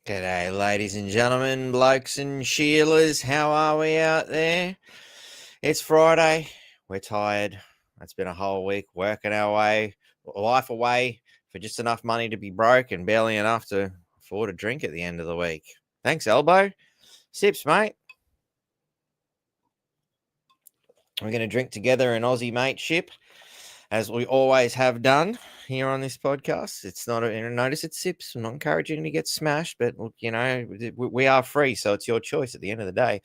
G'day, ladies and gentlemen, blokes and Sheilas. How are we out there? It's Friday. We're tired. It's been a whole week working our life away for just enough money to be broke and barely enough to afford a drink at the end of the week. Thanks, Elbow. Sips, mate. We're going to drink together an Aussie mateship, as we always have done here on this podcast. It's not notice it's sips. I'm not encouraging you to get smashed, but look, we are free, so it's your choice at the end of the day.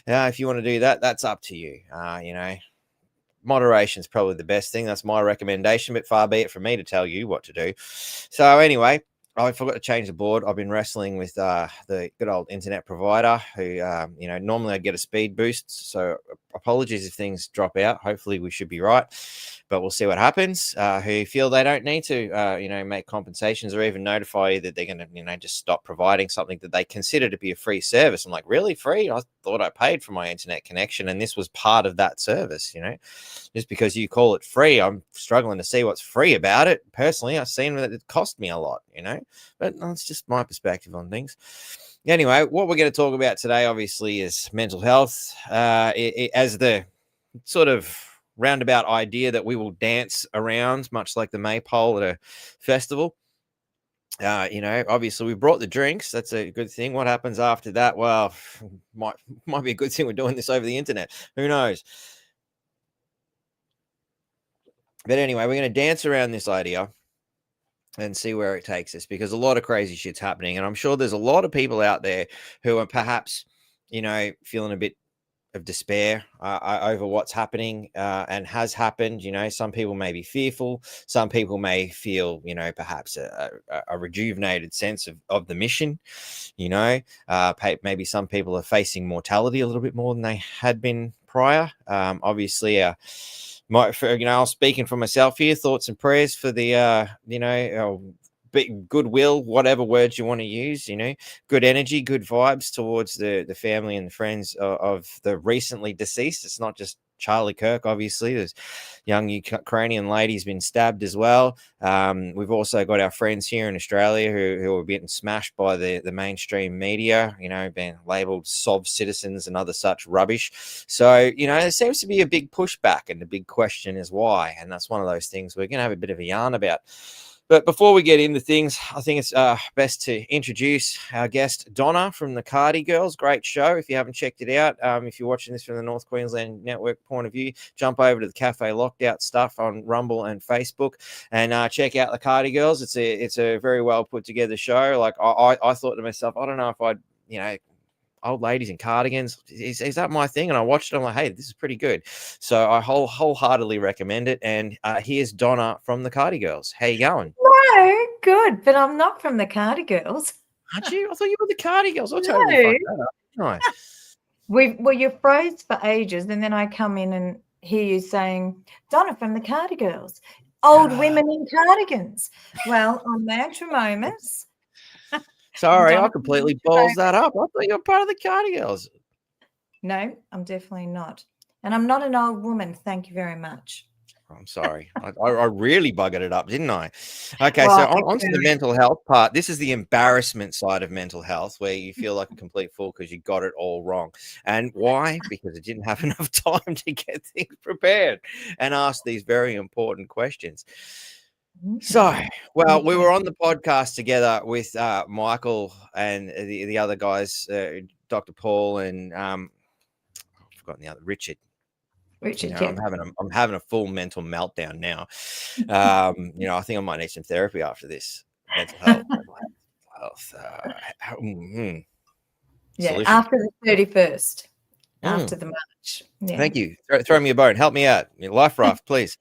If you want to do that, that's up to you. Moderation is probably the best thing. That's my recommendation, but far be it from me to tell you what to do. So anyway, I forgot to change the board. I've been wrestling with the good old internet provider who, normally I get a speed boost. So apologies if things drop out. Hopefully we should be right, but we'll see what happens. Who feel they don't need to, make compensations or even notify you that they're going to, just stop providing something that they consider to be a free service. I'm like, really free? I thought I paid for my internet connection and this was part of that service, Just because you call it free, I'm struggling to see what's free about it. Personally, I've seen that it cost me a lot, but that's just my perspective on things. Anyway, what we're going to talk about today, obviously, is mental health as the sort of roundabout idea that we will dance around, much like the maypole at a festival. Obviously we brought the drinks. That's a good thing. What happens after that? Well, might be a good thing we're doing this over the internet. Who knows? But anyway, we're going to dance around this idea and see where it takes us, because a lot of crazy shit's happening. And I'm sure there's a lot of people out there who are perhaps, feeling a bit of despair over what's happening and has happened. Some people may be fearful. Some people may feel, perhaps a rejuvenated sense of the mission. Maybe some people are facing mortality a little bit more than they had been prior. Obviously, I'm speaking for myself here. Thoughts and prayers for the, goodwill, whatever words you want to use, good energy, good vibes towards the family and the friends of the recently deceased. It's not just Charlie Kirk, obviously. There's young Ukrainian lady's been stabbed as well. We've also got our friends here in Australia who are getting smashed by the mainstream media, being labelled SOV citizens and other such rubbish. So, there seems to be a big pushback, and the big question is why. And that's one of those things we're going to have a bit of a yarn about. But before we get into things, I think it's best to introduce our guest, Donna from the Cardi Girls. Great show. If you haven't checked it out, if you're watching this from the North Queensland Network point of view, jump over to the Cafe Lockout stuff on Rumble and Facebook and check out the Cardi Girls. It's a very well put together show. Like I thought to myself, I don't know if I'd, old ladies in cardigans, is that my thing? And I watched it. I'm like, hey, this is pretty good. So I wholeheartedly recommend it. And here's Donna from the Cardi Girls. How you going? No, good, but I'm not from the Cardi Girls. Aren't you? I thought you were the Cardi Girls. I totally fucked that up. Nice. You froze for ages, and then I come in and hear you saying, Donna from the Cardi Girls, old women in cardigans. Well, on natural moments. Sorry, I completely balls that up. I thought you were part of the Cardi Girls. No, I'm definitely not. And I'm not an old woman. Thank you very much. I'm sorry. I really buggered it up, didn't I? Okay, so on to the mental health part. This is the embarrassment side of mental health, where you feel like a complete fool because you got it all wrong. And why? Because I didn't have enough time to get things prepared and ask these very important questions. So, well, we were on the podcast together with Michael and the other guys, Dr. Paul and I've forgotten the other, Richard. I'm having a full mental meltdown now. I think I might need some therapy after this. Mental health. Yeah, after the 31st, after the March. Yeah. Thank you. Throw me a bone. Help me out. Life raft, please.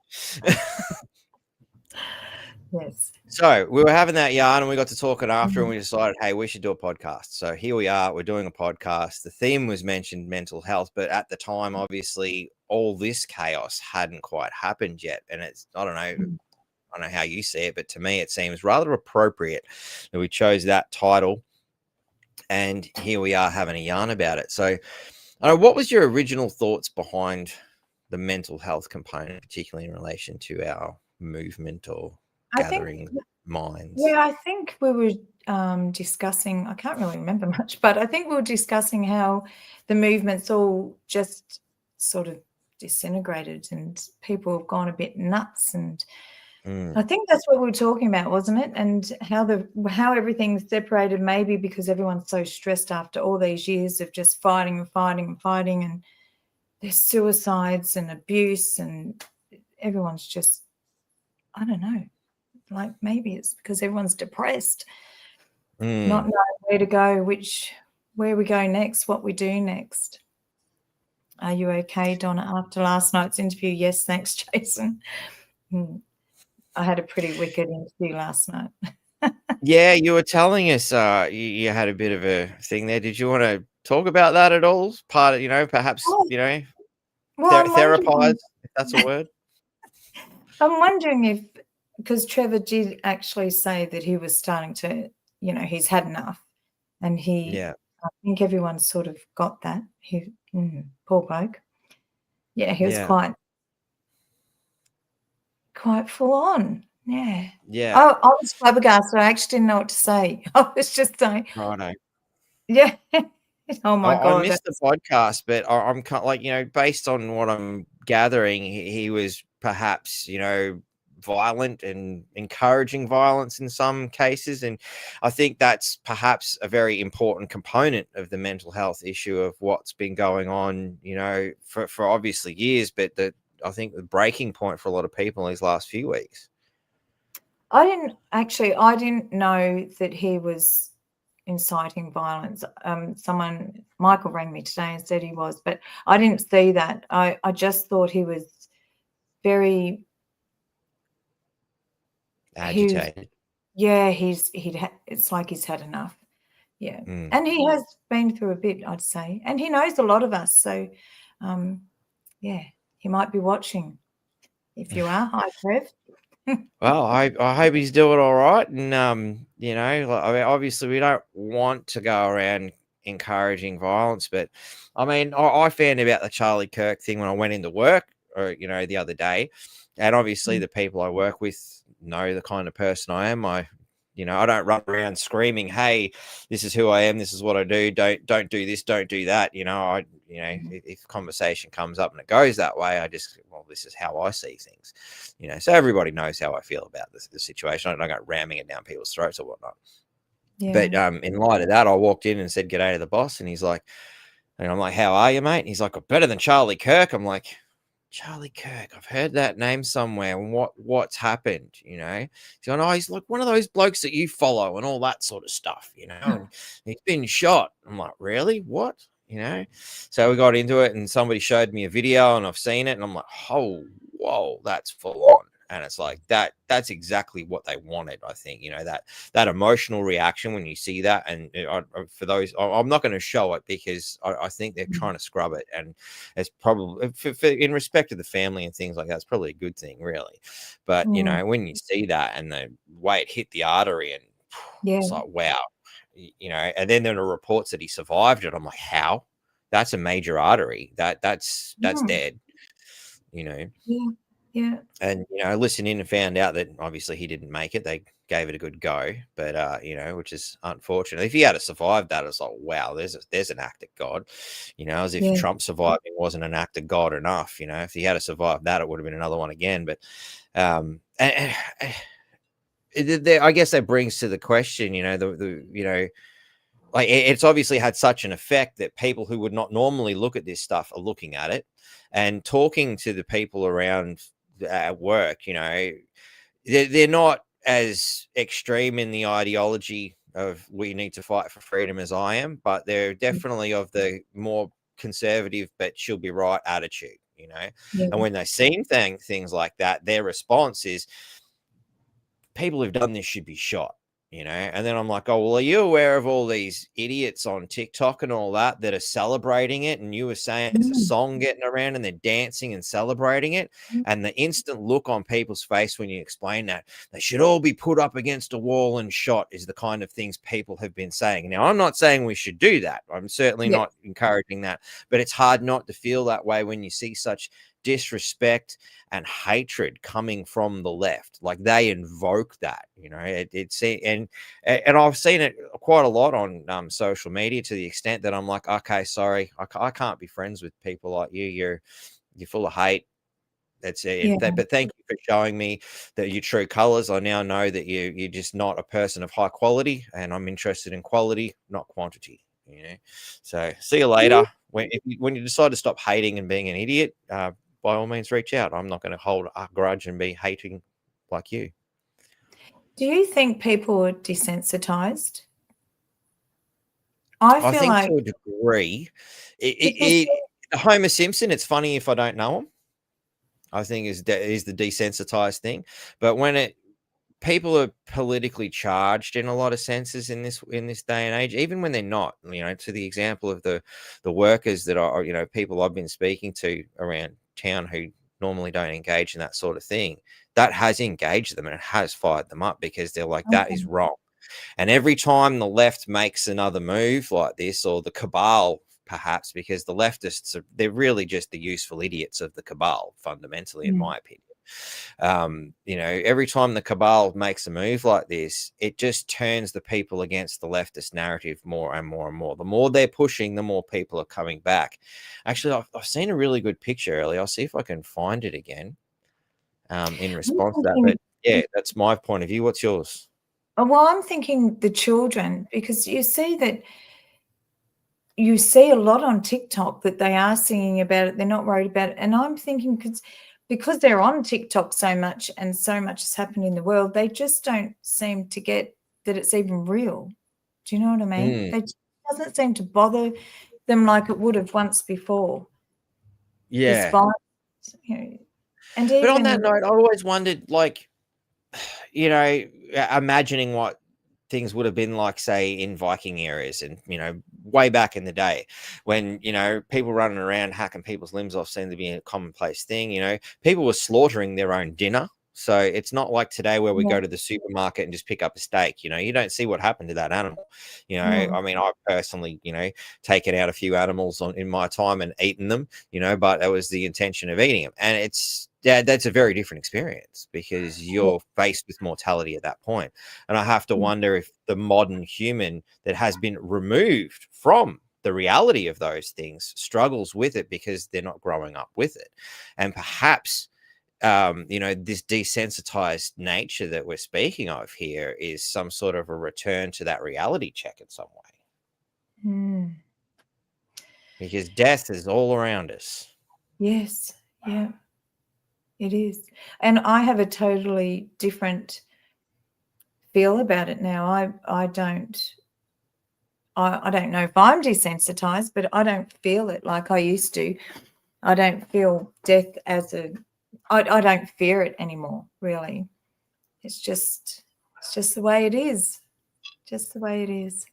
Yes. So we were having that yarn and we got to talking after and we decided, hey, we should do a podcast. So here we are. We're doing a podcast. The theme was mentioned mental health, but at the time, obviously, all this chaos hadn't quite happened yet. And it's, I don't know how you see it, but to me, it seems rather appropriate that we chose that title. And here we are having a yarn about it. So what was your original thoughts behind the mental health component, particularly in relation to our movement or gathering? minds? Yeah, I think we were discussing, I can't really remember much, but I think we were discussing how the movement's all just sort of disintegrated and people have gone a bit nuts. And I think that's what we were talking about, wasn't it? And how everything's separated, maybe because everyone's so stressed after all these years of just fighting and fighting and fighting, and there's suicides and abuse, and everyone's just, I don't know, like maybe it's because everyone's depressed, not knowing where to go, where we go next, what we do next. Are you okay, Donna, after last night's interview? Yes, thanks, Jason. I had a pretty wicked interview last night. Yeah, you were telling us you had a bit of a thing there. Did you want to talk about that at all? Part of, perhaps, Well, I'm therapize, wondering, if that's a word. I'm wondering if, because Trevor did actually say that he was starting to, he's had enough, and Yeah. I think everyone sort of got that. Poor bloke. Yeah, he was Yeah. quite full on. Yeah. Yeah. I was flabbergasted. I actually didn't know what to say. I was just saying, Righto. yeah. Oh my I God. missed the podcast, but I'm kind of like, based on what I'm gathering, he was perhaps, violent and encouraging violence in some cases. And I think that's perhaps a very important component of the mental health issue of what's been going on, for obviously years, but I think the breaking point for a lot of people in these last few weeks. I didn't know that he was inciting violence. Michael rang me today and said he was, but I didn't see that. I just thought he was very Agitated. it's like he's had enough. Yeah. And he has been through a bit, I'd say. And he knows a lot of us. So yeah, he might be watching. If you are, hi Trev. Well, I hope he's doing all right. And, obviously we don't want to go around encouraging violence, but I found about the Charlie Kirk thing when I went into work, or, the other day. And obviously the people I work with know the kind of person I am. I don't run around screaming, "Hey, this is who I am. This is what I do. Don't do this. Don't do that." If conversation comes up and it goes that way, this is how I see things. So everybody knows how I feel about the situation. I don't go ramming it down people's throats or whatnot. Yeah. But in light of that, I walked in and said g'day to the boss, and he's like, and I'm like, "How are you, mate?" And he's like, "I'm better than Charlie Kirk." I'm like, Charlie Kirk, I've heard that name somewhere. And what's happened? He's going, "Oh, he's like one of those blokes that you follow and all that sort of stuff, and he's been shot." I'm like, "Really? What?" So we got into it, and somebody showed me a video, and I've seen it, and I'm like, "Oh, whoa, that's full on." And it's like that's exactly what they wanted. I think, that emotional reaction when you see that. And for those, I'm not going to show it because I think they're trying to scrub it. And it's probably in respect to the family and things like that, it's probably a good thing, really. But, when you see that and the way it hit the artery, and it's like, wow, and then there are reports that he survived it. I'm like, how? That's a major artery. That's dead, Yeah. And, listened in and found out that obviously he didn't make it. They gave it a good go, but, which is unfortunate. If he had survived that, it's like, wow, there's an act of God, as if Trump surviving wasn't an act of God enough. If he had survived that, it would have been another one again. But, I guess that brings to the question, like it's obviously had such an effect that people who would not normally look at this stuff are looking at it, and talking to the people around at work, they're not as extreme in the ideology of we need to fight for freedom as I am, but they're definitely of the more conservative, but she'll be right attitude, and when they see things like that, their response is people who've done this should be shot. And then I'm like, "Oh, well, are you aware of all these idiots on TikTok and all that are celebrating it?" And you were saying there's a song getting around and they're dancing and celebrating it. And the instant look on people's face when you explain that they should all be put up against a wall and shot is the kind of things people have been saying. Now, I'm not saying we should do that. I'm certainly not encouraging that, but it's hard not to feel that way when you see such disrespect and hatred coming from the left. Like they invoke that, you know. And I've seen it quite a lot on social media, to the extent that I'm like, okay, sorry, I can't be friends with people like you. You're full of hate. That's it. Yeah. But thank you for showing me that your true colors. I now know that you're just not a person of high quality, and I'm interested in quality, not quantity. You know. So see you later. When you decide to stop hating and being an idiot, by all means reach out. I'm not going to hold a grudge and be hating like you. Do you think people are desensitized? I I feel think like to a degree, because Homer Simpson. It's funny if I don't know him. I think is the desensitized thing, but when people are politically charged in a lot of senses in this day and age, even when they're not, you know, to the example of the workers that are, you know, people I've been speaking to around town who normally don't engage in that sort of thing, that has engaged them and it has fired them up, because they're like, that is wrong. And every time the left makes another move like this, or the cabal, perhaps, because the leftists they're really just the useful idiots of the cabal, fundamentally, in my opinion. You know, every time the cabal makes a move like this, it just turns the people against the leftist narrative more and more and more. The more they're pushing, the more people are coming back. Actually, I've seen a really good picture earlier. I'll see if I can find it again in response to that. But yeah, that's my point of view. What's yours? well, I'm thinking the children, because you see a lot on TikTok that they are singing about it. They're not worried about it. And I'm thinking because they're on TikTok so much and so much has happened in the world, they just don't seem to get that it's even real. Do you know what I mean? It doesn't seem to bother them like it would have once before. This Yeah. violence, you know, and But on even that note, I always wondered, like, you know, imagining what things would have been like, say, in Viking areas, and, you know, way back in the day when, you know, people running around hacking people's limbs off seemed to be a commonplace thing. You know, people were slaughtering their own dinner. So it's not like today where we go to the supermarket and just pick up a steak. You know, you don't see what happened to that animal. You know, I mean, I've personally, you know, taken out a few animals in my time and eaten them, you know, but that was the intention of eating them. And that's a very different experience, because you're faced with mortality at that point. And I have to wonder if the modern human that has been removed from the reality of those things struggles with it because they're not growing up with it. And perhaps, you know, this desensitized nature that we're speaking of here is some sort of a return to that reality check in some way. Because death is all around us. Yes, yeah, it is. And I have a totally different feel about it now. I don't know if I'm desensitized, but I don't feel it like I used to. I don't feel death I don't fear it anymore, really. It's just the way it is. Just the way it is.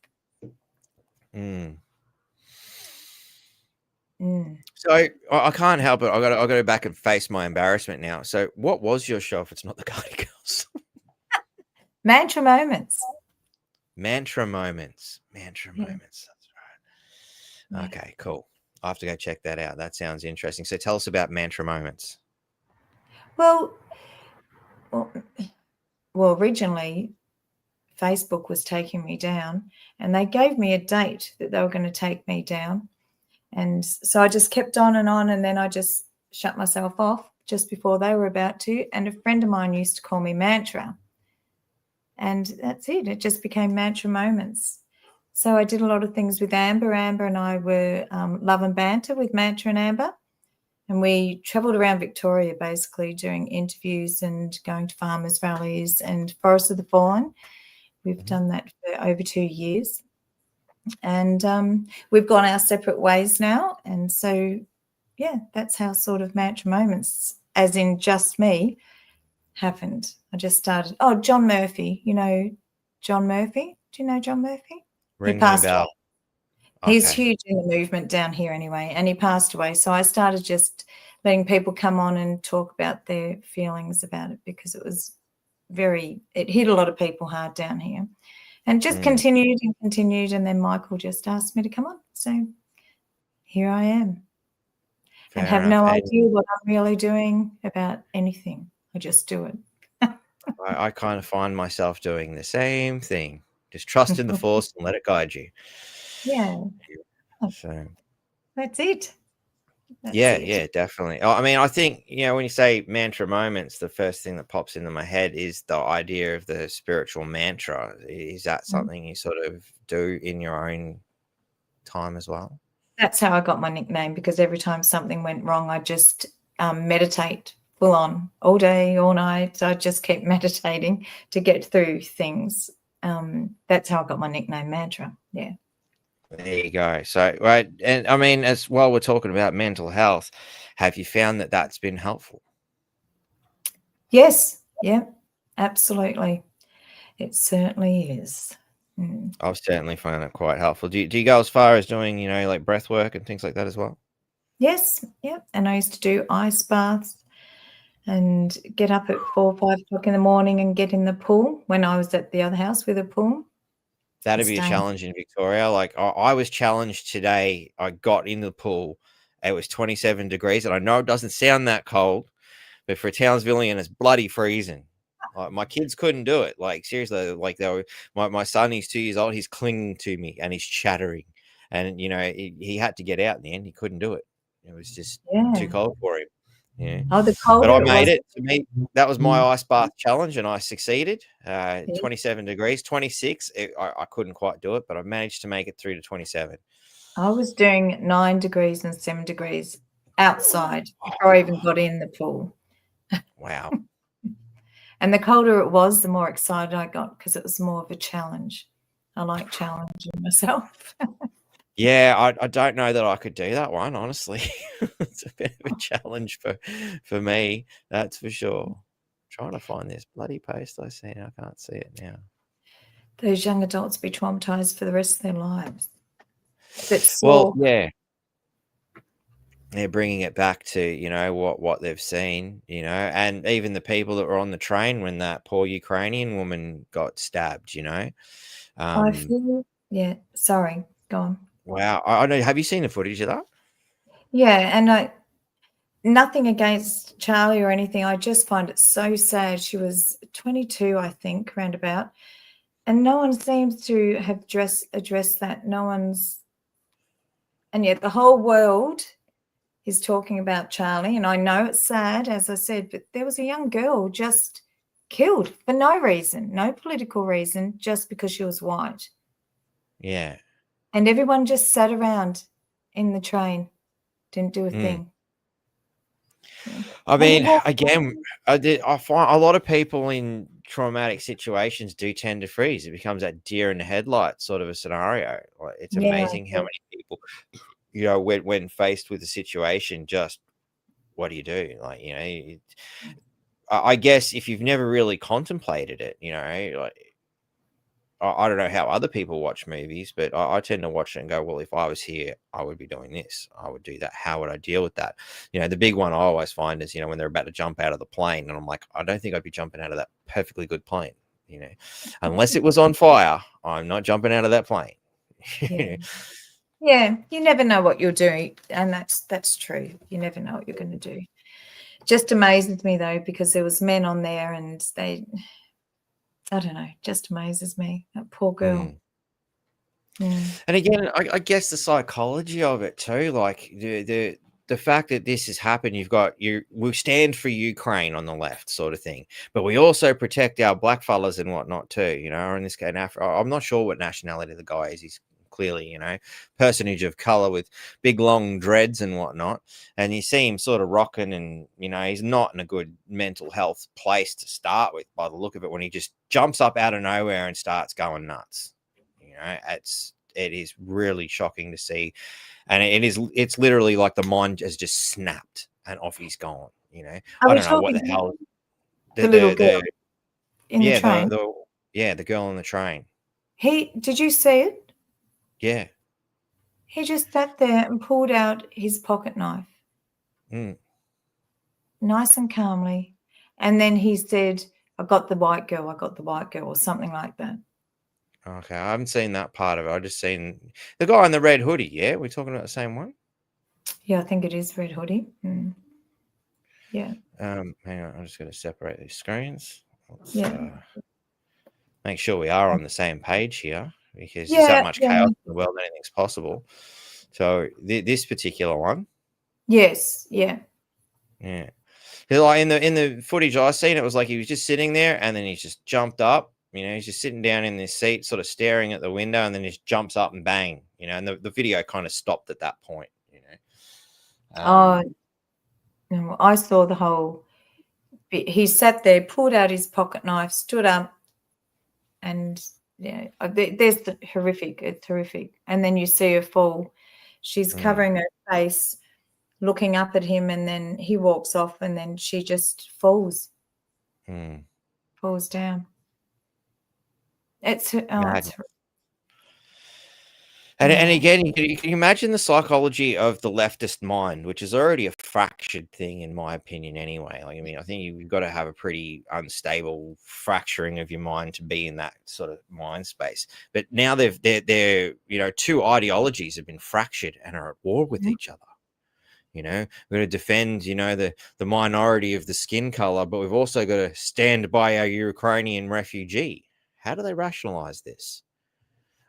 So I can't help it. I got to go back and face my embarrassment now. So what was your show if it's not the Cardi Girls? Mantra moments. Mantra moments. That's right. Okay, cool. I'll have to go check that out. That sounds interesting. So tell us about mantra moments. Well, originally Facebook was taking me down, and they gave me a date that they were going to take me down. And so I just kept on, and then I just shut myself off just before they were about to. And a friend of mine used to call me Mantra. And that's it. It just became Mantra moments. So I did a lot of things with Amber. Amber and I were love and banter with Mantra and Amber. And we travelled around Victoria basically doing interviews and going to farmers' rallies and Forest of the Fallen. We've done that for over 2 years. And we've gone our separate ways now. And so, yeah, that's how sort of Mantra moments, as in just me, happened. I just started. Oh, John Murphy. You know John Murphy? Do you know John Murphy? Ring me a bell. Okay. He's huge in the movement down here anyway, and he passed away. So I started just letting people come on and talk about their feelings about it, because it hit a lot of people hard down here. And just continued, and then Michael just asked me to come on. So here I am. and Fair have enough. no And idea what I'm really doing about anything. I just do it. I kind of find myself doing the same thing. Just trust in the force and let it guide you. Yeah, So that's it. That's yeah, it. yeah, definitely. I mean, I think, when you say mantra moments, the first thing that pops into my head is the idea of the spiritual mantra. Is that something you sort of do in your own time as well? That's how I got my nickname, because every time something went wrong, I just meditate full on all day, all night. So I just keep meditating to get through things. That's how I got my nickname, Mantra. Yeah. There you go. So, right. And I mean, as while we're talking about mental health, have you found that that's been helpful? Yes. Yeah. Absolutely. It certainly is. Mm. I've certainly found it quite helpful. Do you go as far as doing, like breath work and things like that as well? Yes. Yeah. And I used to do ice baths and get up at 4 or 5 o'clock in the morning and get in the pool when I was at the other house with a pool and That'd be a stay. challenge in Victoria. Like I was challenged today. I got in the pool. It was 27 degrees, and I know it doesn't sound that cold, but for a Townsvillian, it's bloody freezing. Like, my kids couldn't do it. Like seriously, like they were. My son, he's 2 years old. He's clinging to me and he's chattering, and he had to get out in the end. He couldn't do it. It was just too Yeah. cold for him. Yeah, Oh, the but I colder it made was. it. To me, that was my ice bath challenge, and I succeeded. 27 degrees, 26. I couldn't quite do it, but I managed to make it through to 27. I was doing 9 degrees and 7 degrees outside before I even got in the pool. Wow. And the colder it was, the more excited I got because it was more of a challenge. I like challenging myself. Yeah, I don't know that I could do that one, honestly. It's a bit of a challenge for me, that's for sure. Trying to find this bloody post I seen. I can't see it now. Those young adults be traumatized for the rest of their lives. That Well, saw. yeah, they're bringing it back to, what they've seen, and even the people that were on the train when that poor Ukrainian woman got stabbed. I Um, feel, yeah, sorry, go on. wow. I know. Have you seen the footage of that? Yeah, and nothing against Charlie or anything. I just find it so sad. She was 22, I think, roundabout. And no one seems to have addressed that. And yet the whole world is talking about Charlie. And I know it's sad, as I said, but there was a young girl just killed for no reason, no political reason, just because she was white. Yeah. And everyone just sat around in the train, didn't do a thing. Yeah. I And he mean, walked. again, I find a lot of people in traumatic situations do tend to freeze. It becomes that deer in the headlights sort of a scenario. Like, it's Yeah, amazing how many people, when faced with a situation, just what do you do? Like, I guess if you've never really contemplated it, like I don't know how other people watch movies, but I tend to watch it and go, well, if I was here, I would be doing this. I would do that. How would I deal with that? The big one I always find is, when they're about to jump out of the plane. And I'm like, I don't think I'd be jumping out of that perfectly good plane, unless it was on fire. I'm not jumping out of that plane. yeah. Yeah, you never know what you're doing, and that's true. You never know what you're going to do. Just amazes me though, because there was men on there, and I don't know, just amazes me. That poor girl. Mm. Mm. And again, I guess the psychology of it too, like the fact that this has happened, we stand for Ukraine on the left, sort of thing, but we also protect our black fellas and whatnot too, or in this case, I'm not sure what nationality the guy is. He's clearly, personage of color with big long dreads and whatnot, and you see him sort of rocking, and he's not in a good mental health place to start with, by the look of it, when he just jumps up out of nowhere and starts going nuts. It is really shocking to see, and it's literally like the mind has just snapped and off he's gone. Are I we don't know what talking the about hell. the little girl The in the yeah train? the girl on the train. Did you see it? Yeah. He just sat there and pulled out his pocket knife, Mm. nice and calmly, and then he said, "I got the white girl. I got the white girl," or something like that. Okay, I haven't seen that part of it. I just seen the guy in the red hoodie. Yeah, we're talking about the same one. Yeah, I think it is Red Hoodie. Yeah. Hang on, I'm just going to separate these screens. Let's make sure we are on the same page here, because there's that much chaos in the world, anything's possible. So this particular one. Yes. Yeah. Yeah. Like in the footage I seen, it was like he was just sitting there and then he just jumped up. He's just sitting down in this seat, sort of staring at the window, and then he just jumps up and bang. And the video kind of stopped at that point. No, I saw the whole bit. He sat there, pulled out his pocket knife, stood up, and there's the horrific. It's horrific. And then you see her fall. She's covering her face, looking up at him, and then he walks off, and then she just falls down. It's and again, you can imagine the psychology of the leftist mind, which is already a fractured thing, in my opinion, anyway. Like, I mean, I think you've got to have a pretty unstable fracturing of your mind to be in that sort of mind space. But now they're two ideologies have been fractured and are at war with each other. We're going to defend, the minority of the skin color, but we've also got to stand by our Ukrainian refugee. How do they rationalize this?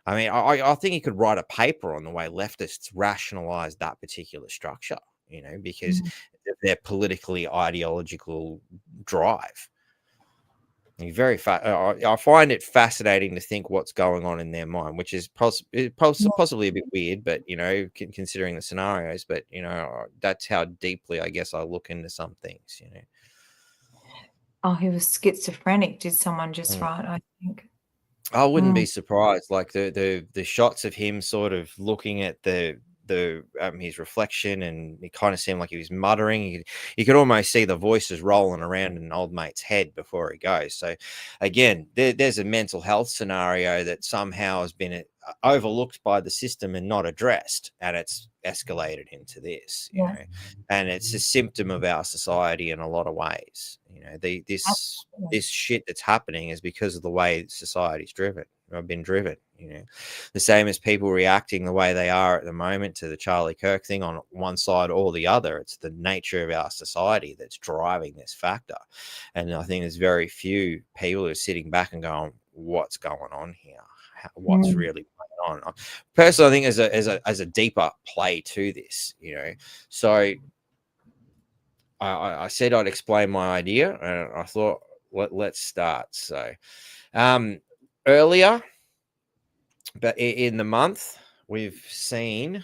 I mean, I think you could write a paper on the way leftists rationalize that particular structure, because of their politically ideological drive. I find it fascinating to think what's going on in their mind, which is possibly a bit weird, but considering the scenarios. But that's how deeply, I guess, I look into some things. Oh, he was schizophrenic. Did someone just write? I think. I wouldn't be surprised. Like the shots of him sort of looking at his reflection, and it kind of seemed like he was muttering. You could almost see the voices rolling around in an old mate's head before he goes. So again, there's a mental health scenario that somehow has been overlooked by the system and not addressed, and it's escalated into this, and it's a symptom of our society in a lot of ways. This shit that's happening is because of the way society's driven or been driven. The same as people reacting the way they are at the moment to the Charlie Kirk thing on one side or the other. It's the nature of our society that's driving this factor, and I think there's very few people who are sitting back and going, "What's going on here? What's really going on?" Personally, I think as a deeper play to this, So I said I'd explain my idea, and I thought let's start. So earlier, but in the month, we've seen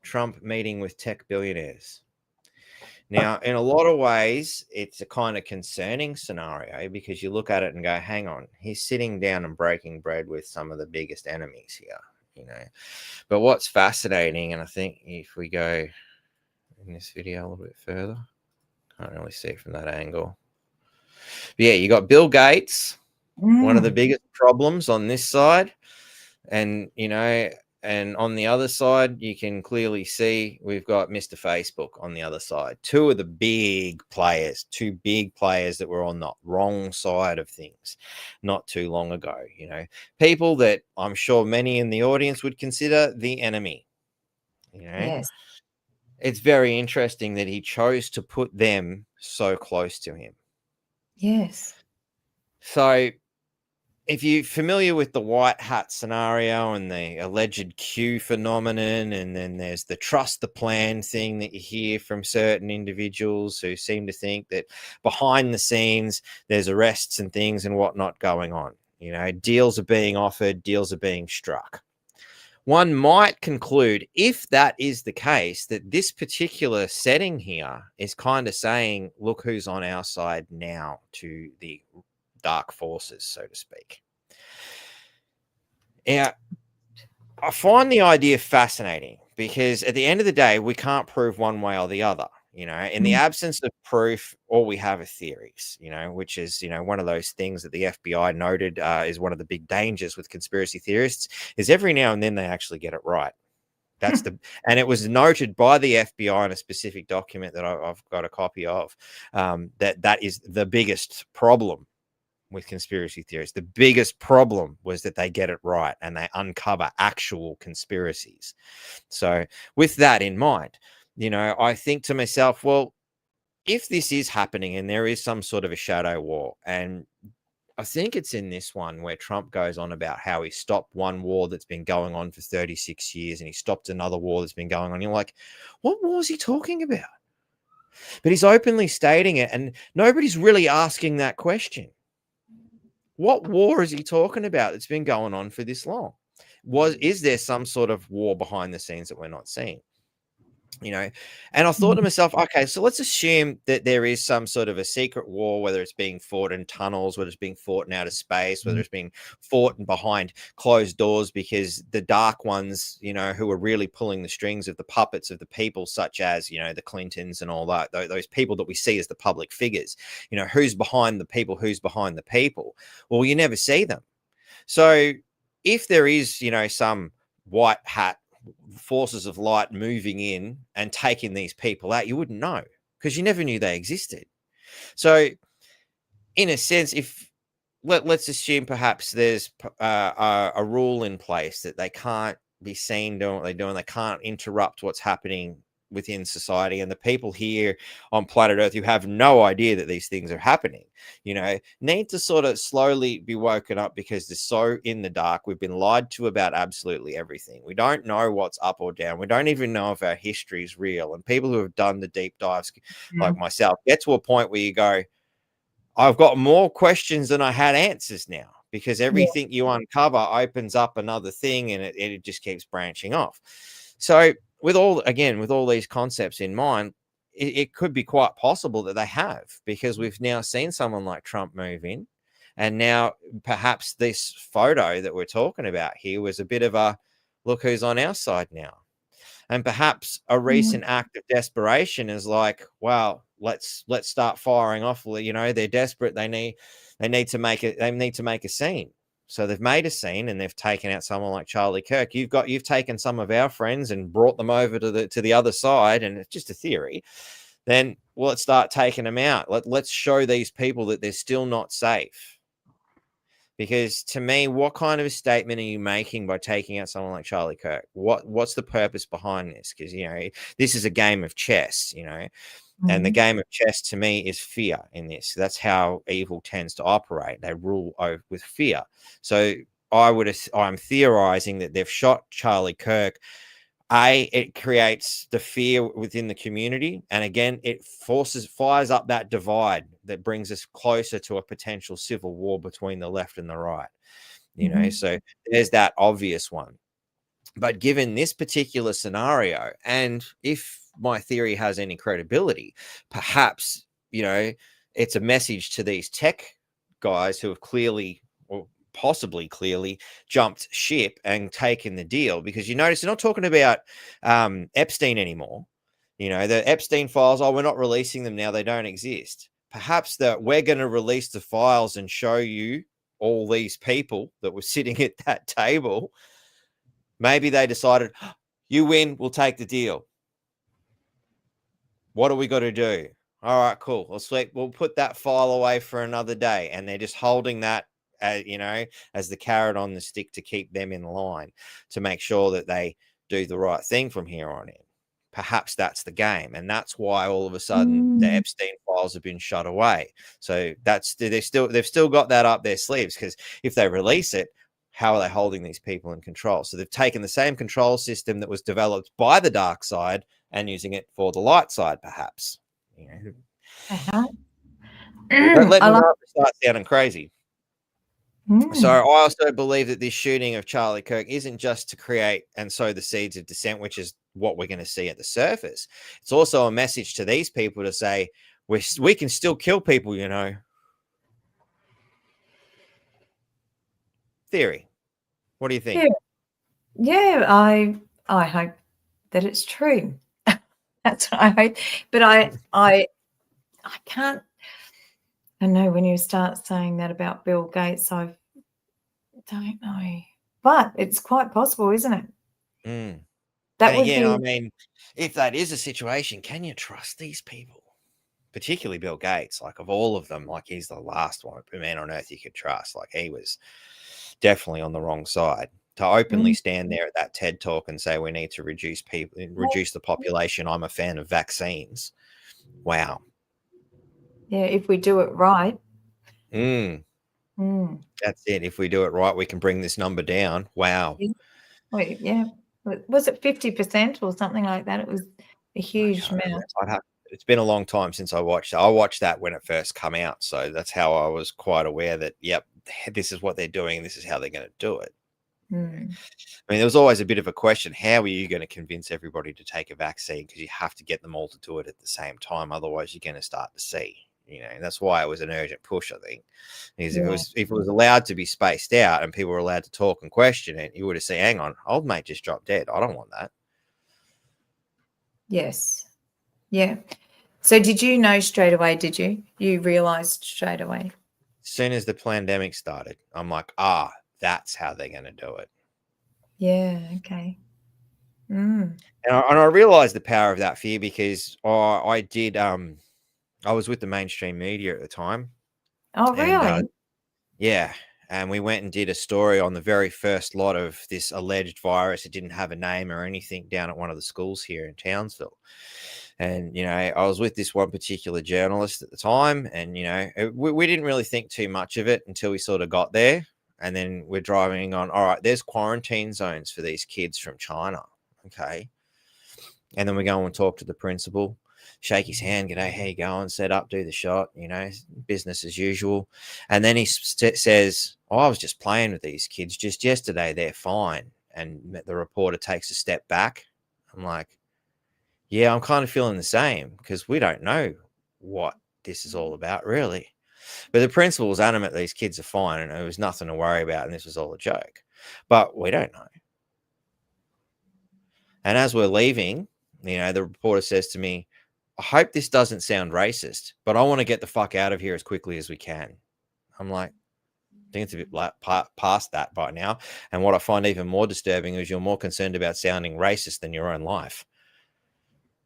Trump meeting with tech billionaires. Now, in a lot of ways, it's a kind of concerning scenario, because you look at it and go, hang on, he's sitting down and breaking bread with some of the biggest enemies here, But what's fascinating, and I think if we go in this video a little bit further, can't really see from that angle. But yeah, you got Bill Gates, one of the biggest problems on this side. And, and on the other side, you can clearly see we've got Mr. Facebook on the other side. Two of the big players that were on the wrong side of things not too long ago. People that I'm sure many in the audience would consider the enemy. Yes. It's very interesting that he chose to put them so close to him. Yes. So if you're familiar with the white hat scenario and the alleged Q phenomenon, and then there's the trust the plan thing that you hear from certain individuals who seem to think that behind the scenes there's arrests and things and whatnot going on. Deals are being offered, deals are being struck. One might conclude, if that is the case, that this particular setting here is kind of saying, look who's on our side now, to the dark forces, so to speak. Now, I find the idea fascinating, because at the end of the day, we can't prove one way or the other. In the absence of proof, all we have are theories, which is, one of those things that the FBI noted is one of the big dangers with conspiracy theorists, is every now and then they actually get it right. And it was noted by the FBI in a specific document that I've got a copy of, that is the biggest problem with conspiracy theories. The biggest problem was that they get it right and they uncover actual conspiracies. So with that in mind, I think to myself, well, if this is happening and there is some sort of a shadow war, and I think it's in this one where Trump goes on about how he stopped one war that's been going on for 36 years and he stopped another war that's been going on. You're like, what war is he talking about? But he's openly stating it, and nobody's really asking that question. What war is he talking about that's been going on for this long? Is there some sort of war behind the scenes that we're not seeing? And I thought to myself, okay, so let's assume that there is some sort of a secret war, whether it's being fought in tunnels, whether it's being fought in outer space, whether it's being fought behind closed doors, because the dark ones, who are really pulling the strings of the puppets of the people, such as, the Clintons and all that, those people that we see as the public figures, who's behind the people, who's behind the people? Well, you never see them. So if there is, some white hat forces of light moving in and taking these people out, you wouldn't know, because you never knew they existed. So in a sense, if let's assume perhaps there's a rule in place that they can't be seen doing what they're doing, they can't interrupt what's happening within society, and the people here on planet Earth who have no idea that these things are happening, need to sort of slowly be woken up, because they're so in the dark. We've been lied to about absolutely everything. We don't know what's up or down. We don't even know if our history is real. And people who have done the deep dives, like myself, get to a point where you go, I've got more questions than I had answers now, because everything you uncover opens up another thing, and it just keeps branching off. So with all these concepts in mind, it could be quite possible that they have, because we've now seen someone like Trump move in, and now perhaps this photo that we're talking about here was a bit of a look who's on our side now. And perhaps a recent act of desperation is like, well, let's start firing off. They're desperate. They need to make a scene. So they've made a scene and they've taken out someone like Charlie Kirk. You've taken some of our friends and brought them over to the other side, and it's just a theory. Then let's start taking them out. Let's show these people that they're still not safe. Because to me, what kind of a statement are you making by taking out someone like Charlie Kirk? What's the purpose behind this? Because this is a game of chess, and the game of chess to me is fear in this. That's how evil tends to operate. They rule over with fear. So I'm theorizing that they've shot Charlie Kirk. It creates the fear within the community. And again, it fires up that divide that brings us closer to a potential civil war between the left and the right. So there's that obvious one. But given this particular scenario, and if my theory has any credibility, perhaps, it's a message to these tech guys who have possibly clearly jumped ship and taken the deal, because you notice they're not talking about Epstein anymore. The Epstein files, we're not releasing them now, they don't exist. Perhaps that we're going to release the files and show you all these people that were sitting at that table. Maybe they decided, you win, we'll take the deal. What do we got to do? All right, cool. We'll put that file away for another day. And they're just holding that, as the carrot on the stick to keep them in line, to make sure that they do the right thing from here on in. Perhaps that's the game. And that's why all of a sudden the Epstein files have been shut away. So they've still got that up their sleeves, because if they release it, how are they holding these people in control? So they've taken the same control system that was developed by the dark side and using it for the light side, perhaps. Let me know if it starts sounding crazy. So I also believe that this shooting of Charlie Kirk isn't just to create and sow the seeds of dissent, which is what we're going to see at the surface. It's also a message to these people to say, we can still kill people, Theory. What do you think? Yeah, I hope that it's true. That's what I hope. But I can't. I know when you start saying that about Bill Gates, I don't know. But it's quite possible, isn't it? That and again, I mean, if that is a situation, can you trust these people? particularly Bill Gates, like of all of them, like he's the last one, a man on earth you could trust. Like he was definitely on the wrong side. To openly stand there at that TED talk and say we need to reduce the population. I'm a fan of vaccines. Wow. Yeah, if we do it right. That's it. If we do it right, we can bring this number down. Wow. Wait, yeah. Was it 50% or something like that? It was a huge amount. It's been a long time since I watched it. I watched that when it first come out. So that's how I was quite aware that, yep, this is what they're doing. This is how they're going to do it. I mean, there was always a bit of a question. How are you going to convince everybody to take a vaccine? Because you have to get them all to do it at the same time. Otherwise, you're going to start to see, and that's why it was an urgent push, I think. Because if it was allowed to be spaced out and people were allowed to talk and question it, you would have said, hang on, old mate just dropped dead. I don't want that. Yes. Yeah. So did you know straight away, did you? You realised straight away? As soon as the pandemic started, I'm like, that's how they're going to do it. Yeah, okay. And I realised the power of that fear because I did, I was with the mainstream media at the time. Oh, really? And, yeah. And we went and did a story on the very first lot of this alleged virus. It didn't have a name or anything down at one of the schools here in Townsville. And, I was with this one particular journalist at the time. And, we didn't really think too much of it until we sort of got there. And then we're driving on, all right, there's quarantine zones for these kids from China. Okay. And then we go and talk to the principal, shake his hand, g'day, how you going, set up, do the shot, business as usual. And then he says, I was just playing with these kids just yesterday. They're fine. And the reporter takes a step back. I'm like, yeah, I'm kind of feeling the same because we don't know what this is all about, really. But the principal was adamant these kids are fine and there was nothing to worry about and this was all a joke. But we don't know. And as we're leaving, the reporter says to me, I hope this doesn't sound racist, but I want to get the fuck out of here as quickly as we can. I'm like, I think it's a bit past that by now. And what I find even more disturbing is you're more concerned about sounding racist than your own life.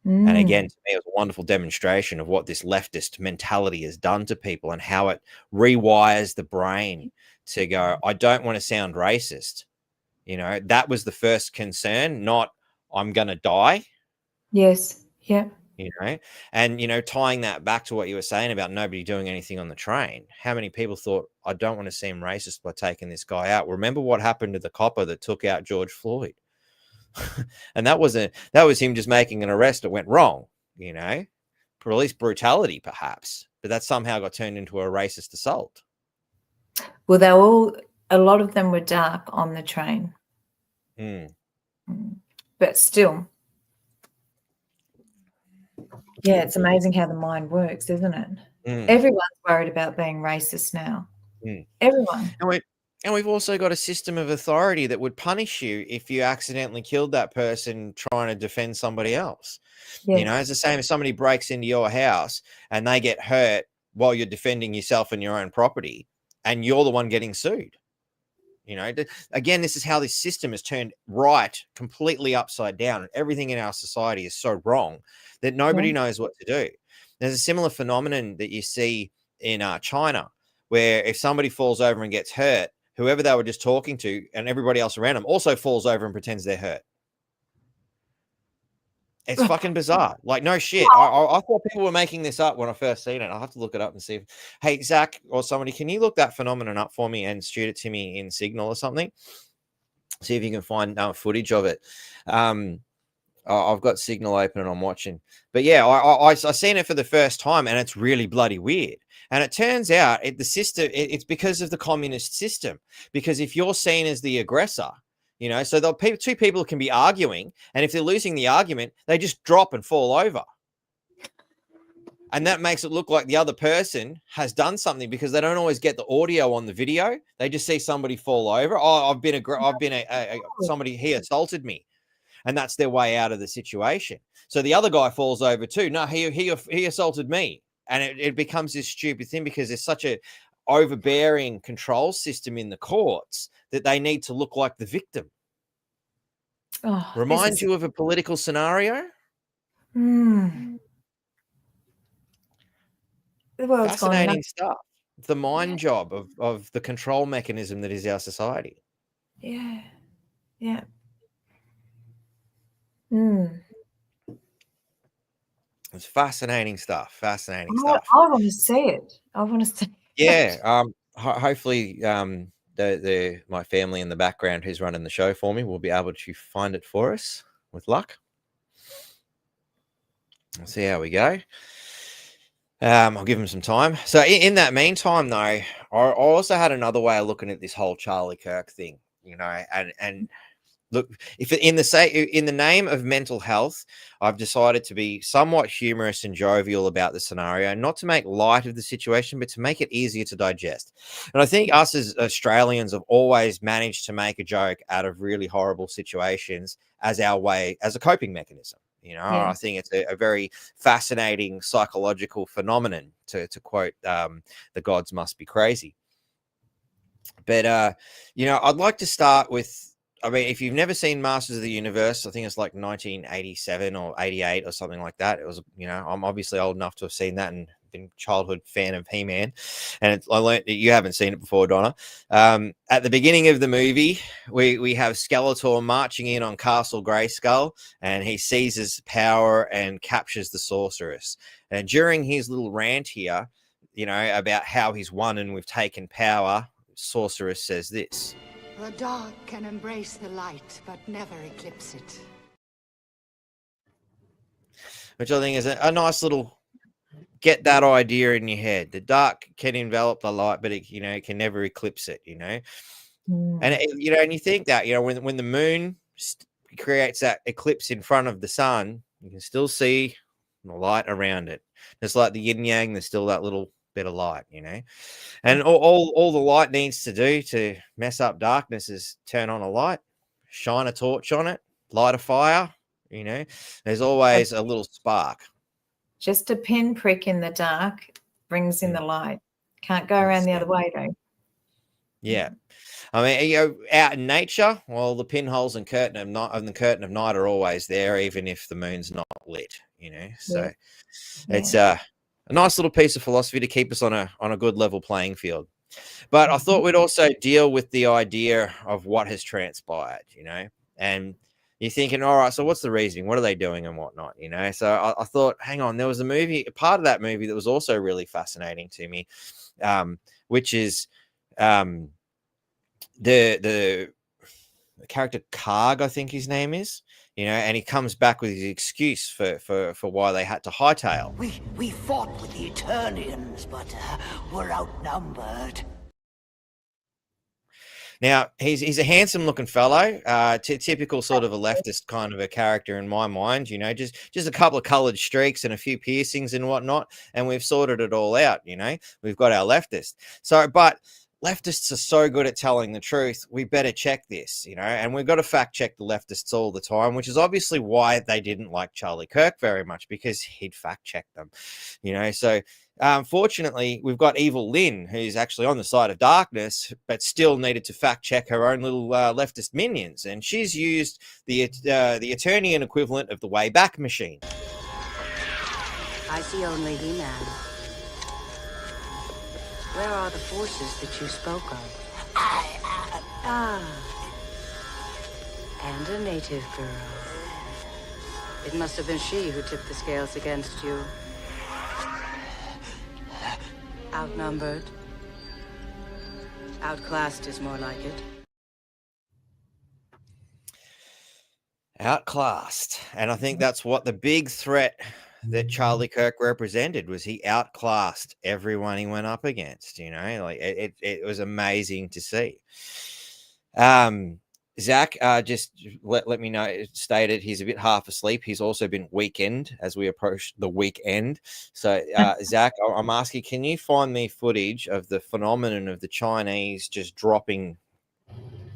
And again, to me, it was a wonderful demonstration of what this leftist mentality has done to people and how it rewires the brain to go, I don't want to sound racist. That was the first concern, not I'm going to die. Yes. Yeah. And, tying that back to what you were saying about nobody doing anything on the train. How many people thought, I don't want to seem racist by taking this guy out? Remember what happened to the copper that took out George Floyd? And that was him just making an arrest that went wrong, police brutality, perhaps, but that somehow got turned into a racist assault. Well, a lot of them were dark on the train. But still, yeah, it's amazing how the mind works, isn't it? Everyone's worried about being racist now. Everyone. And we've also got a system of authority that would punish you if you accidentally killed that person trying to defend somebody else. Yes. It's the same as somebody breaks into your house and they get hurt while you're defending yourself and your own property and you're the one getting sued. Again, this is how this system is turned right completely upside down. And everything in our society is so wrong that nobody knows what to do. There's a similar phenomenon that you see in China, where if somebody falls over and gets hurt, whoever they were just talking to and everybody else around them also falls over and pretends they're hurt. It's fucking bizarre. Like, no shit. I thought people were making this up when I first seen it. I'll have to look it up and see. Hey, Zach or somebody, can you look that phenomenon up for me and shoot it to me in Signal or something? See if you can find footage of it. I've got Signal open and I'm watching. But yeah, I seen it for the first time and it's really bloody weird. And it turns out it's because of the communist system. Because if you're seen as the aggressor, so two people can be arguing, and if they're losing the argument, they just drop and fall over. And that makes it look like the other person has done something because they don't always get the audio on the video. They just see somebody fall over. Oh, somebody, he assaulted me. And that's their way out of the situation. So the other guy falls over too. No, he assaulted me. And it becomes this stupid thing because there's such a overbearing control system in the courts that they need to look like the victim. Remind you of a political scenario? The world's gone Fascinating nuts. stuff. The Yeah. mind job of the control mechanism that is our society. Yeah. Yeah. Mm. It's fascinating stuff. Fascinating I stuff. want to see it. I want to see Yeah. it. Hopefully, the my family in the background who's running the show for me will be able to find it for us with luck. We'll see how we go. I'll give him some time. So in that meantime, though, I also had another way of looking at this whole Charlie Kirk thing, and look, if in the name of mental health, I've decided to be somewhat humorous and jovial about the scenario, not to make light of the situation, but to make it easier to digest. And I think us as Australians have always managed to make a joke out of really horrible situations as a coping mechanism. Yeah. I think it's a very fascinating psychological phenomenon, to quote the gods must be crazy. But I'd like to start with, I mean, if you've never seen Masters of the Universe, I think it's like 1987 or 88 or something like that. It was, I'm obviously old enough to have seen that and been a childhood fan of He-Man. And I learned that you haven't seen it before, Donna. At the beginning of the movie, we have Skeletor marching in on Castle Grayskull, and he seizes power and captures the sorceress. And during his little rant here, about how he's won and we've taken power, Sorceress says this: The dark can embrace the light, but never eclipse it. Which I think is a nice little, get that idea in your head. The dark can envelop the light, but it can never eclipse it. Mm. And and you think that when the moon creates that eclipse in front of the sun, you can still see the light around it. It's like the yin yang. There's still that little bit of light, and all the light needs to do to mess up darkness is turn on a light, shine a torch on it, light a fire. There's always a little spark. Just a pinprick in the dark brings in the light. Can't go around the other way, though. Yeah. I mean, out in nature, well, the pinholes and curtain of night are always there, even if the moon's not lit. So it's a nice little piece of philosophy to keep us on a good level playing field. But I thought we'd also deal with the idea of what has transpired, and you're thinking, all right, so what's the reasoning? What are they doing and whatnot, So I thought, hang on, there was a part of that movie that was also really fascinating to me, which is the character Karg, I think his name is, and he comes back with his excuse for why they had to hightail. We fought with the Eternians, but we're outnumbered. Now, he's a handsome-looking fellow, typical sort of a leftist kind of a character in my mind, just a couple of coloured streaks and a few piercings and whatnot, and we've sorted it all out, We've got our leftist. So, but leftists are so good at telling the truth, we better check this, and we've got to fact check the leftists all the time, which is obviously why they didn't like Charlie Kirk very much, because he'd fact check them, So fortunately, we've got Evil Lynn, who's actually on the side of darkness, but still needed to fact check her own little leftist minions, and she's used the Eternian equivalent of the Wayback Machine. I see only He-Man. Where are the forces that you spoke of? And a native girl. It must have been she who tipped the scales against you. Outnumbered. Outclassed is more like it. Outclassed. And I think that's what the big threat that Charlie Kirk represented was. He outclassed everyone he went up against, like it was amazing to see. Zach just let me know, stated he's a bit half asleep. He's also been weekend as we approach the weekend. So Zach, I'm asking, can you find me footage of the phenomenon of the Chinese just dropping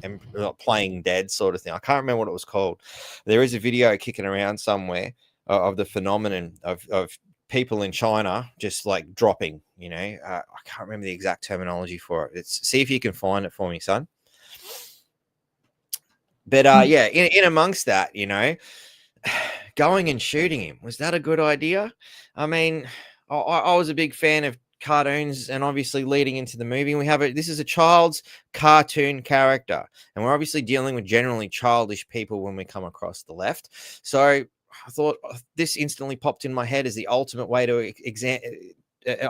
and playing dead sort of thing? I can't remember what it was called. There is a video kicking around somewhere of the phenomenon of people in China just like dropping, I can't remember the exact terminology for it. See if you can find it for me, son. But yeah, in amongst that, going and shooting him, was that a good idea? I mean, I was a big fan of cartoons and obviously leading into the movie. We have this is a child's cartoon character, and we're obviously dealing with generally childish people when we come across the left. So I thought this instantly popped in my head as the ultimate way to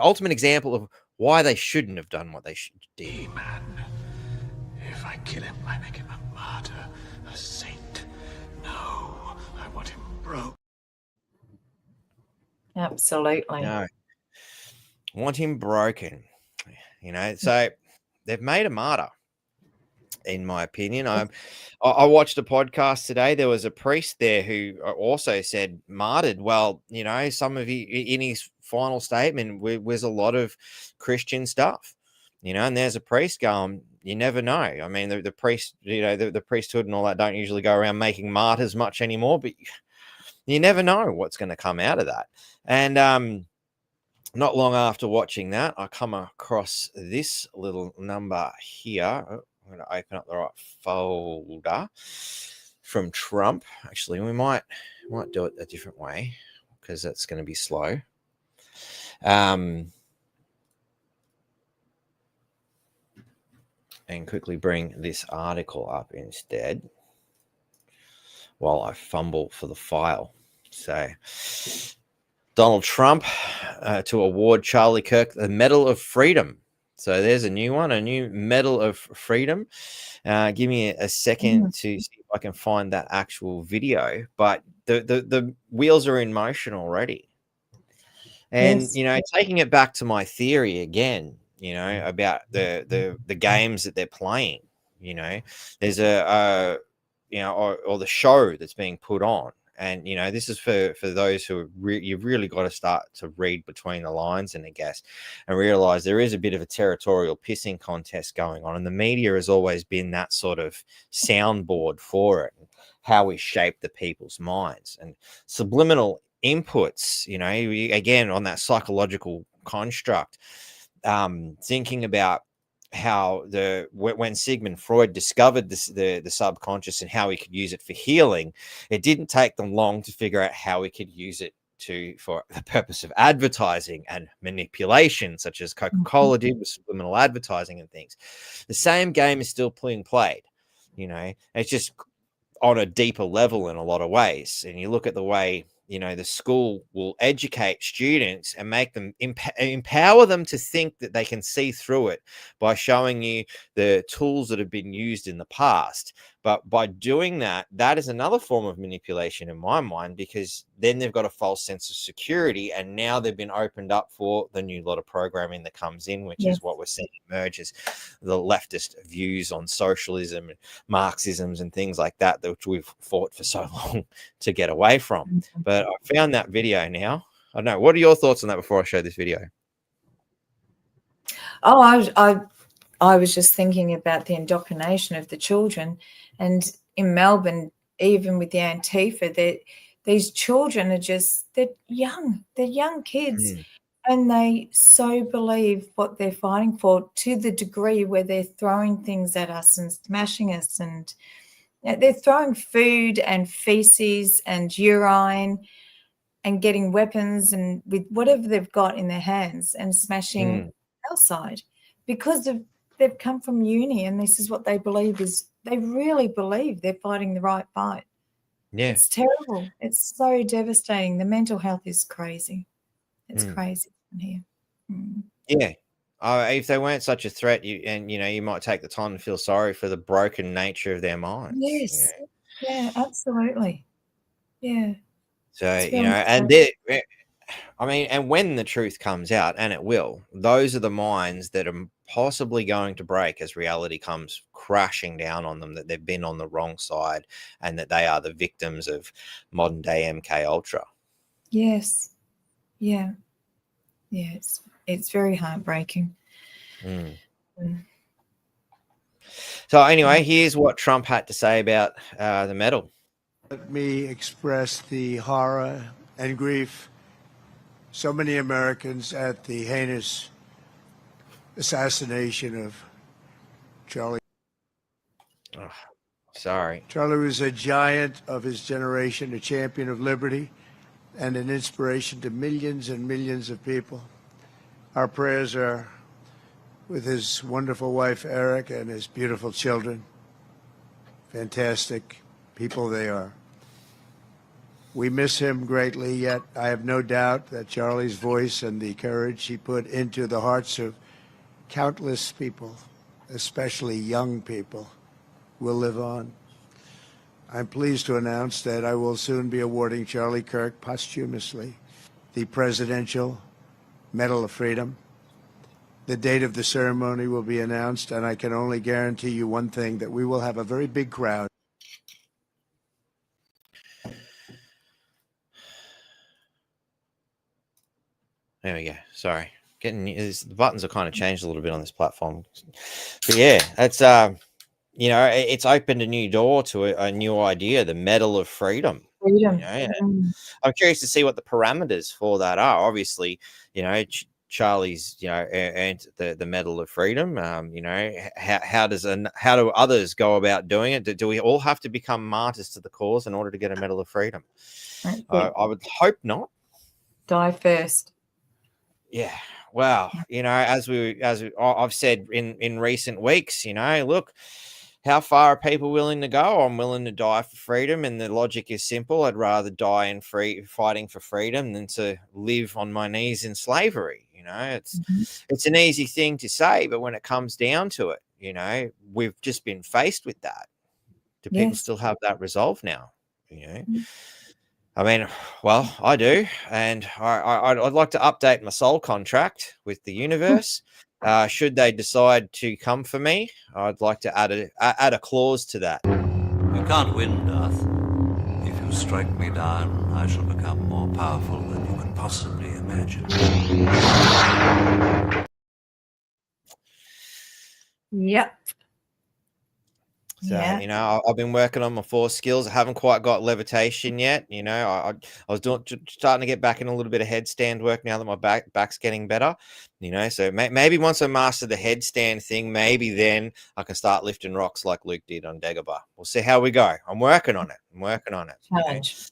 ultimate example of why they shouldn't have done what they did. Man, if I kill him, I make him a martyr, a saint. No, I want him broke. Absolutely. No, want him broken. So they've made a martyr, in my opinion. I watched a podcast today. There was a priest there who also said martyred. Well, some of in his final statement was a lot of Christian stuff, and there's a priest going, you never know. I mean, the priest, the priesthood and all that don't usually go around making martyrs much anymore, but you never know what's going to come out of that. And not long after watching that, I come across this little number here. I'm going to open up the right folder from Trump. Actually, we might do it a different way because that's going to be slow. And quickly bring this article up instead while I fumble for the file. So, Donald Trump to award Charlie Kirk the Medal of Freedom. So there's a new one, a new Medal of Freedom. Give me a second to see if I can find that actual video. But the wheels are in motion already. And, taking it back to my theory again, about the games that they're playing, there's or the show that's being put on. And, this is for those who you've really got to start to read between the lines and realize there is a bit of a territorial pissing contest going on. And the media has always been that sort of soundboard for it, and how we shape the people's minds and subliminal inputs, again, on that psychological construct, thinking about how when Sigmund Freud discovered the subconscious and how he could use it for healing, it didn't take them long to figure out how he could use it for the purpose of advertising and manipulation, such as Coca-Cola did with subliminal advertising and things. The same game is still being played. It's just on a deeper level in a lot of ways. And you look at the way the school will educate students and make them empower them to think that they can see through it by showing you the tools that have been used in the past. But by doing that, that is another form of manipulation in my mind, because then they've got a false sense of security, and now they've been opened up for the new lot of programming that comes in, which is what we're seeing emerge as the leftist views on socialism and Marxisms and things like that, which we've fought for so long to get away from. But I found that video now. I don't know. What are your thoughts on that before I show this video? Oh, I was just thinking about the indoctrination of the children. And in Melbourne, even with the Antifa, these children they're young kids. And they so believe what they're fighting for, to the degree where they're throwing things at us and smashing us. And they're throwing food and feces and urine and getting weapons and with whatever they've got in their hands and smashing our side, because they've come from uni, and this is what they believe they really believe they're fighting the right fight. Yeah. It's terrible. It's so devastating. The mental health is crazy. It's crazy in here. Yeah. If they weren't such a threat, you might take the time to feel sorry for the broken nature of their minds. Yes. Yeah, absolutely. Yeah. So, and and when the truth comes out, and it will, those are the minds that are possibly going to break as reality comes crashing down on them, that they've been on the wrong side and that they are the victims of modern day MK Ultra. Yes. Yeah. Yeah. It's very heartbreaking. So anyway, here's what Trump had to say about the medal. Let me express the horror and grief so many Americans at the heinous assassination of Charlie. Oh, sorry. Charlie was a giant of his generation, a champion of liberty, and an inspiration to millions and millions of people. Our prayers are with his wonderful wife, Eric, and his beautiful children. Fantastic people they are. We miss him greatly, yet I have no doubt that Charlie's voice and the courage he put into the hearts of countless people, especially young people, will live on. I'm pleased to announce that I will soon be awarding Charlie Kirk posthumously the Presidential Medal of Freedom. The date of the ceremony will be announced, and I can only guarantee you one thing, that we will have a very big crowd. There we go. Sorry. The buttons have kind of changed a little bit on this platform. But yeah, that's it's opened a new door to a new idea, the Medal of Freedom. Freedom. I'm curious to see what the parameters for that are. Obviously, Charlie's earned the Medal of Freedom. How do others go about doing it? Do we all have to become martyrs to the cause in order to get a Medal of Freedom? I would hope not. Die first. Yeah. Well, as I've said in recent weeks, look, how far are people willing to go? I'm willing to die for freedom, and the logic is simple. I'd rather die fighting for freedom than to live on my knees in slavery. It's an easy thing to say, but when it comes down to it, we've just been faced with that. Do people still have that resolve now? I mean, well, I do, and I'd like to update my soul contract with the universe. Should they decide to come for me, I'd like to add a clause to that. You can't win, Darth. If you strike me down, I shall become more powerful than you can possibly imagine. Yep. So, I've been working on my Force skills. I haven't quite got levitation yet. I was starting to get back in a little bit of headstand work now that my back's getting better. So maybe once I master the headstand thing, maybe then I can start lifting rocks like Luke did on Dagobah. We'll see how we go. I'm working on it. Challenge.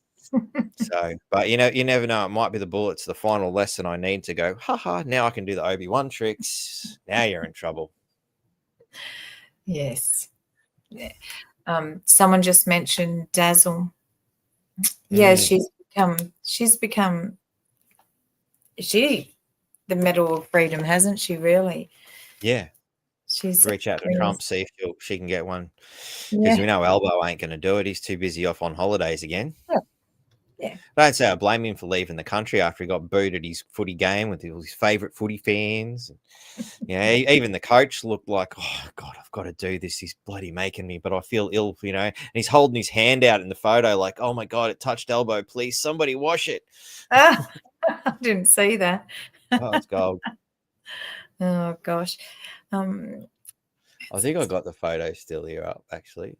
So, but you never know. It might be the bullets, the final lesson I need to go, haha, now I can do the Obi-Wan tricks. Now you're in trouble. Yes. Yeah. Someone just mentioned Dazzle. Yeah, she's become the Medal of Freedom, hasn't she? Really? Yeah. She's reach out to Trump, see if she can get one, because we know Elbow ain't going to do it. He's too busy off on holidays again. Yeah. I don't say I blame him for leaving the country after he got booed at his footy game with all his favourite footy fans. Even the coach looked like, oh, God, I've got to do this. He's bloody making me, but I feel ill, And he's holding his hand out in the photo like, oh, my God, it touched Elbow. Please, somebody wash it. I didn't see that. Oh, it's gold. Oh, gosh. I think I got the photo still here up, actually.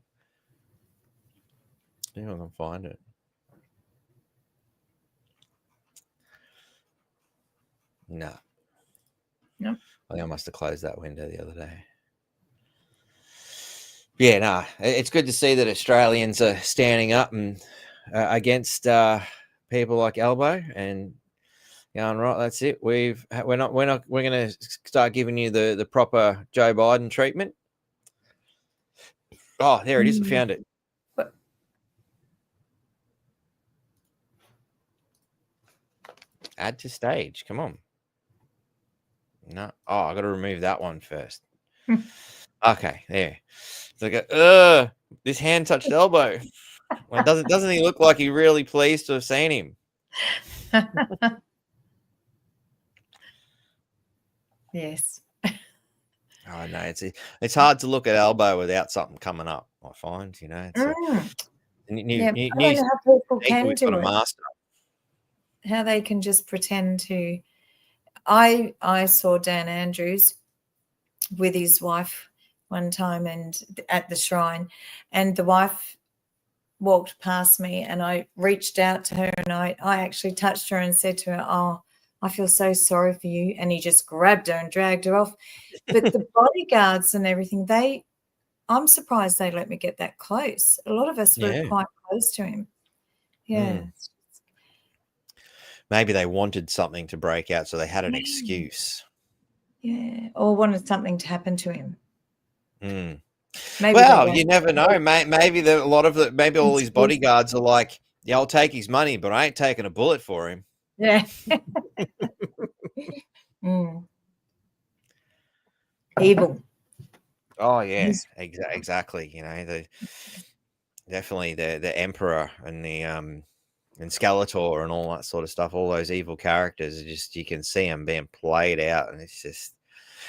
I think I can find it. No. I think I must have closed that window the other day. Yeah, no, it's good to see that Australians are standing up and against people like Elbow and going, right, that's it. We're going to start giving you the proper Joe Biden treatment. Oh, there it is. I found it. Add to stage. Come on. No. Oh, I got to remove that one first. Okay, there. It's like, this hand touched Elbow. Well, doesn't he look like he really pleased to have seen him? Yes. Oh no, it's hard to look at Elbow without something coming up. I find, it's I don't know how people can do it. Master. How they can just pretend to. I saw Dan Andrews with his wife one time and at the shrine, and the wife walked past me and I reached out to her and I actually touched her and said to her, oh, I feel so sorry for you. And he just grabbed her and dragged her off. But the bodyguards and everything, I'm surprised they let me get that close. A lot of us were quite close to him. Yeah. Maybe they wanted something to break out, so they had an excuse. Yeah, or wanted something to happen to him. Mm. Maybe Well, they you don't. never know. Maybe all his bodyguards are like, yeah, I'll take his money, but I ain't taking a bullet for him. Yeah. Mm. Evil. Oh yeah, He's- exactly. Definitely the Emperor and the and Skeletor and all that sort of stuff. All those evil characters are just, you can see them being played out, and it's just,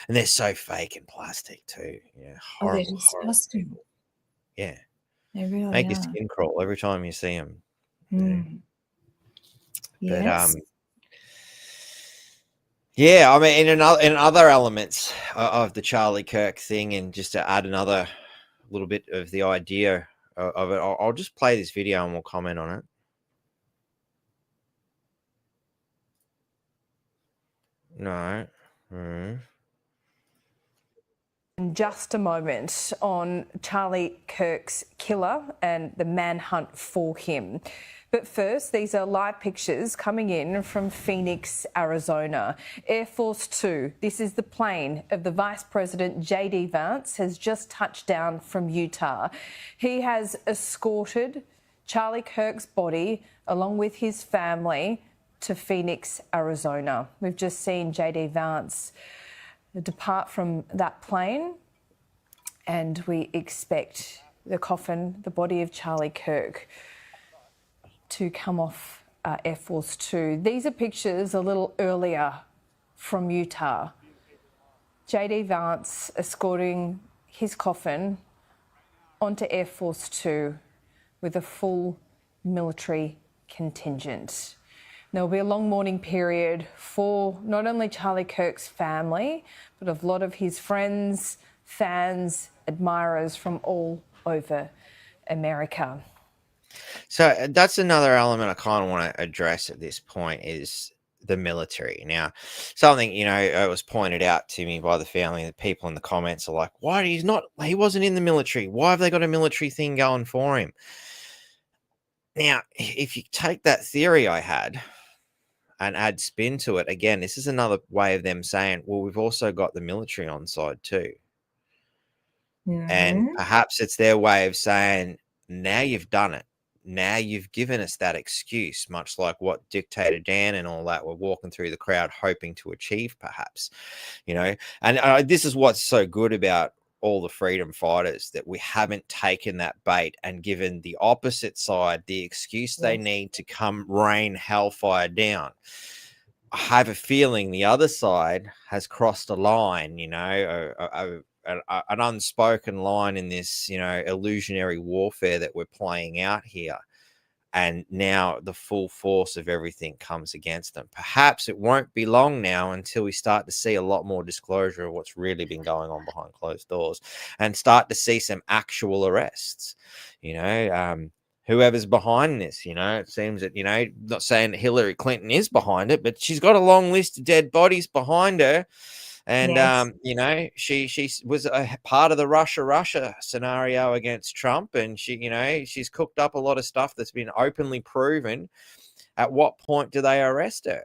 and they're so fake and plastic too. Yeah, Oh, they're horrible. disgusting. Yeah, They really make your are. skin crawl every time you see them. Mm. But Yes. yeah, I mean, in other elements of the Charlie Kirk thing, and just to add another little bit of the idea of it, I'll just play this video and we'll comment on it. No. In just a moment on Charlie Kirk's killer and the manhunt for him. But first, these are live pictures coming in from Phoenix, Arizona. Air Force Two, this is the plane of the Vice President J.D. Vance, has just touched down from Utah. He has escorted Charlie Kirk's body along with his family to Phoenix, Arizona. We've just seen J.D. Vance depart from that plane, and we expect the coffin, the body of Charlie Kirk, to come off Air Force Two. These are pictures a little earlier from Utah. J.D. Vance escorting his coffin onto Air Force Two with a full military contingent. There will be a long mourning period for not only Charlie Kirk's family, but a lot of his friends, fans, admirers from all over America. So that's another element I kind of want to address at this point, is the military. Now, something, it was pointed out to me by the family, that people in the comments are like, why he wasn't in the military? Why have they got a military thing going for him? Now, if you take that theory I had and add spin to it, again, this is another way of them saying, well, we've also got the military on side too. And perhaps it's their way of saying, now you've done it. Now you've given us that excuse, much like what Dictator Dan and all that were walking through the crowd hoping to achieve, perhaps, and this is what's so good about all the freedom fighters, that we haven't taken that bait and given the opposite side the excuse they need to come rain hellfire down. I have a feeling the other side has crossed a line, an unspoken line in this, illusionary warfare that we're playing out here. And now the full force of everything comes against them. Perhaps it won't be long now until we start to see a lot more disclosure of what's really been going on behind closed doors, and start to see some actual arrests. Whoever's behind this, it seems that, not saying that Hillary Clinton is behind it, but she's got a long list of dead bodies behind her. And, she was a part of the Russia scenario against Trump. And she's cooked up a lot of stuff that's been openly proven. At what point do they arrest her?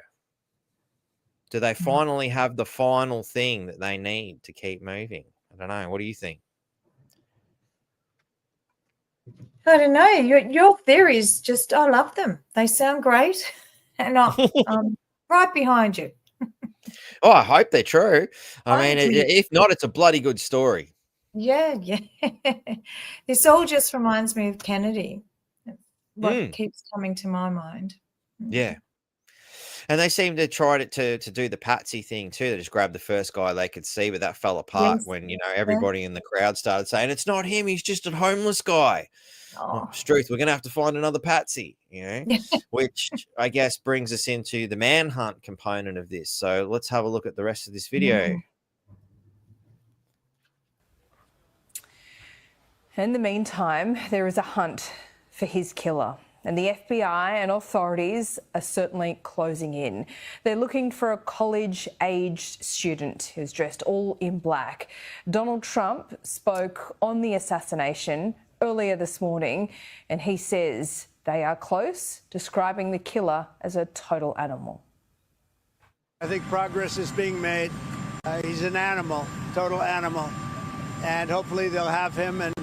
Do they finally have the final thing that they need to keep moving? I don't know. What do you think? I don't know. Your theories, just, I love them. They sound great. And I'm right behind you. Oh, I hope they're true. I mean, if not, it's a bloody good story. Yeah. This all just reminds me of Kennedy. What keeps coming to my mind. Yeah. And they seem to try to do the patsy thing too. They just grabbed the first guy they could see, but that fell apart when, everybody in the crowd started saying, it's not him, he's just a homeless guy. Oh, Struth, we're going to have to find another patsy, which I guess brings us into the manhunt component of this. So let's have a look at the rest of this video. In the meantime, there is a hunt for his killer, and the FBI and authorities are certainly closing in. They're looking for a college-aged student who's dressed all in black. Donald Trump spoke on the assassination earlier this morning, and he says they are close, describing the killer as a total animal. I think progress is being made. He's an animal, total animal. And hopefully they'll have him and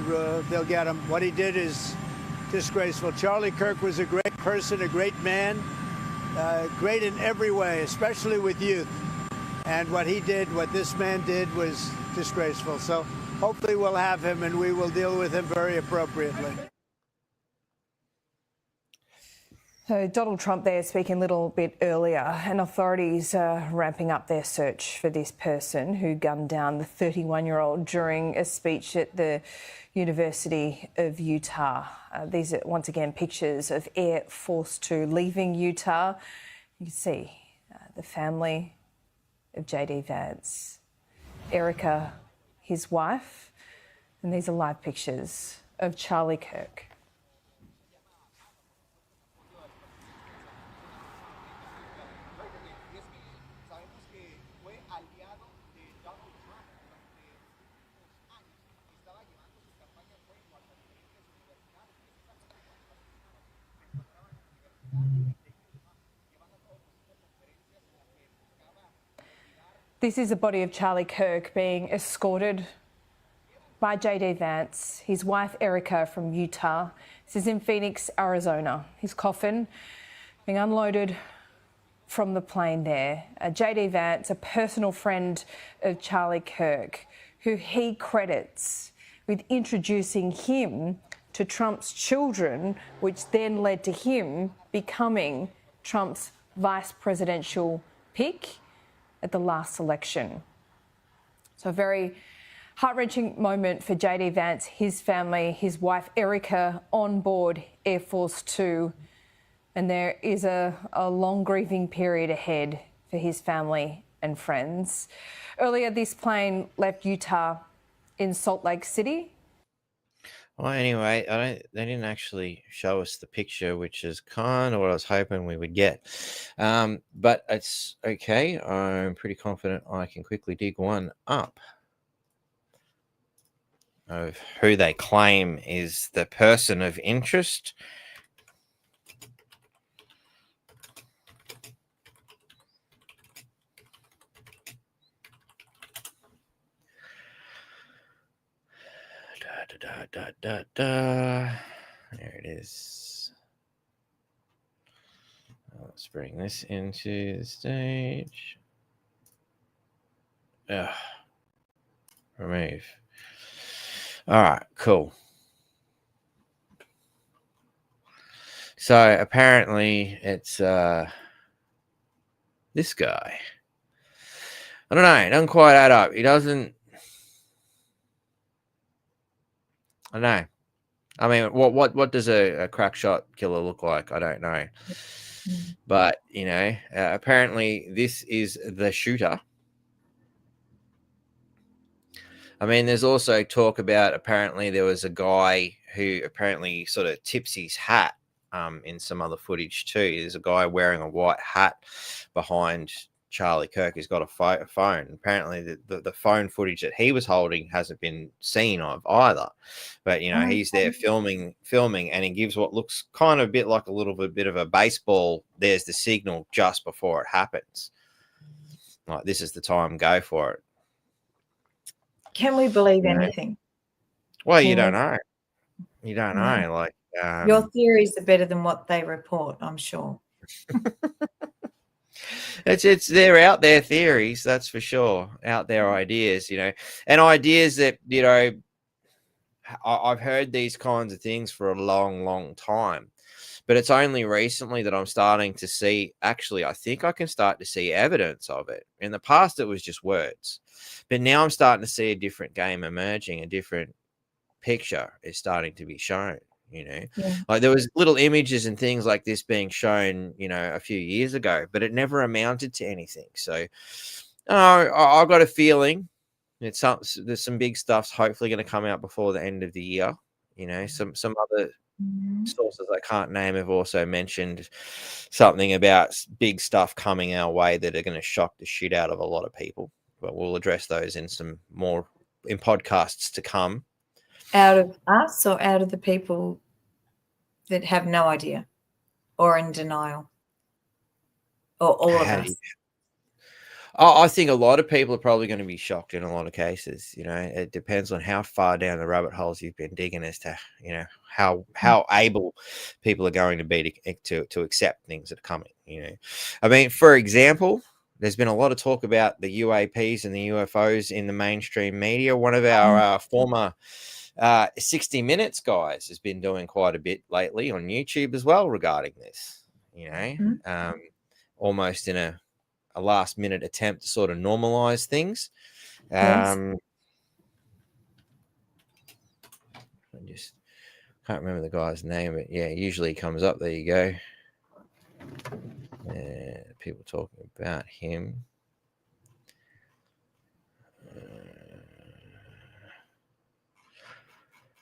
they'll get him. What he did is disgraceful. Charlie Kirk was a great person, a great man, great in every way, especially with youth. And what he did, what this man did, was disgraceful. So hopefully we'll have him and we will deal with him very appropriately. So Donald Trump there speaking a little bit earlier, and authorities are ramping up their search for this person who gunned down the 31-year-old during a speech at the University of Utah. These are once again pictures of Air Force Two leaving Utah. You can see the family of JD Vance, Erica, his wife, and these are live pictures of Charlie Kirk. This is the body of Charlie Kirk being escorted by JD Vance, his wife Erica from Utah. This is in Phoenix, Arizona. His coffin being unloaded from the plane there. JD Vance, a personal friend of Charlie Kirk, who he credits with introducing him to Trump's children, which then led to him becoming Trump's vice presidential pick at the last election. So a very heart-wrenching moment for JD Vance, his family, his wife Erica on board Air Force Two. And there is a long grieving period ahead for his family and friends. Earlier, this plane left Utah in Salt Lake City. Well, anyway, they didn't actually show us the picture, which is kind of what I was hoping we would get. But it's okay. I'm pretty confident I can quickly dig one up of who they claim is the person of interest. There it is. Let's bring this into the stage. Remove. All right, cool. So apparently it's this guy. I don't know. It doesn't quite add up. He doesn't. I know. I mean, what does a crack shot killer look like? I don't know. But, you know, apparently this is the shooter. I mean, there's also talk about apparently there was a guy who apparently sort of tips his hat in some other footage too. There's a guy wearing a white hat behind Charlie Kirk who's got a phone. Apparently the phone footage that he was holding hasn't been seen of either. But, you know, he's there filming, and he gives what looks kind of a bit like a little bit of a baseball. There's the signal just before it happens. Like, this is the time, go for it. Can we believe anything? Well, you don't know. You don't know. Like, your theories are better than what they report, I'm sure. It's they're out there theories, that's for sure. Out there ideas, you know, and ideas that, you know, I've heard these kinds of things for a long time, but it's only recently that I'm starting to see, actually, I think I can start to see evidence of it. In the past, it was just words, but now I'm starting to see a different game emerging, a different picture is starting to be shown. You know, like there was little images and things like this being shown, you know, a few years ago, but it never amounted to anything. So I've got a feeling there's some big stuff's hopefully going to come out before the end of the year. You know, some other sources I can't name have also mentioned something about big stuff coming our way that are going to shock the shit out of a lot of people. But we'll address those in some more in podcasts to come. Out of us or out of the people that have no idea or in denial, or all of us? I think a lot of people are probably going to be shocked in a lot of cases. You know, it depends on how far down the rabbit holes you've been digging as to, you know, how able people are going to be to accept things that are coming. You know, I mean, for example, there's been a lot of talk about the UAPs and the UFOs in the mainstream media. One of our former 60 Minutes guys has been doing quite a bit lately on YouTube as well regarding this. You know, almost in a last minute attempt to sort of normalize things. Yes. I just can't remember the guy's name, but yeah, usually he comes up. There you go. People talking about him.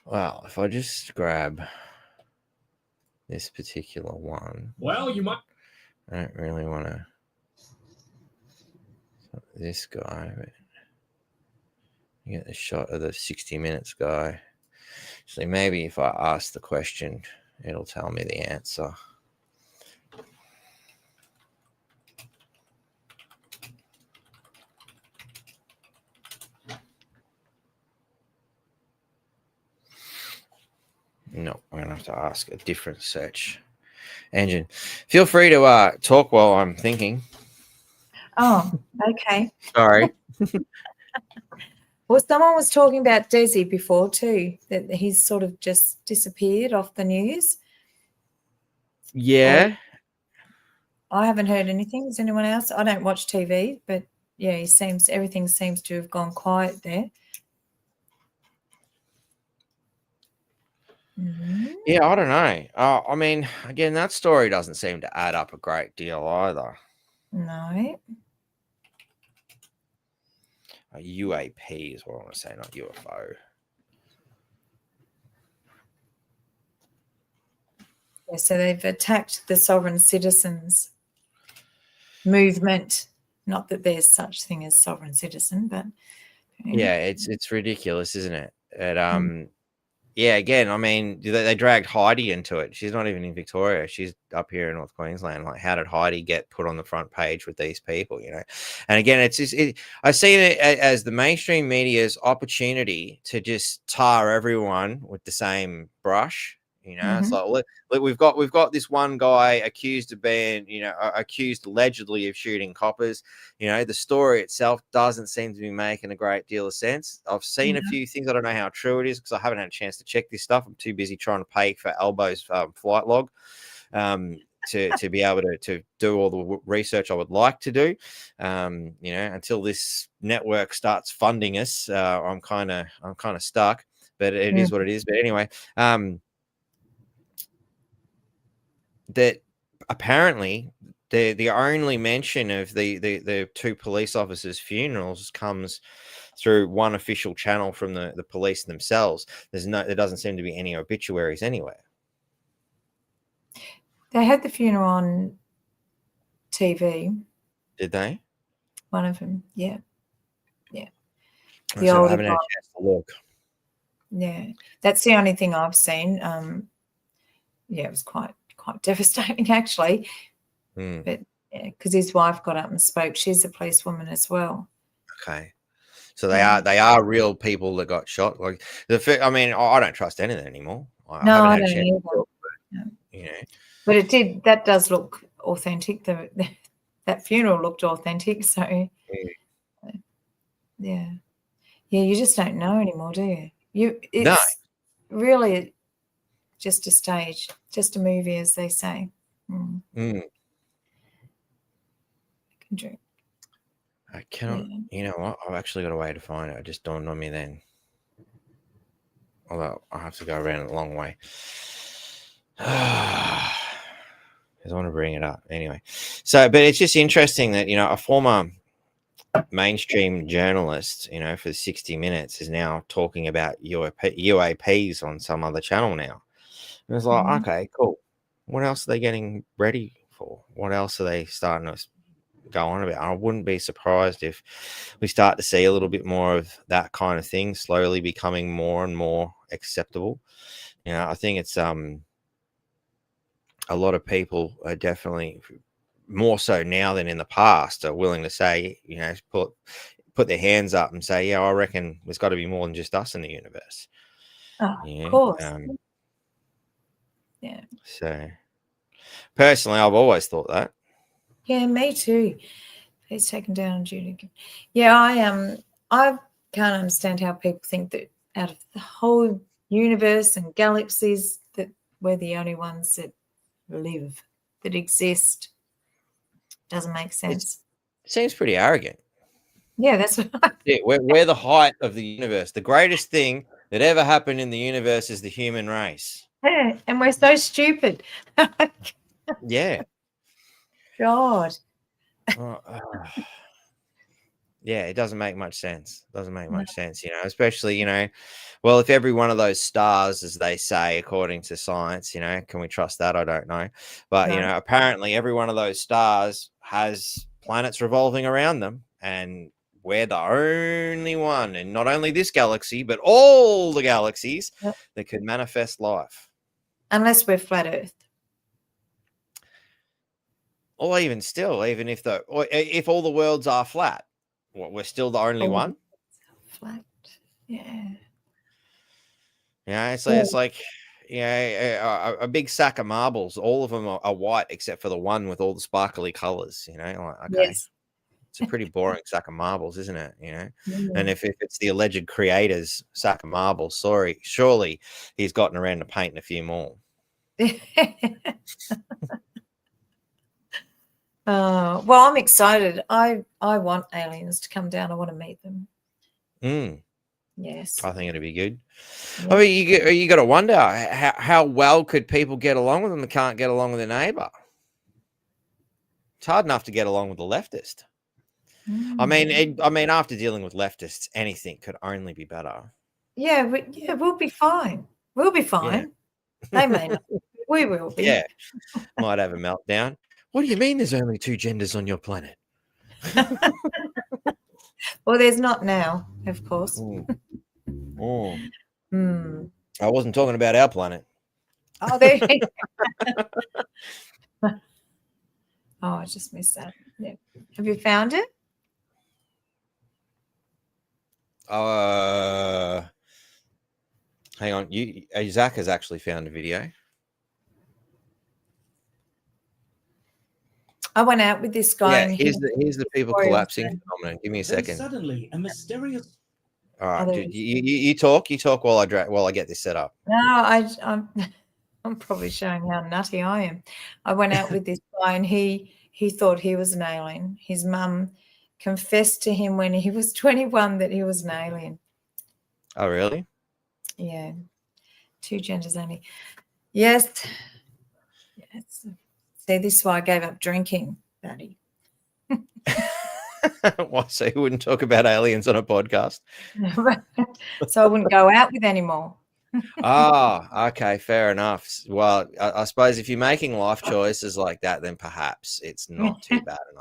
Well, if I just grab this particular one. Well, you might. I don't really want to. This guy, but you get the shot of the 60 Minutes guy. So maybe if I ask the question, it'll tell me the answer. No, I'm going to have to ask a different search engine. Feel free to talk while I'm thinking. Oh, okay. Sorry. Well, someone was talking about Desi before too, that he's sort of just disappeared off the news. Yeah. I haven't heard anything. Is anyone else? I don't watch TV, but yeah, everything seems to have gone quiet there. Yeah, I don't know. I mean, again, that story doesn't seem to add up a great deal either. No. A UAP is what I want to say, not UFO. Yeah, so they've attacked the sovereign citizens movement. Not that there's such thing as sovereign citizen, but yeah, it's ridiculous, isn't it? Yeah, again, I mean, they dragged Heidi into it. She's not even in Victoria. She's up here in North Queensland. Like, how did Heidi get put on the front page with these people, you know? And again, it's just, I see it as the mainstream media's opportunity to just tar everyone with the same brush. You know, it's like, look, we've got this one guy accused of being, you know, accused allegedly of shooting coppers. You know, the story itself doesn't seem to be making a great deal of sense. I've seen a few things. I don't know how true it is because I haven't had a chance to check this stuff. I'm too busy trying to pay for Elbow's flight log to be able to do all the research I would like to do. You know, until this network starts funding us, I'm kind of stuck. But it is what it is. But anyway. That apparently the only mention of the two police officers' funerals comes through one official channel from the police themselves. There doesn't seem to be any obituaries anywhere. They had the funeral on TV. Did they? One of them, yeah. The so I haven't had a chance to look. Yeah, that's the only thing I've seen. Yeah, it was quite devastating actually. But yeah, because his wife got up and spoke. She's a policewoman as well. Okay, so they are real people that got shot. Like I mean, I don't trust anything anymore. I don't either. You know, but that does look authentic. That funeral looked authentic. So yeah, you just don't know anymore, do you? It's really just a stage, just a movie, as they say. I cannot. You know what? I've actually got a way to find it. It just dawned on me then. Although I have to go around a long way. Because I want to bring it up anyway. So, but it's just interesting that, you know, a former mainstream journalist, you know, for 60 Minutes is now talking about UAPs on some other channel now. And it's like, okay, cool. What else are they getting ready for? What else are they starting to go on about? I wouldn't be surprised if we start to see a little bit more of that kind of thing slowly becoming more and more acceptable. You know, I think it's a lot of people are definitely more so now than in the past, are willing to say, you know, put their hands up and say, yeah, I reckon there's got to be more than just us in the universe. Oh, Yeah. of course. Yeah. So personally, I've always thought that. Yeah, me too. He's taken down on duty. Yeah, I can't understand how people think that out of the whole universe and galaxies that we're the only ones that live, that exist. Doesn't make sense. It seems pretty arrogant. Yeah, that's what Yeah, we're the height of the universe. The greatest thing that ever happened in the universe is the human race. yeah, and we're so stupid. Yeah. God. Yeah, it doesn't make much sense. Doesn't make much sense, you know, especially, you know, well, if every one of those stars, as they say, according to science, you know, can we trust that? I don't know. But, you know, apparently every one of those stars has planets revolving around them, and we're the only one, and not only this galaxy, but all the galaxies that could manifest life. Unless we're flat Earth. Or even still, even if all the worlds are flat, we're still the only one. Flat. Yeah. Yeah, it's like, yeah, a big sack of marbles. All of them are white except for the one with all the sparkly colors. You know, like, okay, Yes. it's a pretty boring sack of marbles, isn't it? You know, Yeah. and if it's the alleged creator's sack of marbles, surely he's gotten around to painting a few more. Well, I'm excited. I want aliens to come down. I want to meet them. Yes. I think it'd be good. Yeah. I mean, you got to wonder how well could people get along with them that can't get along with their neighbor. It's hard enough to get along with the leftist. I mean, after dealing with leftists, anything could only be better. Yeah, we'll be fine. We'll be fine. They may not. We will be. Yeah, might have a meltdown. What do you mean there's only 2 genders on your planet? Well, there's not now, of course. I wasn't talking about our planet. Oh, there. Oh, I just missed that. Yeah. Have you found it? Hang on. Zach has actually found a video. I went out with this guy. Yeah, here's the people collapsing phenomenon. Give me a second. Suddenly, a mysterious. All right, dude, you talk while I get this set up. No, I'm probably showing how nutty I am. I went out with this guy, and he thought he was an alien. His mum confessed to him when he was 21 that he was an alien. Oh, really? Yeah, 2 genders only. Yes. Yes. See, this is why I gave up drinking, Batty. Why? So you wouldn't talk about aliens on a podcast? So I wouldn't go out with anymore. Okay, fair enough. Well, I suppose if you're making life choices like that, then perhaps it's not too bad an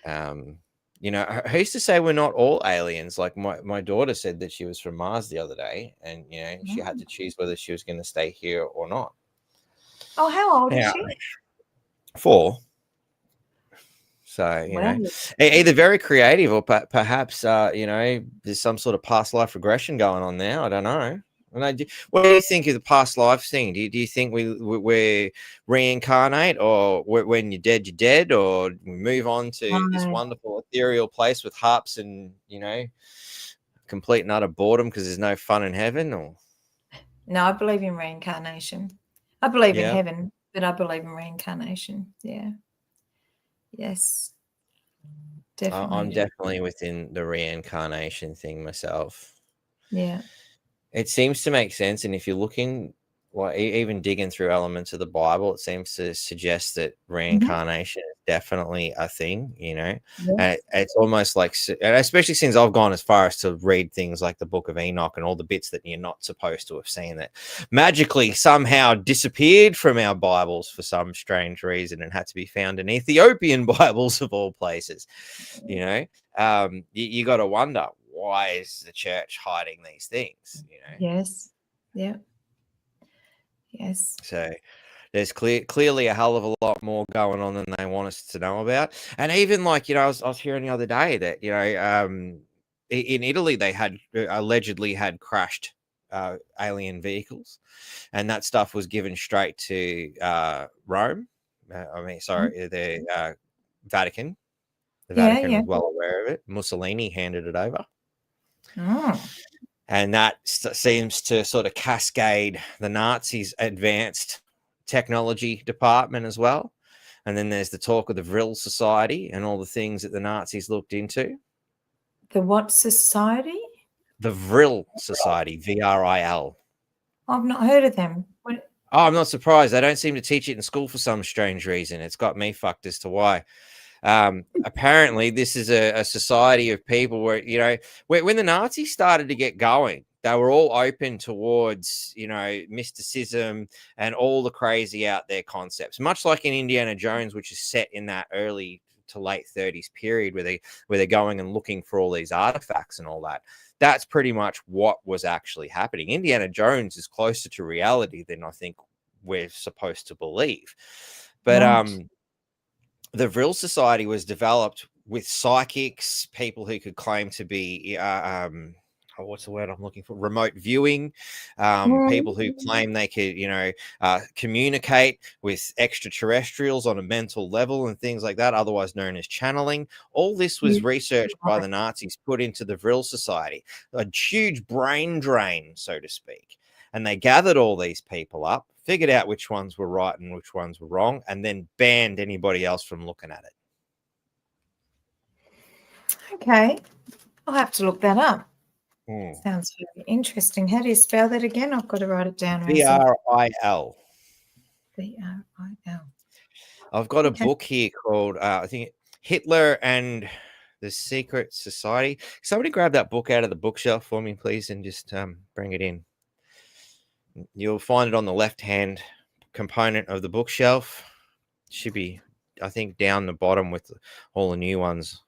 idea. You know, who's to say we're not all aliens? Like my daughter said that she was from Mars the other day, and you know, she had to choose whether she was going to stay here or not. Oh, how old is she? 4. So, you know, either very creative or perhaps, you know, there's some sort of past life regression going on there. I don't know. What do you think of the past life thing? Do you think we reincarnate, or when you're dead, or we move on to this wonderful ethereal place with harps and, you know, complete and utter boredom because there's no fun in heaven? Or no, I believe in reincarnation. I believe in heaven, but I believe in reincarnation. Yeah. Yes. Definitely. I'm definitely within the reincarnation thing myself. Yeah. It seems to make sense. And if you're looking, well, even digging through elements of the Bible, it seems to suggest that reincarnation is definitely a thing, you know. Yes. It's almost like, especially since I've gone as far as to read things like the Book of Enoch and all the bits that you're not supposed to have seen that magically somehow disappeared from our Bibles for some strange reason and had to be found in Ethiopian Bibles of all places, you know. You got to wonder, why is the church hiding these things, you know? Yes. Yeah. Yes. So There's clearly a hell of a lot more going on than they want us to know about. And even like, I was hearing the other day that, in Italy, they had allegedly had crashed alien vehicles, and that stuff was given straight to Rome. The Vatican. The Vatican was well aware of it. Mussolini handed it over. Oh. And that seems to sort of cascade the Nazis' advanced technology department as well. And then there's the talk of the Vril Society and all the things that the Nazis looked into. The what society? The Vril Society, VRIL. I've not heard of them. What? Oh, I'm not surprised. They don't seem to teach it in school for some strange reason. It's got me fucked as to why. Apparently, this is a society of people where, when the Nazis started to get going, they were all open towards, mysticism and all the crazy out there concepts, much like in Indiana Jones, which is set in that early to late 30s period where they're going and looking for all these artifacts and all that. That's pretty much what was actually happening. Indiana Jones is closer to reality than I think we're supposed to believe. But the Vril Society was developed with psychics, people who could claim to be, what's the word I'm looking for? Remote viewing, people who claim they could, communicate with extraterrestrials on a mental level and things like that, otherwise known as channeling. All this was researched by the Nazis, put into the Vril Society, a huge brain drain, so to speak. And they gathered all these people up, figured out which ones were right and which ones were wrong, and then banned anybody else from looking at it. Okay. I'll have to look that up. Mm. Sounds very interesting. How do you spell that again? I've got to write it down. VRIL. VRIL. I've got a book here called, I think, Hitler and the Secret Society. Somebody grab that book out of the bookshelf for me, please, and just bring it in. You'll find it on the left-hand component of the bookshelf. It should be, I think, down the bottom with all the new ones.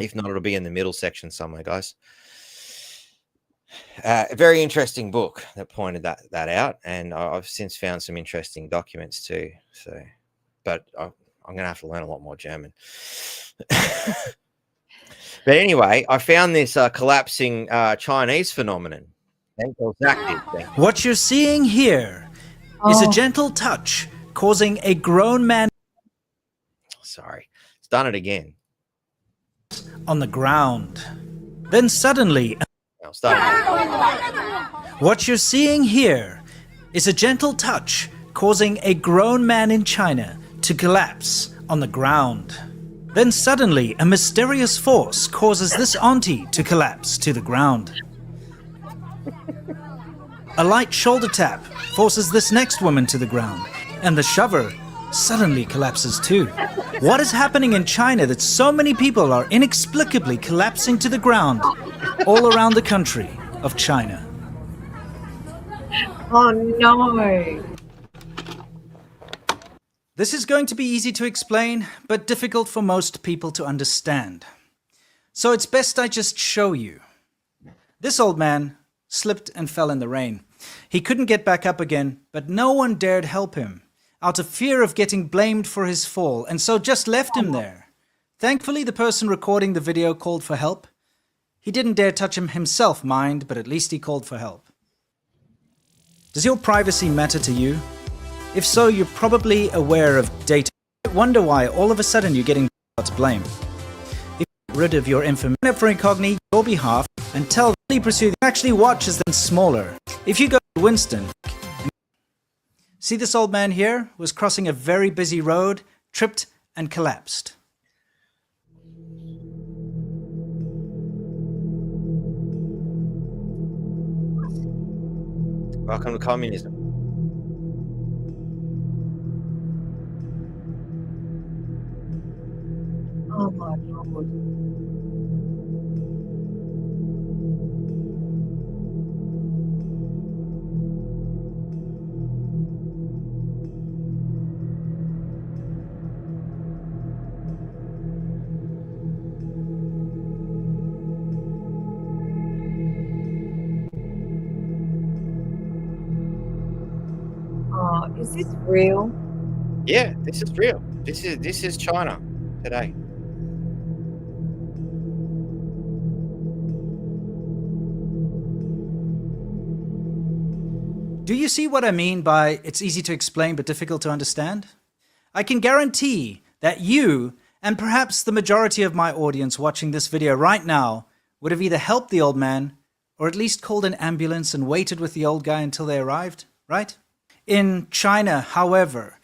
If not, it'll be in the middle section somewhere, guys. A very interesting book that pointed that out, and I've since found some interesting documents too. So, but I'm going to have to learn a lot more German. But anyway, I found this collapsing Chinese phenomenon. What you're seeing here is a gentle touch causing a grown man. Sorry, it's done it again. On the ground. Then suddenly. What you're seeing here is a gentle touch causing a grown man in China to collapse on the ground. Then suddenly a mysterious force causes this auntie to collapse to the ground. A light shoulder tap forces this next woman to the ground, and the shover suddenly collapses too. What is happening in China that so many people are inexplicably collapsing to the ground all around the country of China? Oh no! This is going to be easy to explain, but difficult for most people to understand. So it's best I just show you. This old man slipped and fell in the rain. He couldn't get back up again, but no one dared help him, out of fear of getting blamed for his fall, and so just left him there. Thankfully, the person recording the video called for help. He didn't dare touch him himself, mind, but at least he called for help. Does your privacy matter to you? If so, you're probably aware of data. You wonder why all of a sudden you're getting to blame. If you get rid of your information for incognito on your behalf and tell them to pursue, they actually watch as then smaller. If you go to Winston, see this old man here was crossing a very busy road, tripped and collapsed. Welcome to communism. Oh my Lord. Is this real? Yeah, this is real. This is China today. Do you see what I mean by it's easy to explain but difficult to understand? I can guarantee that you, and perhaps the majority of my audience watching this video right now, would have either helped the old man or at least called an ambulance and waited with the old guy until they arrived, right? In China, however,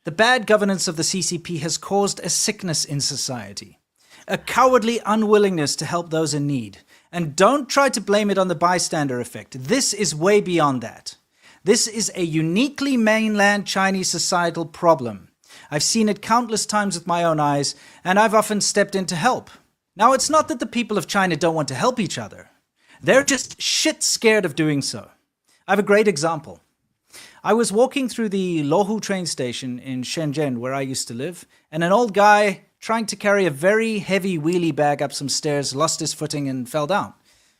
the bad governance of the CCP has caused a sickness in society, a cowardly unwillingness to help those in need. And don't try to blame it on the bystander effect. This is way beyond that. This is a uniquely mainland Chinese societal problem. I've seen it countless times with my own eyes, and I've often stepped in to help. Now, it's not that the people of China don't want to help each other. They're just shit scared of doing so. I have a great example. I was walking through the Luohu train station in Shenzhen, where I used to live, and an old guy trying to carry a very heavy wheelie bag up some stairs lost his footing and fell down.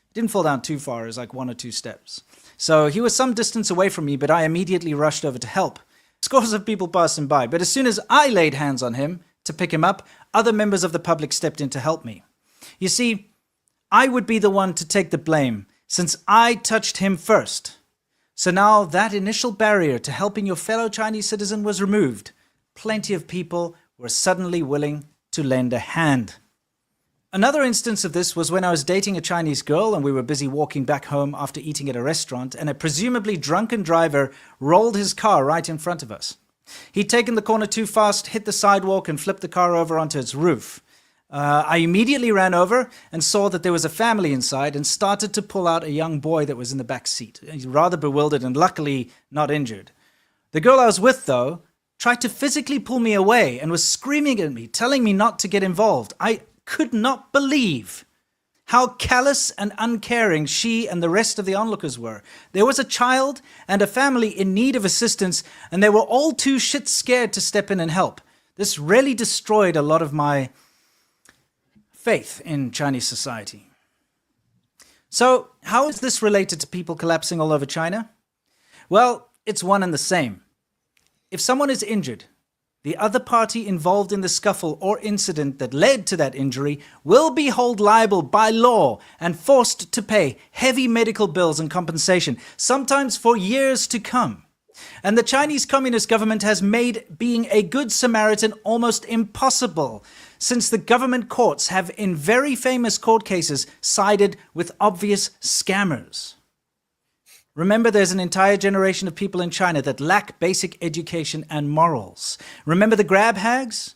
He didn't fall down too far, it was like 1 or 2 steps. So he was some distance away from me, but I immediately rushed over to help. Scores of people passing by, but as soon as I laid hands on him to pick him up, other members of the public stepped in to help me. You see, I would be the one to take the blame, since I touched him first. So now that initial barrier to helping your fellow Chinese citizen was removed. Plenty of people were suddenly willing to lend a hand. Another instance of this was when I was dating a Chinese girl and we were busy walking back home after eating at a restaurant, and a presumably drunken driver rolled his car right in front of us. He'd taken the corner too fast, hit the sidewalk and flipped the car over onto its roof. I immediately ran over and saw that there was a family inside and started to pull out a young boy that was in the back seat. He's rather bewildered and luckily not injured. The girl I was with, though, tried to physically pull me away and was screaming at me, telling me not to get involved. I could not believe how callous and uncaring she and the rest of the onlookers were. There was a child and a family in need of assistance, and they were all too shit scared to step in and help. This really destroyed a lot of my faith in Chinese society. So, how is this related to people collapsing all over China? Well, it's one and the same. If someone is injured, the other party involved in the scuffle or incident that led to that injury will be held liable by law and forced to pay heavy medical bills and compensation, sometimes for years to come. And the Chinese Communist government has made being a good Samaritan almost impossible, since the government courts have in very famous court cases sided with obvious scammers. Remember, there's an entire generation of people in China that lack basic education and morals. Remember the grab hags?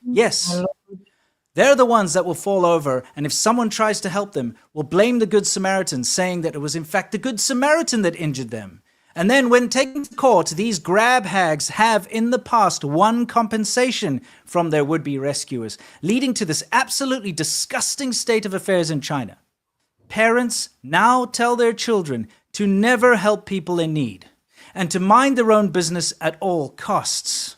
Yes. They're the ones that will fall over, and if someone tries to help them, will blame the Good Samaritan, saying that it was in fact the Good Samaritan that injured them. And then when taken to court, these grab hags have in the past won compensation from their would-be rescuers, leading to this absolutely disgusting state of affairs in China. Parents now tell their children to never help people in need and to mind their own business at all costs.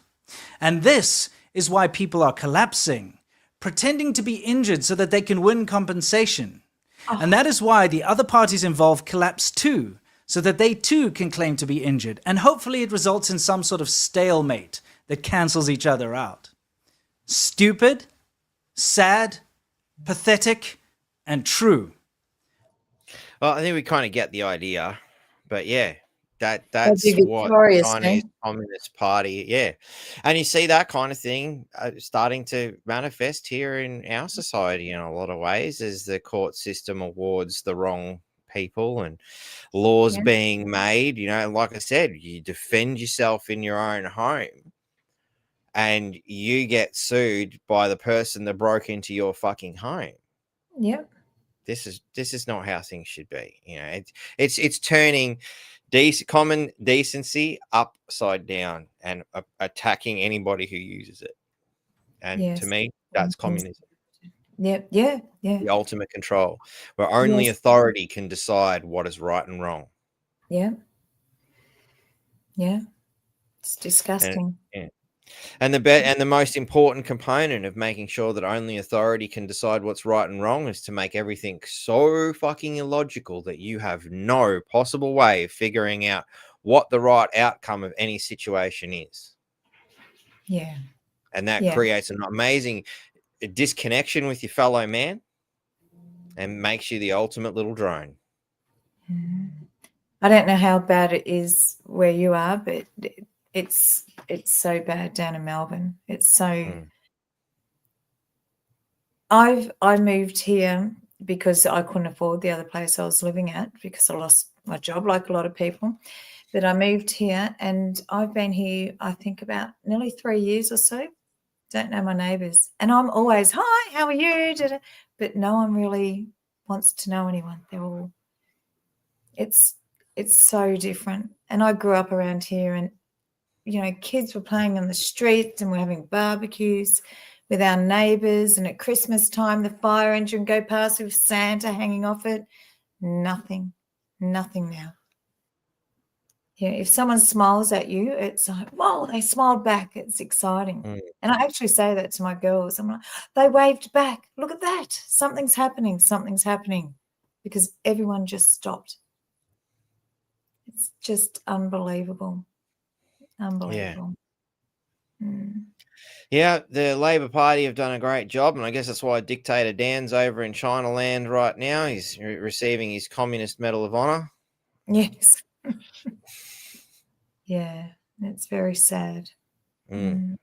And this is why people are collapsing, pretending to be injured so that they can win compensation. And that is why the other parties involved collapse too, so that they too can claim to be injured, and hopefully it results in some sort of stalemate that cancels each other out. Stupid, sad, pathetic, and true. Well, I think we kind of get the idea, but yeah, that's what Chinese Communist Party, yeah. And you see that kind of thing starting to manifest here in our society in a lot of ways, as the court system awards the wrong people and laws being made. You know, like I said, you defend yourself in your own home and you get sued by the person that broke into your fucking home. Yep. This is not how things should be. You know, it's turning common decency upside down and attacking anybody who uses it. And to me, that's communism. Yeah. The ultimate control, where only authority can decide what is right and wrong. Yeah. It's disgusting. And the most important component of making sure that only authority can decide what's right and wrong is to make everything so fucking illogical that you have no possible way of figuring out what the right outcome of any situation is. Yeah. And that Yeah. creates an amazing disconnection with your fellow man and makes you the ultimate little drone. I don't know how bad it is where you are, but it's so bad down in Melbourne. It's so. I moved here because I couldn't afford the other place I was living at because I lost my job, like a lot of people. But I moved here, and I've been here, I think, about nearly 3 years or so. Don't know my neighbours, and I'm always, "Hi, how are you?" But no one really wants to know anyone. They're all. It's so different. And I grew up around here, and kids were playing on the streets, and we're having barbecues with our neighbours, and at Christmas time the fire engine go past with Santa hanging off it. Nothing now. Yeah, if someone smiles at you, it's like, whoa, they smiled back. It's exciting. And I actually say that to my girls. I'm like, they waved back. Look at that. Something's happening. Because everyone just stopped. It's just unbelievable. Unbelievable. Yeah, the Labor Party have done a great job, and I guess that's why Dictator Dan's over in China land right now. He's receiving his Communist Medal of Honor. Yes. Yeah, it's very sad. And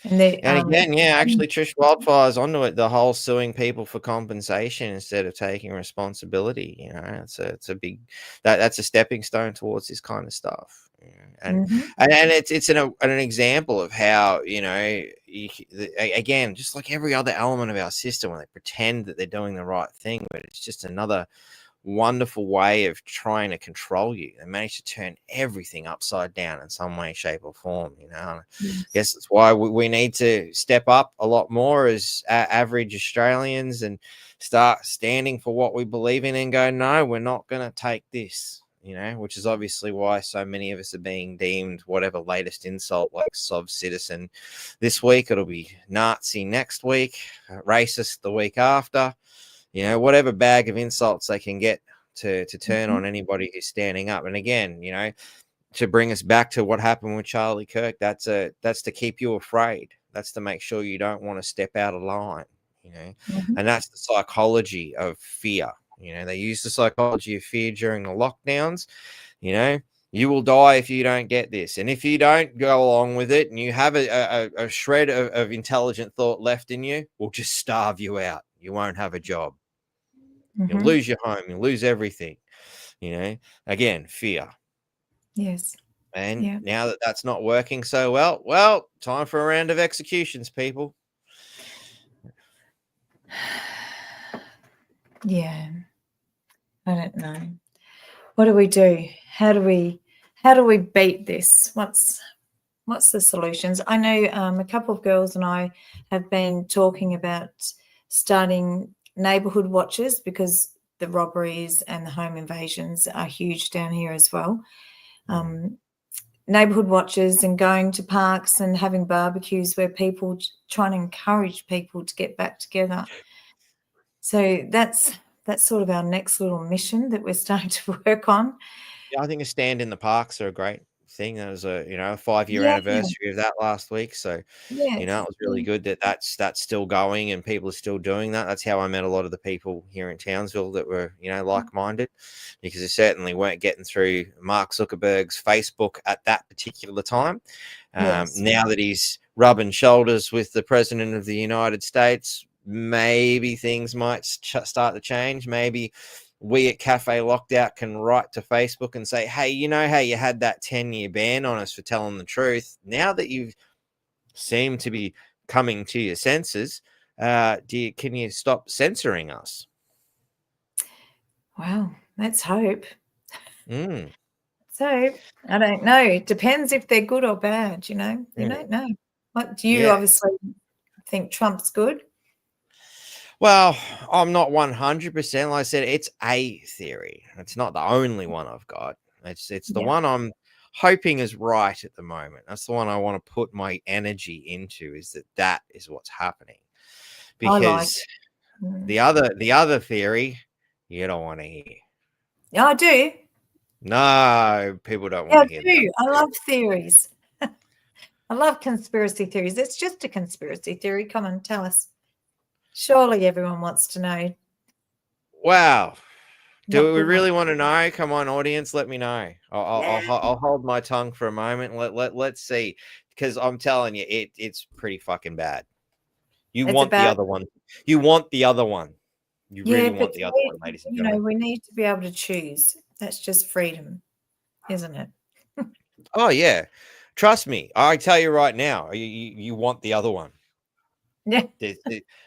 again, actually, Trish Wildfire's onto it. The whole suing people for compensation instead of taking responsibility. It's a big that's a stepping stone towards this kind of stuff. And it's an example of how again, just like every other element of our system, when they pretend that they're doing the right thing, but it's just another wonderful way of trying to control you. They manage to turn everything upside down in some way, shape, or form. I guess that's why we need to step up a lot more as average Australians and start standing for what we believe in and go, no, we're not going to take this. Which is obviously why so many of us are being deemed whatever latest insult, like sov citizen this week, it'll be Nazi next week, racist the week after, whatever bag of insults they can get to turn on anybody who's standing up. And again, to bring us back to what happened with Charlie Kirk, that's to keep you afraid. That's to make sure you don't want to step out of line, and that's the psychology of fear. They use the psychology of fear during the lockdowns. You will die if you don't get this. And if you don't go along with it and you have a shred of intelligent thought left in you, we'll just starve you out. You won't have a job. You'll lose your home. You'll lose everything. Again, fear. Yes. And now that that's not working so well, time for a round of executions, people. Yeah. I don't know. What do we do? How do we beat this? What's the solutions? I know a couple of girls and I have been talking about starting neighbourhood watches because the robberies and the home invasions are huge down here as well. Neighbourhood watches and going to parks and having barbecues where people trying to encourage people to get back together. So that's sort of our next little mission that we're starting to work on. Yeah, I think a stand in the parks are a great thing. That was a 5-year anniversary of that last week. So it was really good that that's still going and people are still doing that. That's how I met a lot of the people here in Townsville that were like-minded, because they certainly weren't getting through Mark Zuckerberg's Facebook at that particular time. Now that he's rubbing shoulders with the President of the United States, maybe things might start to change. Maybe we at Cafe Lockdown can write to Facebook and say, hey, how you had that 10-year ban on us for telling the truth? Now that you seem to be coming to your senses, can you stop censoring us? Wow, let's hope. So I don't know. It depends if they're good or bad, You don't know. What do you obviously think Trump's good? Well, I'm not 100%. Like I said, it's a theory. It's not the only one I've got. It's the one I'm hoping is right at the moment. That's the one I want to put my energy into, is that is what's happening. Because the other theory, you don't want to hear. Yeah, I do. No, people don't Yeah, want I to hear do. that. I love theories. I love conspiracy theories. It's just a conspiracy theory. Come on, tell us. Surely everyone wants to know. Wow. Do Not we good really ones. want to know? Come on, audience, let me know. I'll hold my tongue for a moment. Let's see, because I'm telling you, it's pretty fucking bad. You It's want the about, other one. You want the other one. You yeah, really but want the other one, ladies and you know, gentlemen. we need to be able to choose. That's just freedom, isn't it? Oh yeah, trust me. I tell you right now, you want the other one. Yeah.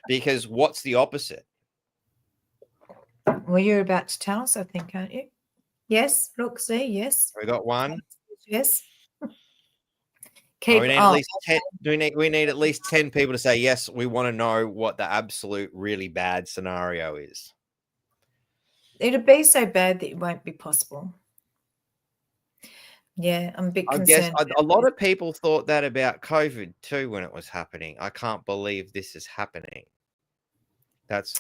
Because what's the opposite? Well, you're about to tell us, I think, aren't you? Yes. Look, see, yes. We got one. Yes. We Keep need at least 10. We need at least 10 people to say yes. We want to know what the absolute really bad scenario is. It'll be so bad that it won't be possible. Yeah, I'm a bit I guess concerned. a lot of people thought that about COVID too when it was happening. I can't believe this is happening. That's,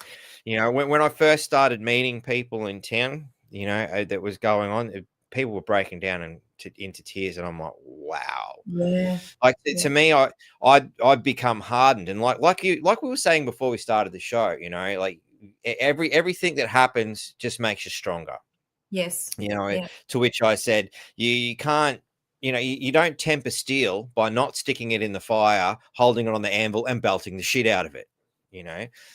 when I first started meeting people in town, that was going on, people were breaking down into tears, and I'm like, wow. Yeah. Like to me, I'd become hardened, and like we were saying before we started the show, like everything that happens just makes you stronger. Yes. To which I said, you can't, you don't temper steel by not sticking it in the fire, holding it on the anvil, and belting the shit out of it.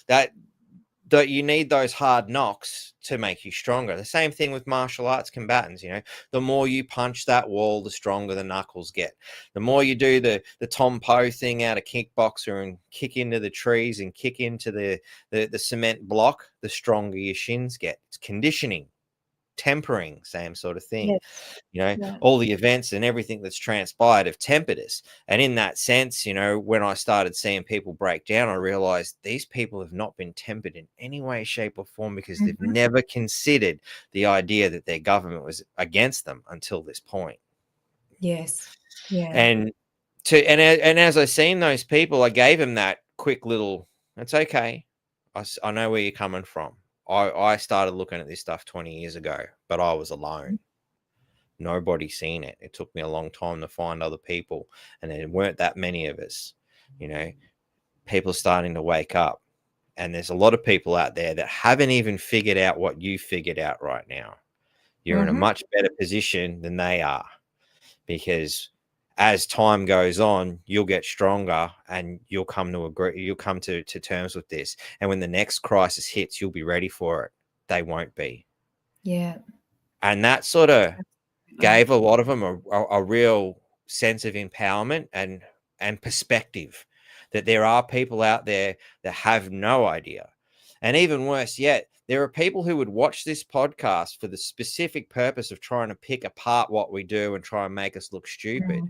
That you need those hard knocks to make you stronger. The same thing with martial arts combatants. The more you punch that wall, the stronger the knuckles get. The more you do the Tom Poe thing out of kickboxer and kick into the trees and kick into the cement block, the stronger your shins get. It's conditioning, tempering, same sort of thing. All the events and everything that's transpired have tempered us. And in that sense, when I started seeing people break down, I realized these people have not been tempered in any way, shape, or form, because they've never considered the idea that their government was against them until this point. Yes. Yeah. And as I seen those people, I gave them that quick little, it's okay. I know where you're coming from. I started looking at this stuff 20 years ago, but I was alone. Nobody seen it. It took me a long time to find other people, and there weren't that many of us. People starting to wake up, and there's a lot of people out there that haven't even figured out what you figured out right now. You're in a much better position than they are, because as time goes on, you'll get stronger, and you'll come to terms with this. And when the next crisis hits, you'll be ready for it. They won't be. Yeah. And that sort of gave a lot of them a real sense of empowerment and perspective, that there are people out there that have no idea. And even worse yet, there are people who would watch this podcast for the specific purpose of trying to pick apart what we do and try and make us look stupid,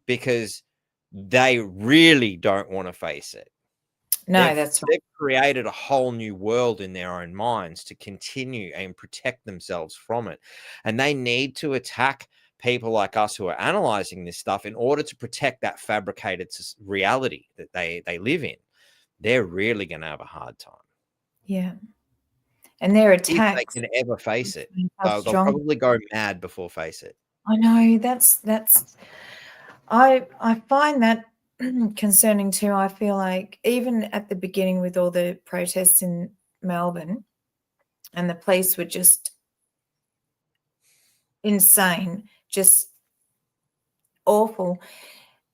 because they really don't want to face it. No, that's right. They've created a whole new world in their own minds to continue and protect themselves from it. And they need to attack people like us who are analyzing this stuff in order to protect that fabricated reality that they live in. They're really going to have a hard time. Yeah. And their attacks, if they can ever face it, how they'll probably go mad before face it. I know, that's I find that concerning too. I feel like even at the beginning with all the protests in Melbourne, and the police were just insane, just awful.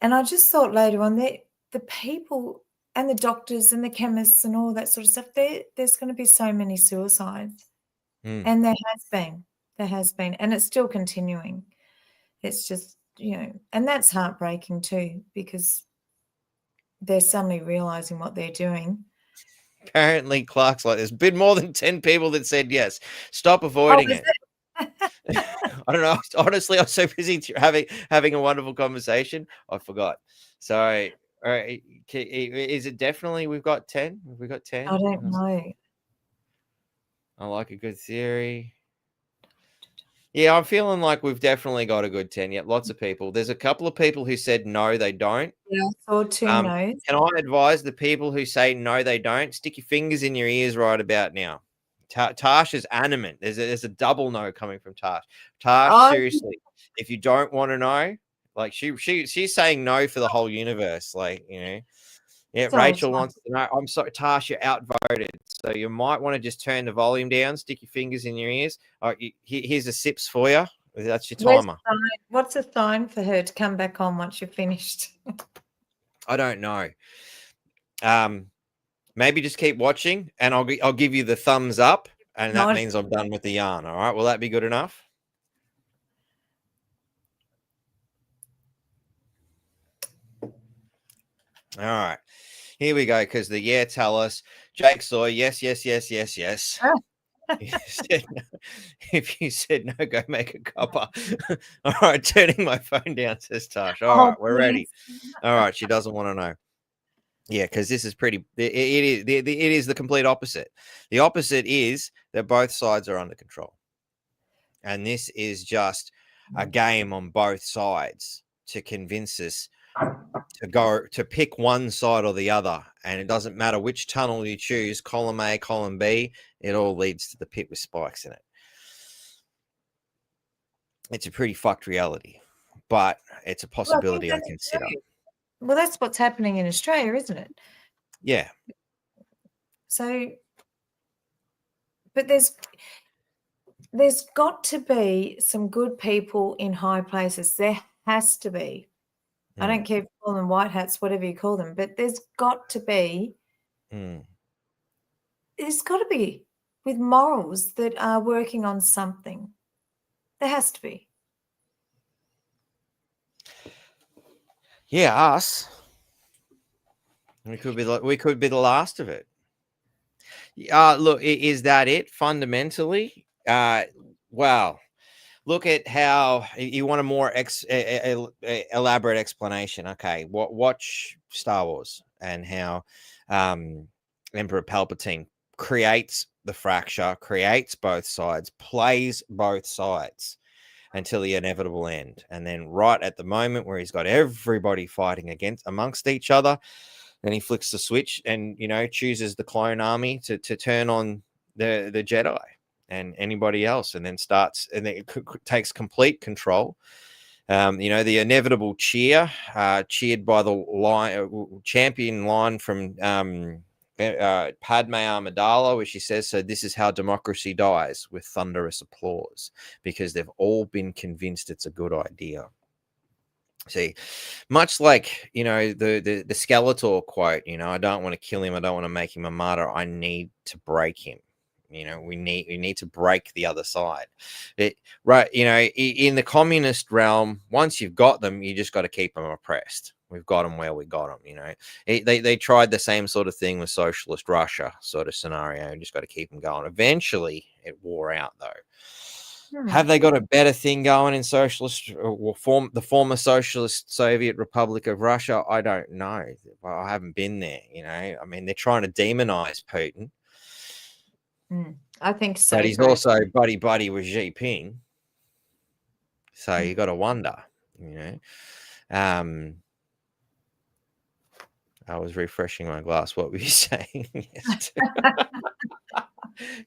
And I just thought later on that the people and the doctors and the chemists and all that sort of stuff, there's going to be so many suicides. And there has been, and it's still continuing. It's just, and that's heartbreaking too, because they're suddenly realizing what they're doing. Apparently, Clark's like, there's been more than 10 people that said yes. Stop avoiding it. I don't know. Honestly, I was so busy having a wonderful conversation, I forgot. So, all right, is it definitely we've got 10? Have we got 10? I don't know. I like a good theory. Yeah, I'm feeling like we've definitely got a good 10. Yep, lots of people. There's a couple of people who said no, they don't. Yeah, I saw two no's. Can I advise the people who say no, they don't, stick your fingers in your ears right about now. Tash is adamant. There's a double no coming from Tash. Tash, Oh, seriously, if you don't want to know, like she's saying no for the whole universe. Like, you know, yeah, so Rachel wants to know. I'm sorry, Tash, you're outvoted. So you might want to just turn the volume down, stick your fingers in your ears. All right, here's the sips for you. That's your Where's timer. the sign? What's the sign for her to come back on once you're finished? I don't know. Maybe just keep watching, and I'll give you the thumbs up, and that Nice. means I'm done with the yarn. All right, will that be good enough? All right, here we go. Because the tell us, Jake Soy, yes. If you said no, go make a cuppa. All right, turning my phone down, says Tash. All right, we're ready. All right, she doesn't want to know. Yeah, because this is pretty. It is the complete opposite. The opposite is that both sides are under control, and this is just a game on both sides to convince us to pick one side or the other, and it doesn't matter which tunnel you choose, column A, column B, it all leads to the pit with spikes in it. It's a pretty fucked reality, but it's a possibility I consider. Well, that's what's happening in Australia, isn't it? Yeah. So, but there's got to be some good people in high places. There has to be. I don't care if you call them white hats, whatever you call them, but there's got to be. There's got to be with morals that are working on something. There has to be. Yeah, us. We could be the last of it. Look, is that it fundamentally? Well, look at how you want a more elaborate explanation. Okay, watch Star Wars and how Emperor Palpatine creates the fracture, creates both sides, plays both sides until the inevitable end. And then right at the moment where he's got everybody fighting amongst each other, then he flicks the switch and, you know, chooses the clone army to turn on the Jedi and anybody else, and then takes complete control. You know, the inevitable cheered by the champion line from Padme Amidala, where she says, so this is how democracy dies, with thunderous applause, because they've all been convinced it's a good idea. See, much like, you know, the Skeletor quote, you know, I don't want to kill him, I don't want to make him a martyr, I need to break him. You know, we need to break the other side. Right, you know, in the communist realm, once you've got them, you just got to keep them oppressed. We've got them where we got them, you know. They tried the same sort of thing with socialist Russia sort of scenario. You just got to keep them going. Eventually, it wore out, though. Have they got a better thing going in socialist or the former socialist Soviet Republic of Russia? I don't know. I haven't been there, you know. I mean, they're trying to demonize Putin. I think so. But he's also buddy with Xi Jinping. So you got to wonder, you know. I was refreshing my glass. What were you saying?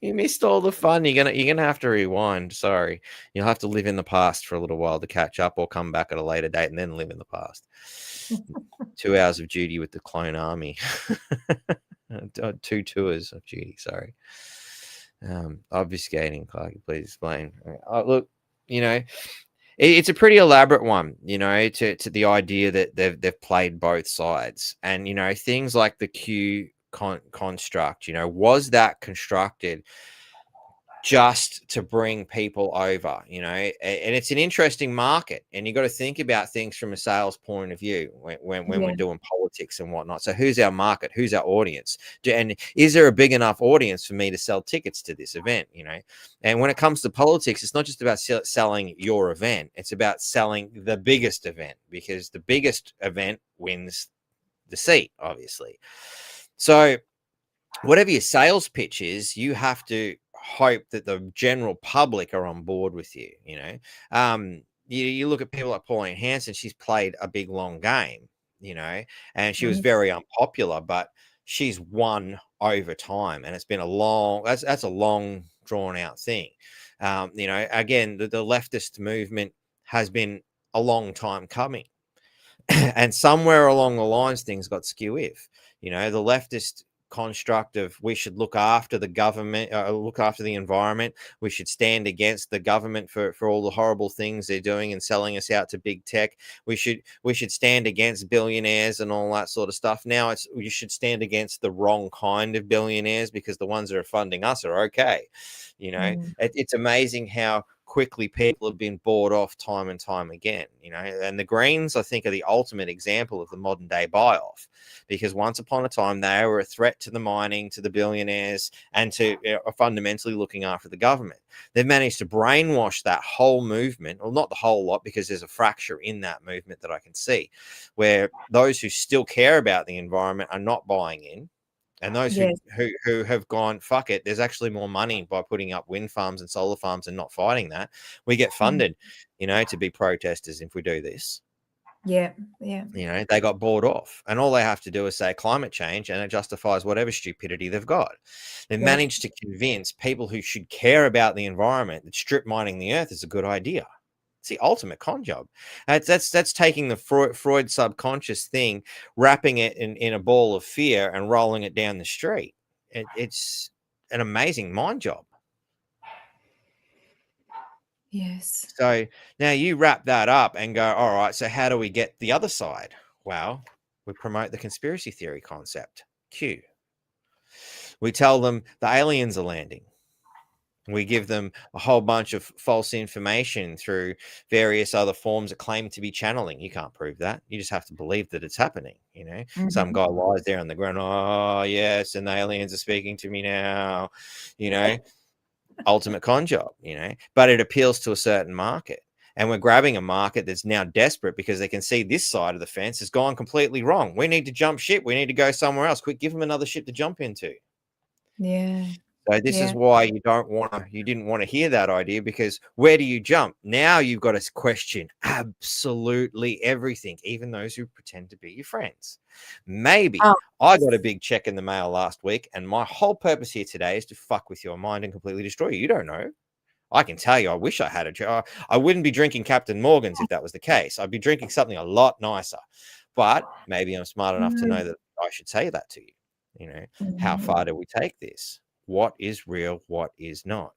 You missed all the fun. You're gonna have to rewind. Sorry, you'll have to live in the past for a little while to catch up, or come back at a later date and then live in the past. 2 hours of duty with the clone army. 2 tours of duty. Sorry. Obfuscating, Clarky, please explain. Look, you know, it's a pretty elaborate one, you know, to the idea that they've played both sides, and you know, things like the Q construct, you know, was that constructed just to bring people over, you know? And it's an interesting market, and you got to think about things from a sales point of view when we're doing politics and whatnot. So who's our market? Who's our audience? And is there a big enough audience for me to sell tickets to this event, you know? And when it comes to politics, it's not just about selling your event. It's about selling the biggest event, because the biggest event wins the seat, obviously. So whatever your sales pitch is, you have to hope that the general public are on board with you. You know, you look at people like Pauline Hanson. She's played a big long game, you know, and she was very unpopular, but she's won over time, and it's been that's a long drawn out thing. You know, again, the leftist movement has been a long time coming. And somewhere along the lines, things got skew if, you know, the leftist construct of we should look after the government, look after the environment. We should stand against the government for all the horrible things they're doing and selling us out to big tech. We should stand against billionaires and all that sort of stuff. Now you should stand against the wrong kind of billionaires because the ones that are funding us are okay. You know, it's amazing how quickly people have been bought off time and time again, you know, and the Greens, I think, are the ultimate example of the modern day buy off, because once upon a time they were a threat to the mining, to the billionaires, and to fundamentally looking after the government. They've managed to brainwash that whole movement, well, not the whole lot, because there's a fracture in that movement that I can see, where those who still care about the environment are not buying in. And those who have gone, fuck it, there's actually more money by putting up wind farms and solar farms and not fighting that. We get funded, you know, to be protesters if we do this. Yeah. You know, they got bought off. And all they have to do is say climate change, and it justifies whatever stupidity they've got. They've managed to convince people who should care about the environment that strip mining the earth is a good idea. It's the ultimate con job. That's taking the Freud subconscious thing, wrapping it in a ball of fear and rolling it down the street. It's an amazing mind job. Yes. So now you wrap that up and go, all right, so how do we get the other side? Well, we promote the conspiracy theory concept. Q. We tell them the aliens are landing. We give them a whole bunch of false information through various other forms that claim to be channeling. You can't prove that. You just have to believe that it's happening. You know, some guy lies there on the ground. Oh, yes, and the aliens are speaking to me now. You know, ultimate con job, you know, but it appeals to a certain market. And we're grabbing a market that's now desperate because they can see this side of the fence has gone completely wrong. We need to jump ship. We need to go somewhere else. Quick, give them another ship to jump into. Yeah. So this is why you didn't want to hear that idea, because where do you jump? Now you've got to question absolutely everything, even those who pretend to be your friends. Maybe I got a big check in the mail last week, and my whole purpose here today is to fuck with your mind and completely destroy you. You don't know. I can tell you, I wish I had a job. I wouldn't be drinking Captain Morgan's if that was the case. I'd be drinking something a lot nicer. But maybe I'm smart enough to know that I should say that to you. You know, how far do we take this? What is real? What is not?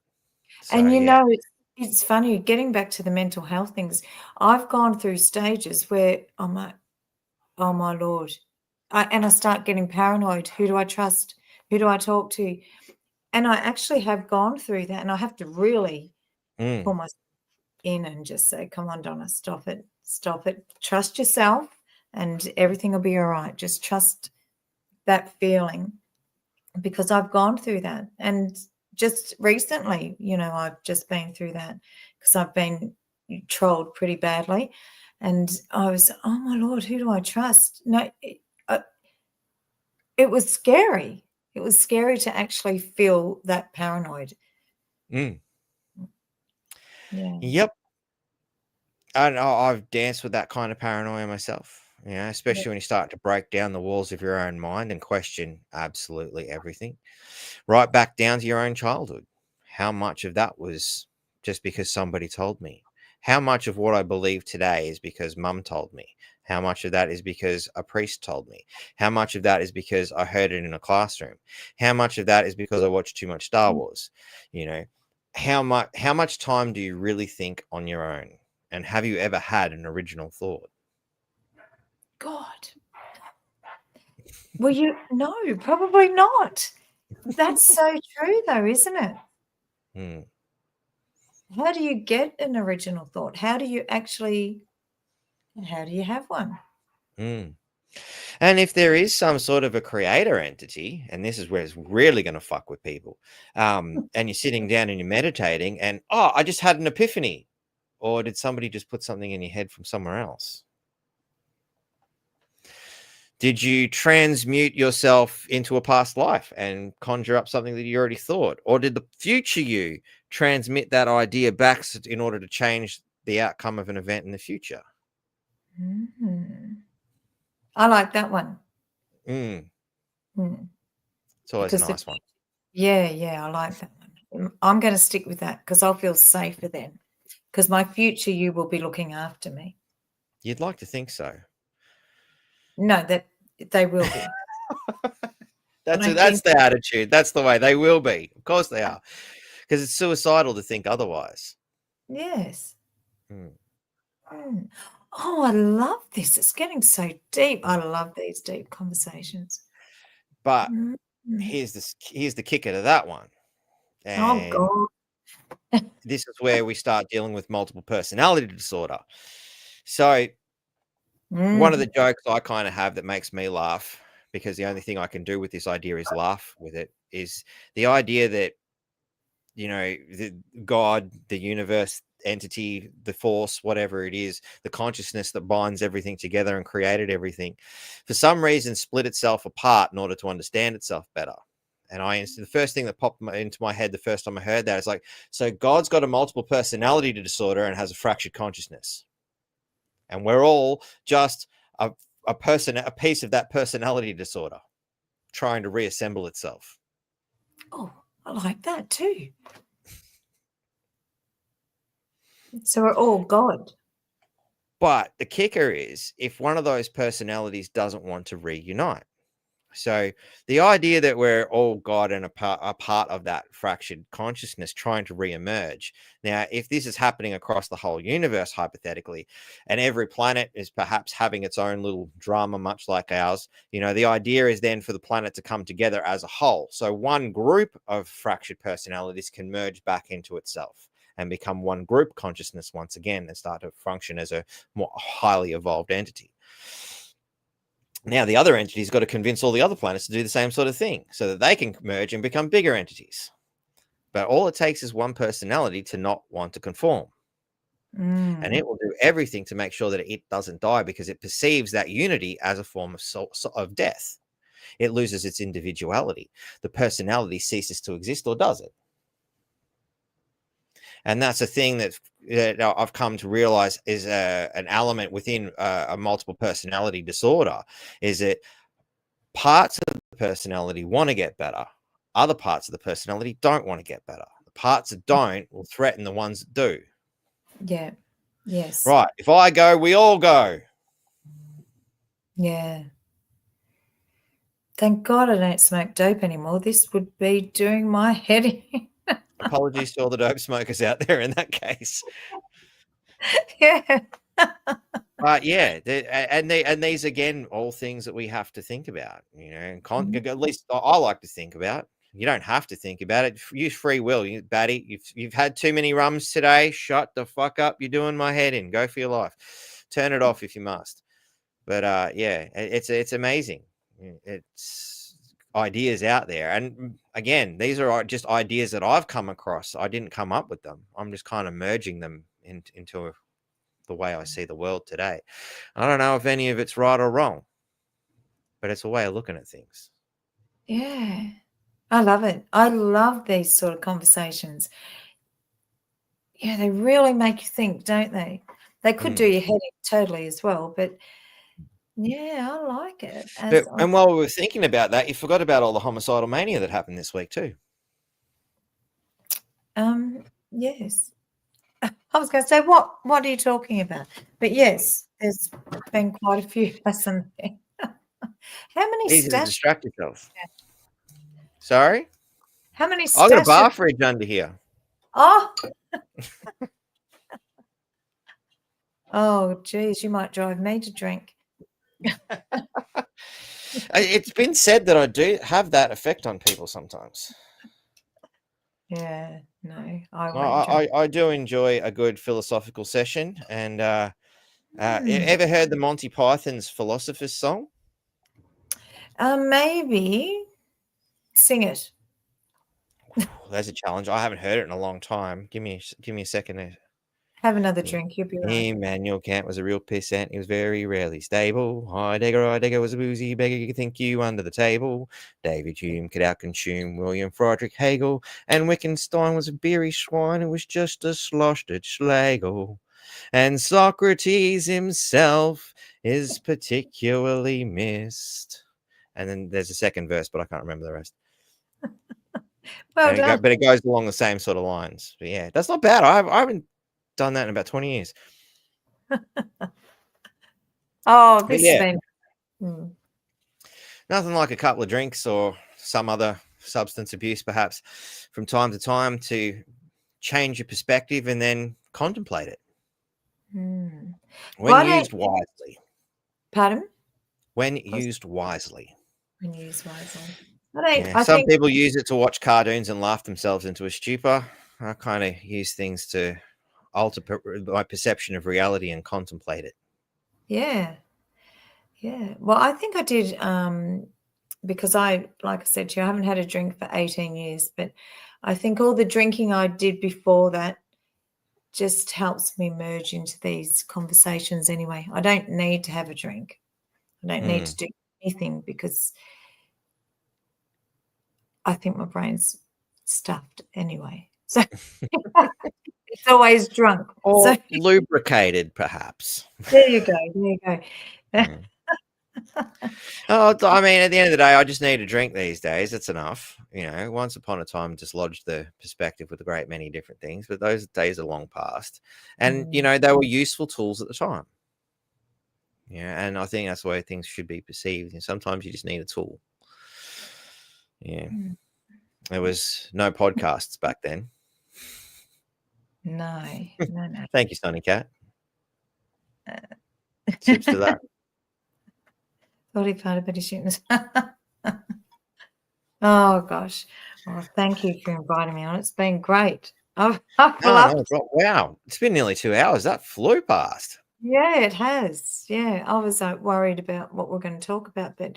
So, and you know, it's funny, getting back to the mental health things. I've gone through stages where I'm like, oh my Lord. And I start getting paranoid. Who do I trust? Who do I talk to? And I actually have gone through that, and I have to really pull myself in and just say, come on, Donna, stop it. Stop it. Trust yourself and everything will be all right. Just trust that feeling, because I've gone through that. And just recently, you know, I've just been through that because I've been trolled pretty badly. And I was, oh my Lord, who do I trust? No, it was scary. It was scary to actually feel that paranoid. Yeah. Yep. I know I've danced with that kind of paranoia myself, you know, especially when you start to break down the walls of your own mind and question absolutely everything, right back down to your own childhood. How much of that was just because somebody told me? How much of what I believe today is because mum told me? How much of that is because a priest told me? How much of that is because I heard it in a classroom? How much of that is because I watched too much Star Wars? You know, how much time do you really think on your own? And have you ever had an original thought? God. Well, no, probably not. That's so true though, isn't it? How do you get an original thought? How do you have one? And if there is some sort of a creator entity, and this is where it's really going to fuck with people, and you're sitting down and you're meditating and, oh, I just had an epiphany. Or did somebody just put something in your head from somewhere else? Did you transmute yourself into a past life and conjure up something that you already thought? Or did the future you transmit that idea back in order to change the outcome of an event in the future? I like that one. Mm. Mm. It's always Because a nice one. Yeah, I like that one. I'm going to stick with that because I'll feel safer then. Because my future you will be looking after me. You'd like to think so. No, that they will be. That's the attitude. That's the way they will be. Of course they are. Because it's suicidal to think otherwise. Yes. Mm. Oh, I love this. It's getting so deep. I love these deep conversations. But here's the kicker to that one. Oh, And God. this is where we start dealing with multiple personality disorder. So one of the jokes I kind of have that makes me laugh, because the only thing I can do with this idea is laugh with it, is the idea that, you know, the God, the universe, entity, the force, whatever it is, the consciousness that binds everything together and created everything, for some reason split itself apart in order to understand itself better. And the first thing that popped into my head the first time I heard that is like, so God's got a multiple personality disorder and has a fractured consciousness. And we're all just a piece of that personality disorder trying to reassemble itself. Oh, I like that too. So we're all God. But the kicker is if one of those personalities doesn't want to reunite. So the idea that we're all God and a part of that fractured consciousness trying to reemerge. Now, if this is happening across the whole universe, hypothetically, and every planet is perhaps having its own little drama, much like ours, you know, the idea is then for the planet to come together as a whole. So one group of fractured personalities can merge back into itself and become one group consciousness once again and start to function as a more highly evolved entity. Now, the other entity's got to convince all the other planets to do the same sort of thing so that they can merge and become bigger entities. But all it takes is one personality to not want to conform. And it will do everything to make sure that it doesn't die because it perceives that unity as a form of death. It loses its individuality. The personality ceases to exist, or does it? And that's a thing that I've come to realize is an element within a multiple personality disorder, is that parts of the personality want to get better. Other parts of the personality don't want to get better. The parts that don't will threaten the ones that do. Yeah. Yes. Right. If I go, we all go. Yeah. Thank God I don't smoke dope anymore. This would be doing my head in. Apologies to all the dope smokers out there in that case. Yeah. But yeah, and these again, all things that we have to think about, you know, and at least I like to think about. You don't have to think about it. Use free will. Batty, you've had too many rums today. Shut the fuck up. You're doing my head in. Go for your life. Turn it off if you must. But yeah, it's amazing. It's ideas out there, and again, these are just ideas that I've come across. I didn't come up with them. I'm just kind of merging them into the way I see the world today. I don't know if any of it's right or wrong, but it's a way of looking at things. Yeah. I love it. I love these sort of conversations. Yeah, they really make you think, don't they? They could do your head in totally as well, but yeah, I like it. And while we were thinking about that, you forgot about all the homicidal mania that happened this week too. Yes. I was going to say, what are you talking about? But yes, there's been quite a few, hasn't there? How many Easy to stashes? distract yourself. Sorry? How many I got a bar stashes? fridge under here. Oh. Oh, geez, you might drive me to drink. It's been said that I do have that effect on people sometimes. Yeah, no, I won't drink. I do enjoy a good philosophical session. And ever heard the Monty Python's Philosopher's Song? Maybe. Sing it. There's a challenge. I haven't heard it in a long time. Give me a second there. Have another drink. You'll be right. Emmanuel Kant was a real pissant. He was very rarely stable. Heidegger was a boozy beggar. You could think you under the table. David Hume could outconsume William Friedrich Hegel. And Wittgenstein was a beery swine who was just a sloshed Schlegel. And Socrates himself is particularly missed. And then there's a second verse, but I can't remember the rest. Well done. But it goes along the same sort of lines. But yeah, that's not bad. I haven't done that in about 20 years. Oh, But this yeah, has been. nothing like a couple of drinks or some other substance abuse, perhaps, from time to time to change your perspective and then contemplate it. Mm. When used wisely. Pardon? When used wisely. When used wisely. Some people use it to watch cartoons and laugh themselves into a stupor. I kind of use things to alter my perception of reality and contemplate it. Yeah. Yeah. Well, I think I did because like I said to you, I haven't had a drink for 18 years, but I think all the drinking I did before that just helps me merge into these conversations anyway. I don't need to have a drink. I don't need to do anything because I think my brain's stuffed anyway. So it's always drunk. Or lubricated, perhaps. There you go. There you go. I mean, at the end of the day, I just need a drink these days. That's enough. Once upon a time, dislodged the perspective with a great many different things, but those days are long past. And, they were useful tools at the time. Yeah, and I think that's the way things should be perceived. And sometimes you just need a tool. Yeah. There was no podcasts back then. No. Thank you, Sonny Cat. Tips to that. Oh gosh. Well, thank you for inviting me on. It's been great. I've Wow. It's been nearly 2 hours. That flew past. Yeah, it has. Yeah. I was worried about what we're going to talk about, but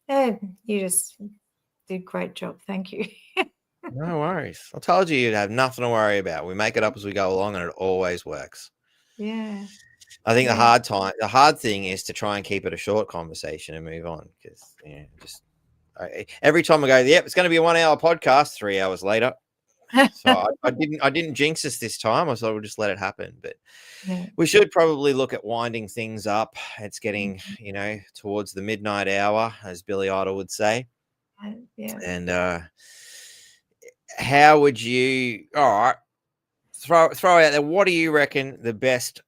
yeah, you just did a great job. Thank you. No worries. I told you you'd have nothing to worry about. We make it up as we go along and it always works. Yeah. I think the hard thing is to try and keep it a short conversation and move on because every time I go, yep, it's going to be a 1 hour podcast, 3 hours later. So I didn't jinx us this time. I thought we'll just let it happen, but we should probably look at winding things up. It's getting, towards the midnight hour, as Billy Idol would say. Yeah. And how would you, all right, throw out there, what do you reckon the best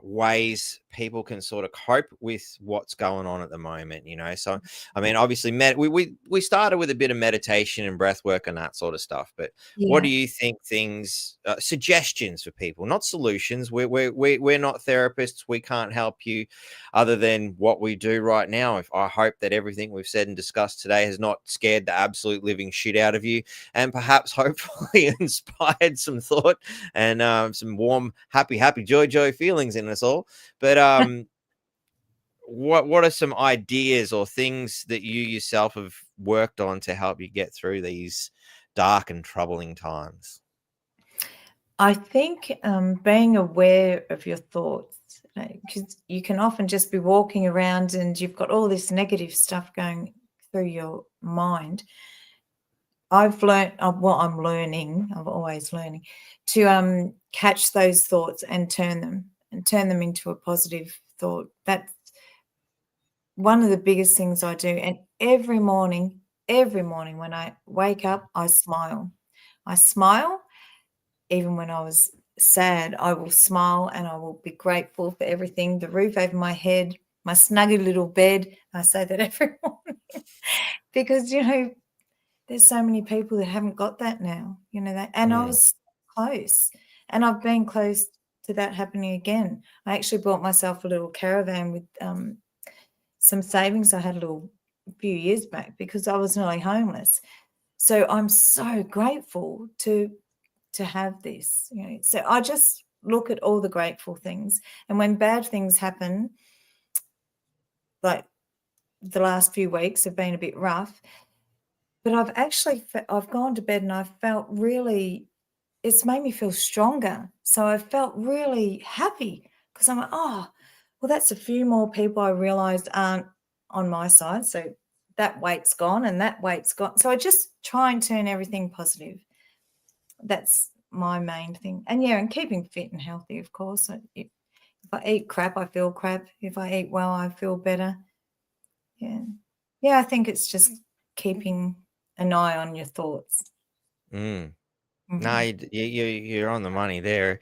ways people can sort of cope with what's going on at the moment? So I mean, obviously we started with a bit of meditation and breath work and that sort of stuff, but what do you think suggestions for people, not solutions? We're not therapists. We can't help you other than what we do right now. I hope that everything we've said and discussed today has not scared the absolute living shit out of you and perhaps hopefully inspired some thought and some warm happy joy feelings in us all. But what are some ideas or things that you yourself have worked on to help you get through these dark and troubling times? I think being aware of your thoughts, because you can often just be walking around and you've got all this negative stuff going through your mind. I've learned, I'm always learning to catch those thoughts and turn them into a positive thought. That's one of the biggest things I do. And every morning when I wake up, I smile. Even when I was sad, I will smile and I will be grateful for everything, the roof over my head, my snuggy little bed. I say that every morning because, there's so many people that haven't got that now, that. And I was close and I've been close to that happening again. I actually bought myself a little caravan with some savings I had a few years back because I was nearly homeless. So I'm so grateful to have this, So I just look at all the grateful things. And when bad things happen, like the last few weeks have been a bit rough, but I've gone to bed and I've felt really it's made me feel stronger. So I felt really happy because I'm like, oh, well, that's a few more people I realized aren't on my side. So that weight's gone and that weight's gone. So I just try and turn everything positive. That's my main thing. And yeah, and keeping fit and healthy, of course. If I eat crap, I feel crap. If I eat well, I feel better. Yeah. Yeah, I think it's just keeping an eye on your thoughts. No, Mhm. you're on the money there.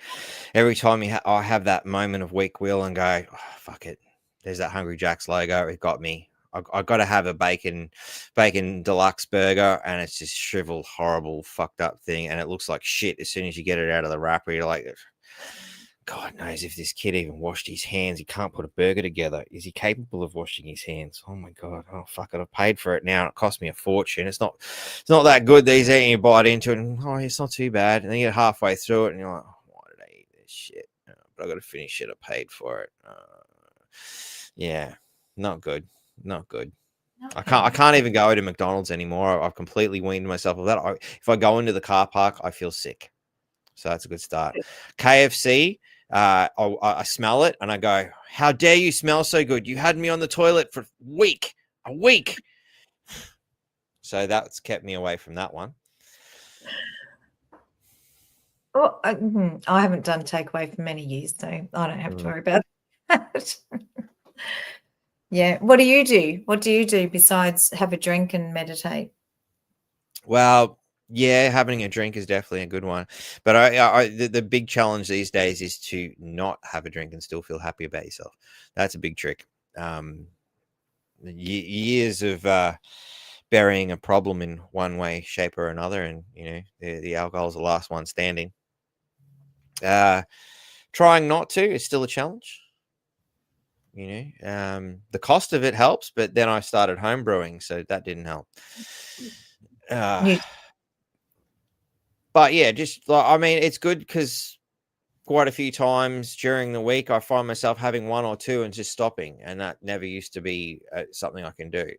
Every time I have that moment of weak will and go, oh, fuck it. There's that Hungry Jack's logo. It got me. I got to have a bacon deluxe burger, and it's just shriveled, horrible, fucked up thing, and it looks like shit as soon as you get it out of the wrapper. You're like, God knows if this kid even washed his hands. He can't put a burger together. Is he capable of washing his hands? Oh my God. Oh fuck it. I've paid for it now. And it cost me a fortune. It's not that good these days. You bite into it and it's not too bad. And then you get halfway through it and you're like, oh, why did I eat this shit? But I got to finish it. I paid for it. Yeah. Not good. Not good. I can't even go to McDonald's anymore. I've completely weaned myself of that. If I go into the car park, I feel sick. So that's a good start. KFC, I smell it and I go, how dare you smell so good? You had me on the toilet for a week. So that's kept me away from that one. Oh, I haven't done takeaway for many years, so I don't have to worry about that. Yeah. What do you do? What do you do besides have a drink and meditate? Well, yeah, having a drink is definitely a good one. But the big challenge these days is to not have a drink and still feel happy about yourself. That's a big trick. Years of burying a problem in one way, shape, or another, and the alcohol is the last one standing. Trying not to is still a challenge. The cost of it helps, but then I started home brewing, so that didn't help. But yeah, just it's good because quite a few times during the week I find myself having one or two and just stopping, and that never used to be something I can do.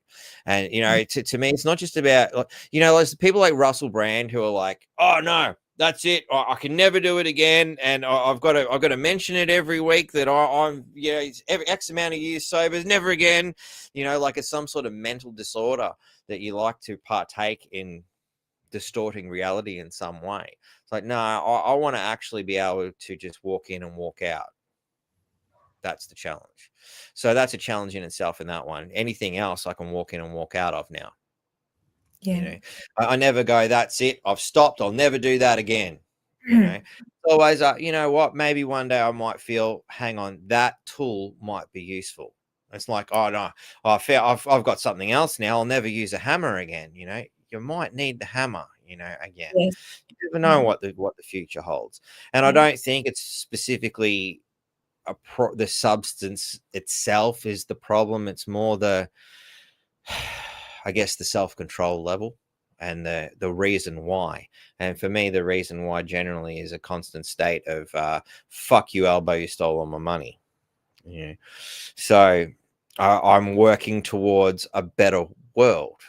And to me, it's not just about there's people like Russell Brand who are like, oh no, that's it, I can never do it again, and I've got to mention it every week that I'm every X amount of years sober, never again. Like it's some sort of mental disorder that you like to partake in distorting reality in some way. It's like, no, I want to actually be able to just walk in and walk out. That's the challenge. So that's a challenge in itself in that one. Anything else I can walk in and walk out of now. Yeah. I never go, that's it, I've stopped, I'll never do that again. It's always what, maybe one day I might feel, hang on, that tool might be useful. It's like, oh no, I've got something else now, I'll never use a hammer again. You might need the hammer, again. Yes. You never know what the future holds. And I don't think it's specifically the substance itself is the problem. It's more the self-control level and the reason why. And for me, the reason why generally is a constant state of fuck you, elbow, you stole all my money. So I'm working towards a better world.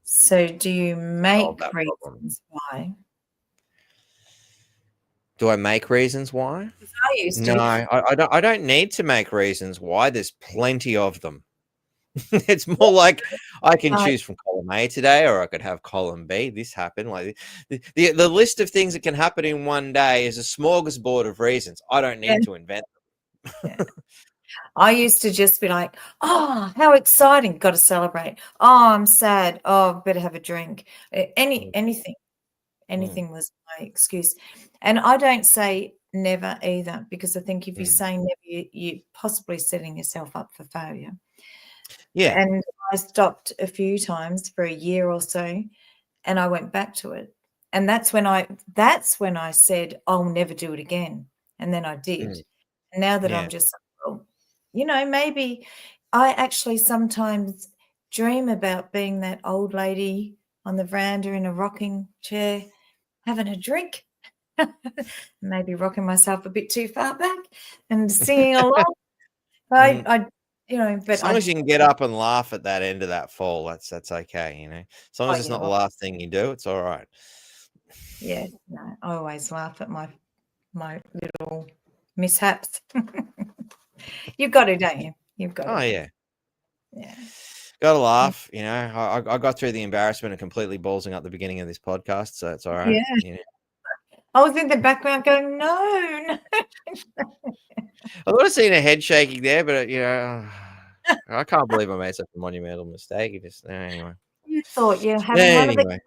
So do you make reasons why? Do I make reasons why? I used to. No, I don't need to make reasons why. There's plenty of them. It's more like I can choose from column A today, or I could have column B. This happened. Like the list of things that can happen in one day is a smorgasbord of reasons. I don't need to invent them. Yeah. I used to just be like, oh, how exciting. Got to celebrate. Oh, I'm sad. Oh, better have a drink. Anything was my excuse. And I don't say never either, because I think if you say never, you're possibly setting yourself up for failure. Yeah. And I stopped a few times for a year or so, and I went back to it. And that's when I said, I'll never do it again. And then I did. And now that I'm just, well, maybe I actually sometimes dream about being that old lady on the veranda in a rocking chair, having a drink, maybe rocking myself a bit too far back and singing along. But as long as you can get up and laugh at that end of that fall, that's okay. As long as it's not the last thing you do, it's all right. Yeah, no, I always laugh at my little mishaps. You've got to, don't you? You've got Oh to. yeah, Yeah. got to laugh. You know, I got through the embarrassment of completely ballsing up the beginning of this podcast, so it's all right. Yeah. You know? I was in the background going, no. I would have seen a head shaking there, but you know, I can't believe I made such a monumental mistake. It just anyway. You thought you were having one of the Anyway,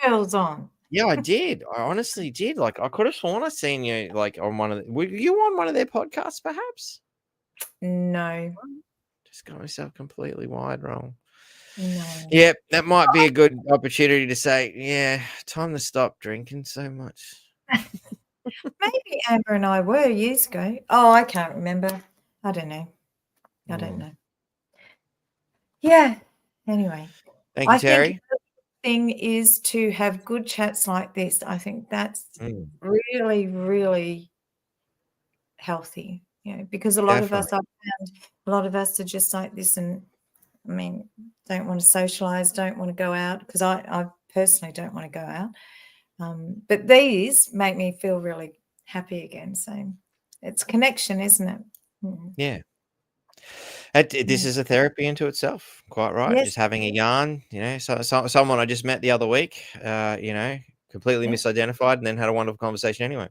girls on. yeah, I did. I honestly did. Like, I could have sworn I seen you like on one of. Were you on one of their podcasts, perhaps? No. Just got myself completely wide wrong. No. Yep, that might be a good opportunity to say, yeah, time to stop drinking so much. Maybe Amber and I were years ago. Oh, I can't remember. I don't know. I don't know. Yeah. Anyway. Thank you, I Terry. think the thing is to have good chats like this. I think that's really, really healthy. You know, because a lot of us, I've found a lot of us are just like this, and I mean, don't want to socialize, don't want to go out, because I personally don't want to go out. But these make me feel really happy again. So it's connection, isn't it? Yeah. This is a therapy into itself. Quite right. Yes. Just having a yarn, you know, someone I just met the other week, you know, completely misidentified, and then had a wonderful conversation anyway.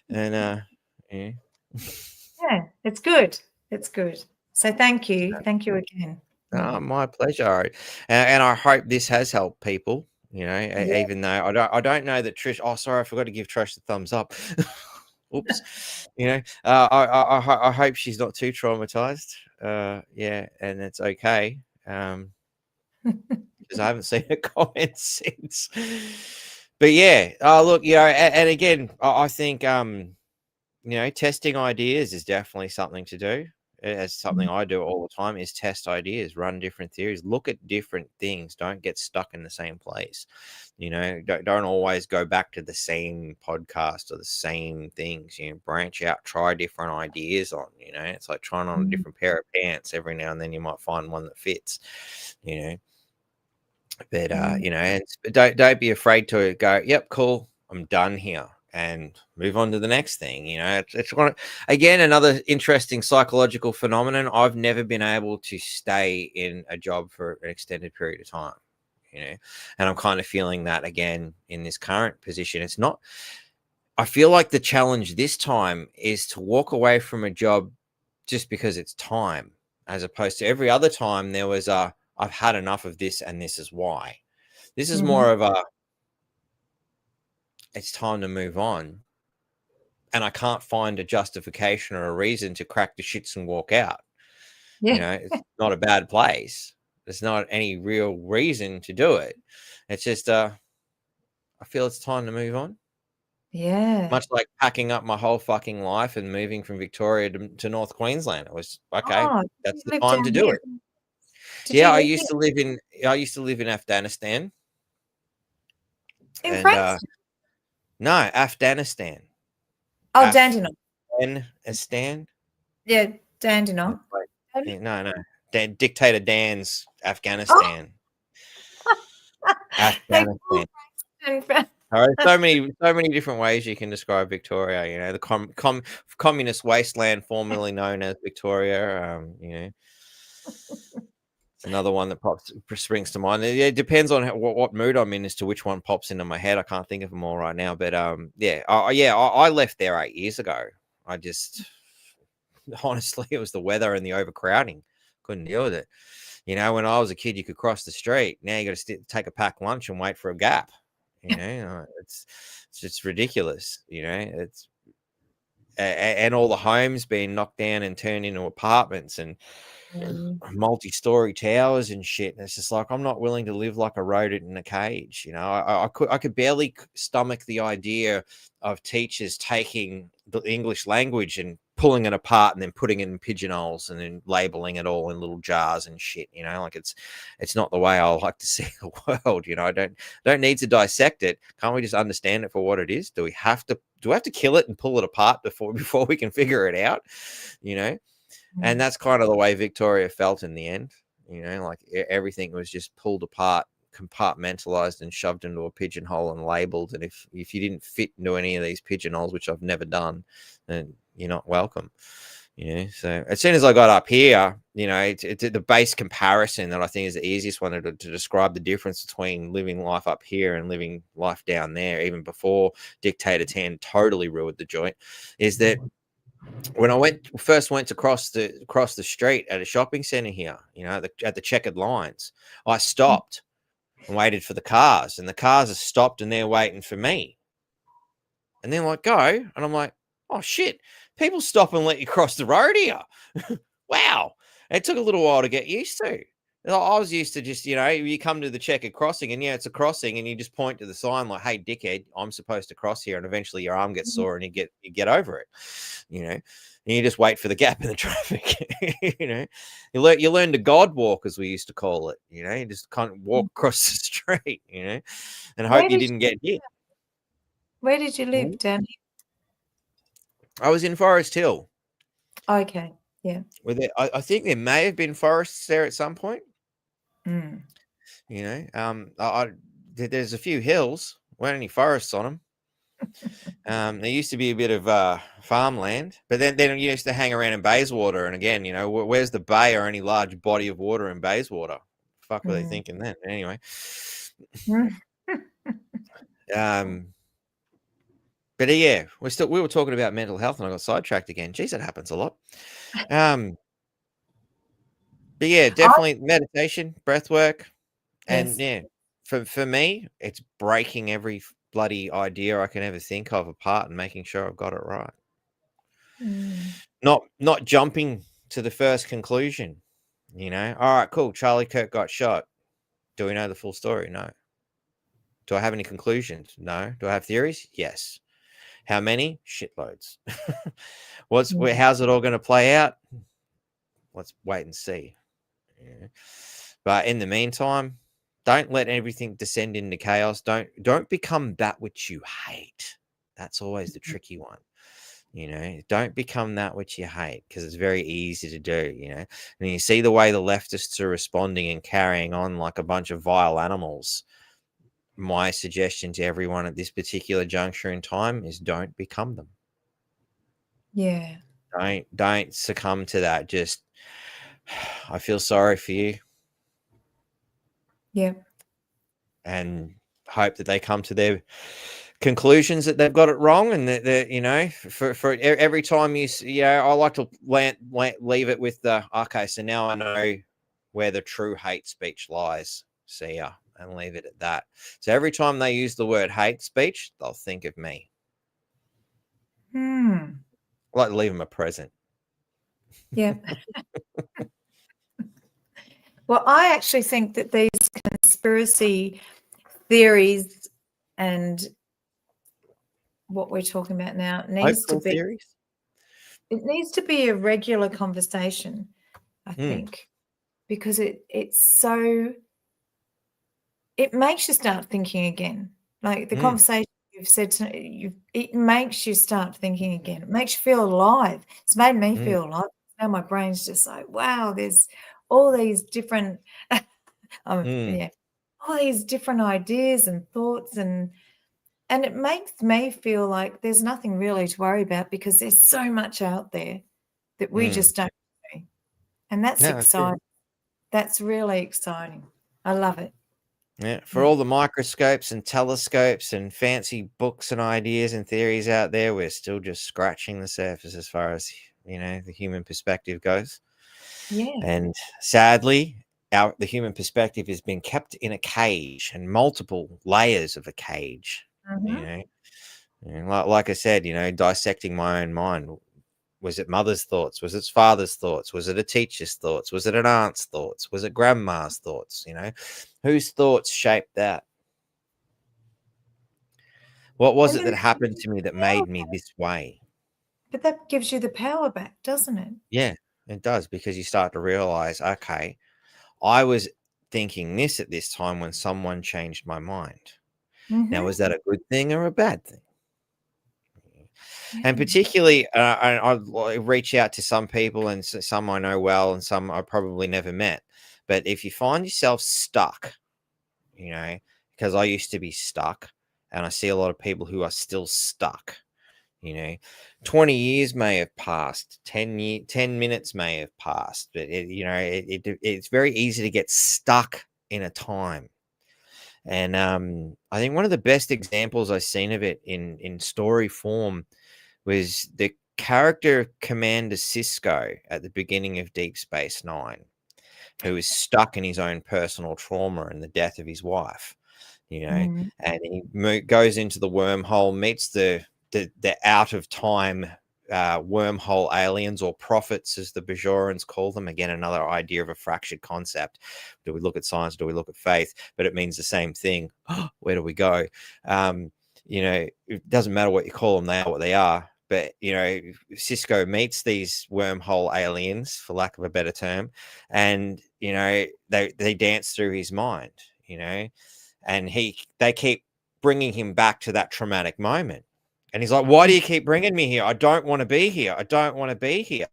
And yeah. Yeah, it's good. It's good. So thank you. Thank you again. Oh, my pleasure. And I hope this has helped people, you know, even though I don't know that Trish. Oh, sorry, I forgot to give Trish the thumbs up. Oops. You know, I hope she's not too traumatized. Yeah, and it's okay. Because I haven't seen a comment since. But yeah, look, you know, and again, I think you know, testing ideas is definitely something to do. It's something I do all the time, is test ideas, run different theories, look at different things. Don't get stuck in the same place. You know, don't always go back to the same podcast or the same things. You know, branch out, try different ideas on. You know, it's like trying on a different pair of pants. Every now and then you might find one that fits. You know, but you know, and don't be afraid to go, yep, cool, I'm done here, and move on to the next thing. You know, it's one, again, another interesting psychological phenomenon. I've never been able to stay in a job for an extended period of time, you know, and I'm kind of feeling that again in this current position. It's not, I feel like the challenge this time is to walk away from a job just because it's time, as opposed to every other time there was a, I've had enough of this and this is why. This is more of a, it's time to move on. And I can't find a justification or a reason to crack the shits and walk out. Yeah. You know, it's not a bad place. There's not any real reason to do it. It's just, I feel it's time to move on. Yeah. Much like packing up my whole fucking life and moving from Victoria to North Queensland. It was, okay, that's the time to do it. Yeah, I used to live in Afghanistan. In France? No, Afghanistan. Oh, Dandenong. Afghanistan. Yeah, Dandenong. No. Dictator Dan's Afghanistan. Afghanistan. All right, so many different ways you can describe Victoria. You know, the communist wasteland formerly known as Victoria. You know, it's another one that springs to mind. It depends on what mood I'm in as to which one pops into my head. I can't think of them all right now, but I left there 8 years ago. I just, honestly, it was the weather and the overcrowding. Couldn't deal with it. You know, when I was a kid, you could cross the street. Now you got to take a packed lunch and wait for a gap. You know, it's just ridiculous. You know, it's and all the homes being knocked down and turned into apartments and multi-story towers and shit. And it's just like, I'm not willing to live like a rodent in a cage. You know, I could barely stomach the idea of teachers taking the English language and pulling it apart and then putting it in pigeonholes and then labeling it all in little jars and shit. You know, like it's not the way I like to see the world. You know, I don't need to dissect it. Can't we just understand it for what it is? Do we have to kill it and pull it apart before we can figure it out? You know, and that's kind of the way Victoria felt in the end. You know, like everything was just pulled apart compartmentalized and shoved into a pigeonhole and labeled. And if you didn't fit into any of these pigeonholes, which I've never done, then you're not welcome. So as soon as I got up here, it's the base comparison that I think is the easiest one to describe the difference between living life up here and living life down there, even before Dictator 10 totally ruined the joint, is that when I first went across the street at a shopping center here, at the checkered lines, I stopped and waited for the cars, and the cars are stopped and they're waiting for me. And then go, and I'm like, oh shit, people stop and let you cross the road here. Wow. It took a little while to get used to. I was used to just, you come to the checkered crossing and it's a crossing and you just point to the sign like, hey, dickhead, I'm supposed to cross here. And eventually your arm gets sore and you get over it, and you just wait for the gap in the traffic. You learn to God walk, as we used to call it. You just kind of walk across the street, and hope you didn't get hit. Where did you live, Danny? I was in Forest Hill. Okay, yeah. I think there may have been forests there at some point. There's a few hills. Weren't any forests on them. There used to be a bit of farmland, but then you used to hang around in Bayswater. And again, where's the bay or any large body of water in Bayswater? Fuck were they thinking then? Anyway. But yeah, we were talking about mental health and I got sidetracked again. Jeez, that happens a lot. But yeah, definitely meditation, breath work. And yeah, for me, it's breaking every bloody idea I can ever think of apart and making sure I've got it right. Not jumping to the first conclusion. All right, cool. Charlie Kirk got shot. Do we know the full story? No. Do I have any conclusions? No. Do I have theories? Yes. How many? Shitloads. How's it all going to play out? Let's wait and see. But in the meantime, don't let everything descend into chaos. Don't become that which you hate. That's always the tricky one. Don't become that which you hate, because it's very easy to do. And you see the way the leftists are responding and carrying on like a bunch of vile animals. My suggestion to everyone at this particular juncture in time is don't become them. Yeah. Don't succumb to that. Just, I feel sorry for you. Yeah. And hope that they come to their conclusions that they've got it wrong, and that for every time I like to leave it with the okay. So now I know where the true hate speech lies. See ya. And leave it at that. So every time they use the word hate speech, they'll think of me. I like to leave them a present. Yeah. Well, I actually think that these conspiracy theories and what we're talking about now needs to be theories? It needs to be a regular conversation, I think, because it's so. It makes you start thinking again. Like the conversation you've said, it makes you start thinking again. It makes you feel alive. It's made me feel alive. Now my brain's just like, wow, there's all these different, all these different ideas and thoughts, and it makes me feel like there's nothing really to worry about because there's so much out there that we just don't know. And that's exciting. That's really exciting. I love it. Yeah, for all the microscopes and telescopes and fancy books and ideas and theories out there, we're still just scratching the surface as far as, the human perspective goes. Yeah. And sadly, the human perspective has been kept in a cage and multiple layers of a cage. And like I said, dissecting my own mind. Was it mother's thoughts? Was it father's thoughts? Was it a teacher's thoughts? Was it an aunt's thoughts? Was it grandma's thoughts? Whose thoughts shaped that? What was it that happened to me that made me this way? But that gives you the power back, doesn't it? Yeah, it does, because you start to realize, okay, I was thinking this at this time when someone changed my mind. Now, was that a good thing or a bad thing? And particularly, I reach out to some people, and some I know well and some I probably never met. But if you find yourself stuck, because I used to be stuck, and I see a lot of people who are still stuck. 20 years may have passed, 10 minutes may have passed, but it's very easy to get stuck in a time. And I think one of the best examples I've seen of it in story form was the character Commander Cisco at the beginning of Deep Space Nine, who is stuck in his own personal trauma and the death of his wife, and he goes into the wormhole, meets the out of time wormhole aliens, or prophets as the Bajorans call them. Again, another idea of a fractured concept. Do we look at science? Do we look at faith? But it means the same thing. Where do we go? It doesn't matter what you call them, they are what they are. But Cisco meets these wormhole aliens, for lack of a better term, and they dance through his mind, and they keep bringing him back to that traumatic moment. And he's like, why do you keep bringing me here? I don't want to be here. I don't want to be here.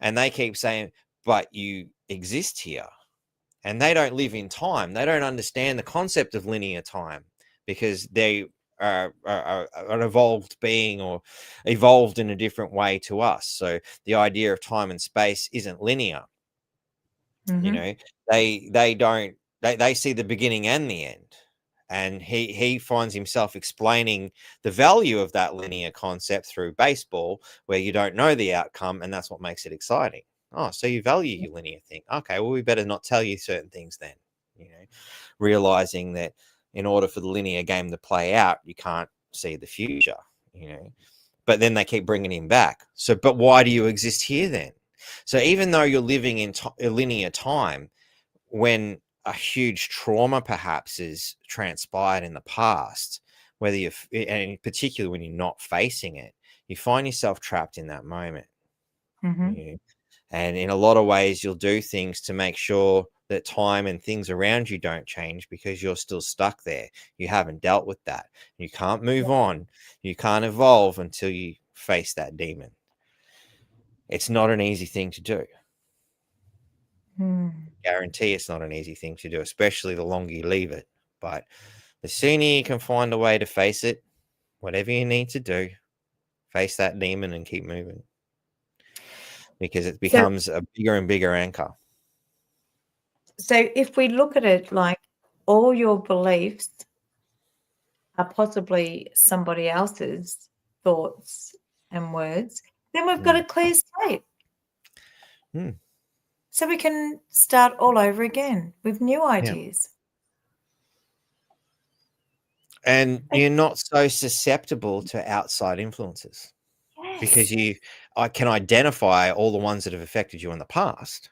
And they keep saying, but you exist here. And they don't live in time. They don't understand the concept of linear time, because they are an evolved being, or evolved in a different way to us. So the idea of time and space isn't linear. They see the beginning and the end. And he finds himself explaining the value of that linear concept through baseball, where you don't know the outcome, and that's what makes it exciting. Oh, so you value your linear thing. Okay, well, we better not tell you certain things then, realizing that in order for the linear game to play out, you can't see the future, But then they keep bringing him back. So, but why do you exist here then? So even though you're living in a linear time, when a huge trauma perhaps is transpired in the past, whether and particularly when you're not facing it, you find yourself trapped in that moment. And in a lot of ways, you'll do things to make sure that time and things around you don't change, because you're still stuck there. You haven't dealt with that. You can't move on. You can't evolve until you face that demon. It's not an easy thing to do. Guarantee it's not an easy thing to do, especially the longer you leave it. But the sooner you can find a way to face it, whatever you need to do, face that demon and keep moving, because it becomes a bigger and bigger anchor. So if we look at it like all your beliefs are possibly somebody else's thoughts and words, then we've got a clear slate. So we can start all over again with new ideas. And you're not so susceptible to outside influences, because I can identify all the ones that have affected you in the past.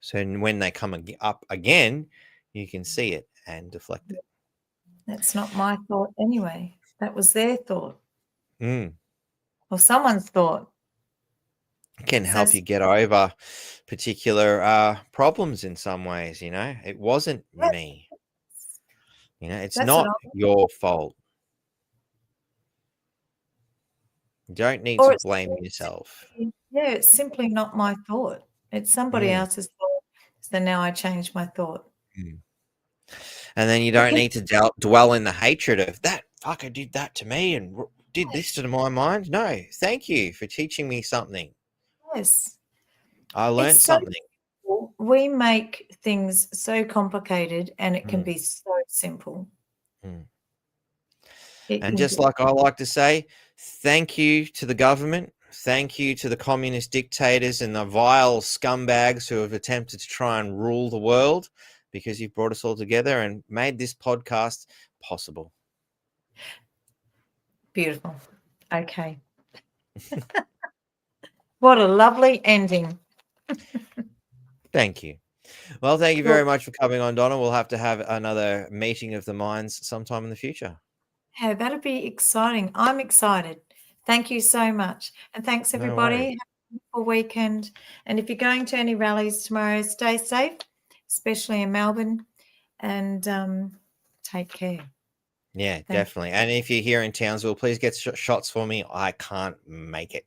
So when they come up again, you can see it and deflect it. That's not my thought anyway. That was their thought. Or someone's thought. It can help you get over particular problems in some ways, It wasn't me. It's not your fault. You don't need to blame yourself. Yeah, it's simply not my thought. It's somebody else's thought. So now I change my thought. And then you don't need to dwell in the hatred of that fucker did that to me and did this to my mind. No, thank you for teaching me something. Yes. I learned something. We make things so complicated, and it can be so simple. And just like I like to say, thank you to the government. Thank you to the communist dictators and the vile scumbags who have attempted to try and rule the world, because you've brought us all together and made this podcast possible. Beautiful. Okay. What a lovely ending. Thank you. Well, thank you very much for coming on, Donna. We'll have to have another meeting of the minds sometime in the future. Yeah, that'd be exciting. I'm excited. Thank you so much. And thanks, everybody. Have a wonderful weekend. And if you're going to any rallies tomorrow, stay safe, especially in Melbourne, and take care. Yeah, definitely. And if you're here in Townsville, please get shots for me. I can't make it.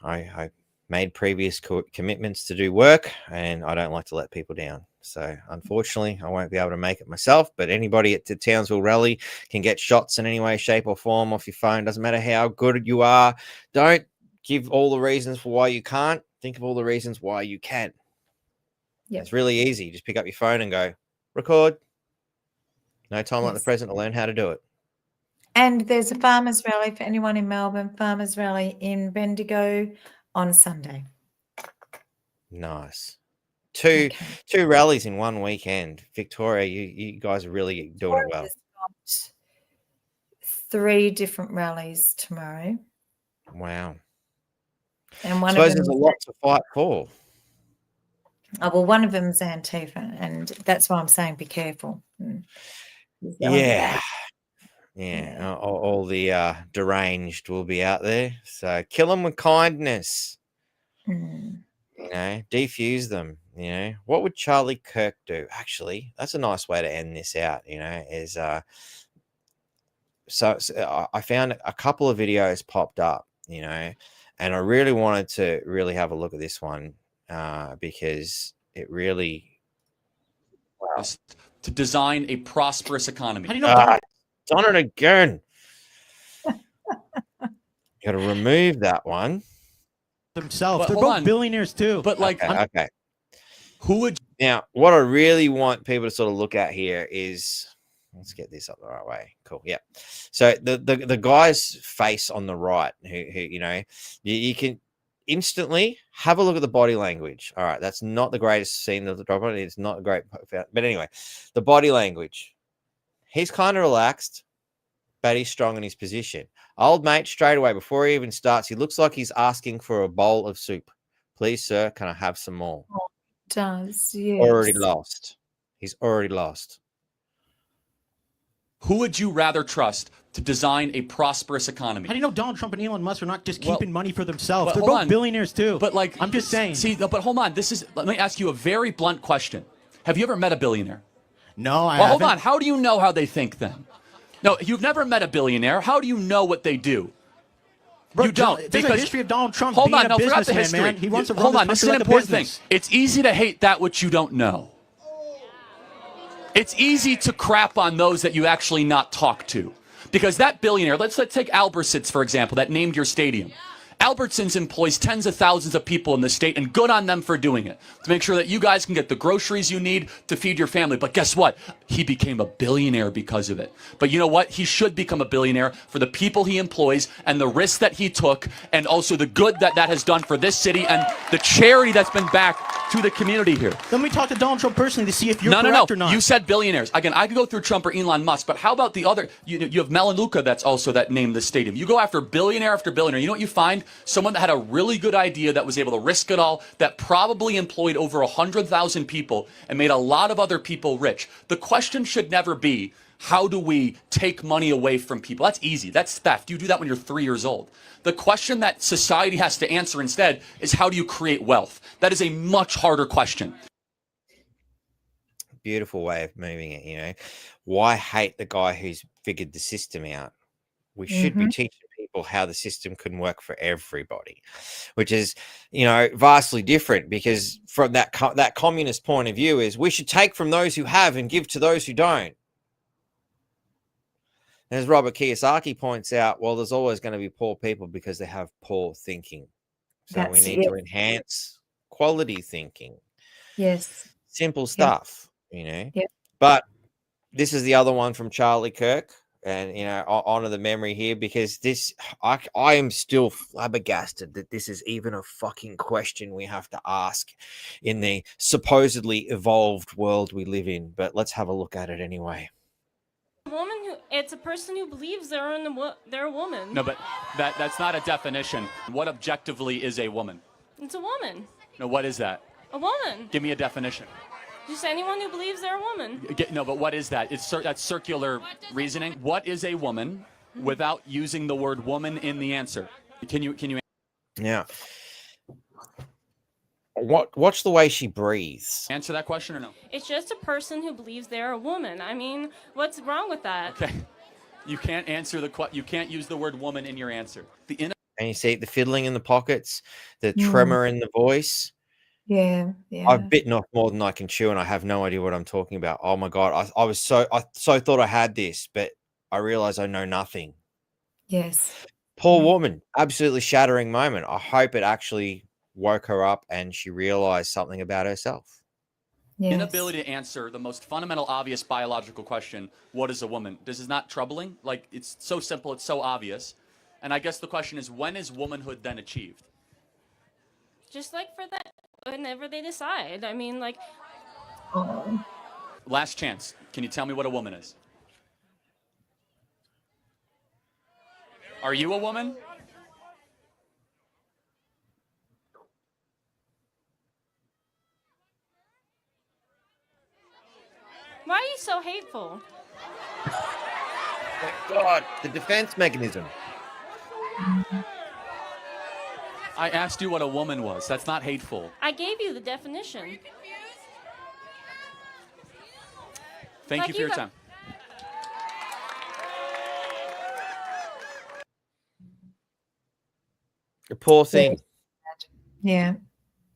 I made previous commitments to do work, and I don't like to let people down. So unfortunately, I won't be able to make it myself. But anybody at the Townsville rally can get shots in any way, shape, or form off your phone. Doesn't matter how good you are. Don't give all the reasons for why you can't. Think of all the reasons why you can. Yep. It's really easy. Just pick up your phone and go record. No time like the Yes. present to learn how to do it. And there's a farmers rally for anyone in Melbourne, farmers rally in Bendigo on Sunday. Nice. Two rallies in one weekend. Victoria, you guys are really doing it well. Victoria's got 3 different rallies tomorrow. Wow. And one I of suppose them there's a lot to fight for. Oh, well, one of them's Antifa, and that's why I'm saying be careful. Yeah. All the deranged will be out there. So kill them with kindness. Mm. You know, defuse them. You know, what would Charlie Kirk do? Actually, that's a nice way to end this out. You know, is so I found a couple of videos popped up. You know, and I really wanted to really have a look at this one because it really to design a prosperous economy. How do you know? Done it again. Got to remove that one. Themselves. But They're hold both on. billionaires too. But like, Okay. who would Now, what I really want people to sort of look at here is, let's get this up the right way. Cool. Yeah. So the guy's face on the right, who you know, you can instantly have a look at the body language. All right, that's not the greatest scene of the Dropbox. It's not a great, but anyway, the body language. He's kind of relaxed, but he's strong in his position. Old mate, straight away before he even starts, he looks like he's asking for a bowl of soup. Please, sir, can I have some more? Oh, it does, yes. Already lost. He's already lost. Who would you rather trust to design a prosperous economy? How do you know Donald Trump and Elon Musk are not just Well, keeping money for themselves? but They're hold both on. billionaires too. But like, I'm just saying. See, but hold on. Let me ask you a very blunt question. Have you ever met a billionaire? No, I Well, haven't. hold on. How do you know how they think then? No, you've never met a billionaire. How do you know what they do? Bro, You don't. There's a because history of Donald Trump hold being on, a no, forgot the businessman, history. man. He wants to Hold run on, this this is an country like a important business. thing. It's easy to hate that which you don't know. It's easy to crap on those that you actually not talk to. Because that billionaire, let's take Albertsons, for example, that named your stadium. Albertsons employs tens of thousands of people in the state, and good on them for doing it, to make sure that you guys can get the groceries you need to feed your family. But guess what? He became a billionaire because of it. But you know what? He should become a billionaire for the people he employs and the risks that he took, and also the good that has done for this city and the charity that's been back to the community here. Let me talk to Donald Trump personally to see if you're No. correct or not. You said billionaires. Again, I could go through Trump or Elon Musk, but how about the other? You have Melaleuca that's also that named the stadium. You go after billionaire after billionaire. You know what you find? Someone that had a really good idea that was able to risk it all, that probably employed over 100,000 people and made a lot of other people rich. The question should never be, how do we take money away from people? That's easy. That's theft. You do that when you're 3 years old. The question that society has to answer instead is, how do you create wealth? That is a much harder question. Beautiful way of moving it, you know. Why hate the guy who's figured the system out? We should be teaching people how the system can work for everybody, which is, you know, vastly different, because from that communist point of view is we should take from those who have and give to those who don't. And as Robert Kiyosaki points out, well, there's always going to be poor people because they have poor thinking. So we need to enhance quality thinking. Yes. Simple stuff, you know. Yeah. But this is the other one from Charlie Kirk. And, you know, honor the memory here, because this, I am still flabbergasted that this is even a fucking question we have to ask in the supposedly evolved world we live in. But let's have a look at it anyway. It's a person who believes they're a woman. No, but that's not a definition. What objectively is a woman? It's a woman. No, what is that? A woman. Give me a definition. Just anyone who believes they're a woman. No, but what is that? That's circular reasoning. What is a woman without using the word woman in the answer? Can you? Now, watch the way she breathes. Answer that question or no? It's just a person who believes they're a woman. I mean, what's wrong with that? Okay. You can't answer you can't use the word woman in your answer. And you see the fiddling in the pockets, the tremor in the voice. Yeah, I've yeah. bitten off more than I can chew, and I have no idea what I'm talking about. Oh my God. I so thought I had this, but I realized I know nothing. Yes. Poor Yeah. woman. Absolutely shattering moment. I hope it actually woke her up and she realized something about herself. Yes. Inability to answer the most fundamental, obvious biological question, what is a woman? This is not troubling. Like, it's so simple, it's so obvious. And I guess the question is, when is womanhood then achieved? Just like for that, whenever they decide. I mean, like, Oh. Last chance. Can you tell me what a woman is? Are you a woman? why are you so hateful? Thank God, the defense mechanism. I asked you what a woman was. That's not hateful. I gave you the definition. Thank Like you for your got- time. The poor thing. Yeah.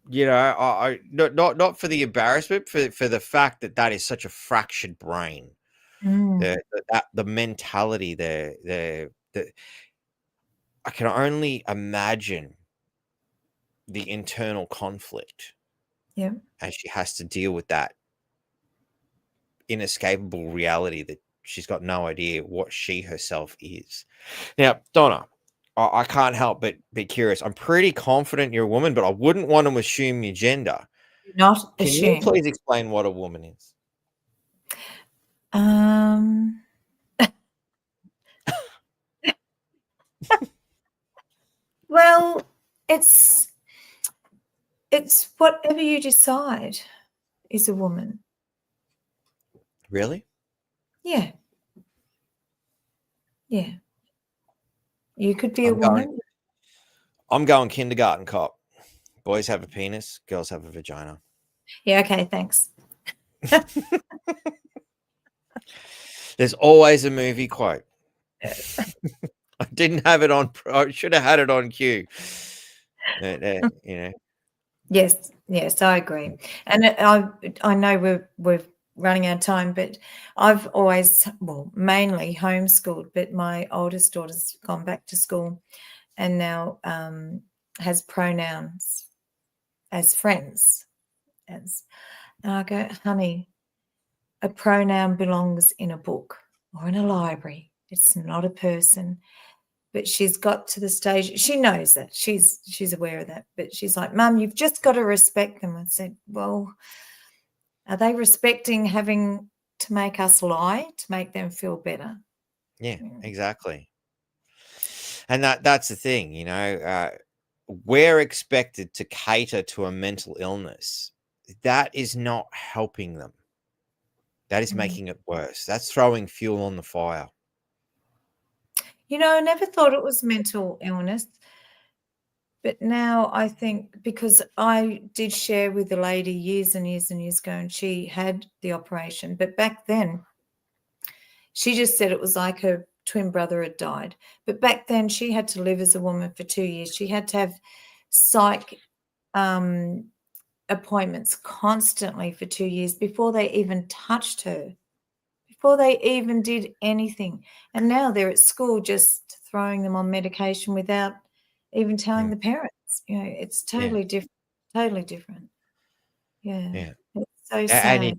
You know, I not for the embarrassment, for the fact that is such a fractured brain. Mm. The mentality there, I can only imagine the internal conflict. Yeah. And she has to deal with that inescapable reality that she's got no idea what she herself is. Now, Donna, I can't help but be curious. I'm pretty confident you're a woman, but I wouldn't want to assume your gender. Not Can you assume. please explain what a woman is? Well, it's whatever you decide is a woman. Really? Yeah. Yeah. You could be a woman. I'm going kindergarten cop. Boys have a penis, girls have a vagina. Yeah, okay, thanks. There's always a movie quote. I didn't have it on. I should have had it on cue. You know. Yes, yes, I agree. And I know we're running out of time, but I've always, well, mainly homeschooled, but my oldest daughter's gone back to school and now has pronouns as friends. And I go, honey, a pronoun belongs in a book or in a library. It's not a person. But she's got to the stage, she knows that, she's aware of that, but she's like, Mum, you've just got to respect them. I said, well, are they respecting having to make us lie to make them feel better? Yeah, exactly. And that's the thing, you know, we're expected to cater to a mental illness. That is not helping them. That is making it worse. That's throwing fuel on the fire. You know, I never thought it was mental illness. But now I think, because I did share with a lady years and years and years ago, and she had the operation. But back then, she just said it was like her twin brother had died. But back then, she had to live as a woman for 2 years. She had to have psych appointments constantly for 2 years before they even touched her, before they even did anything. And now they're at school just throwing them on medication without even telling the parents. You know, it's totally different. Totally different. Yeah. It's so sad.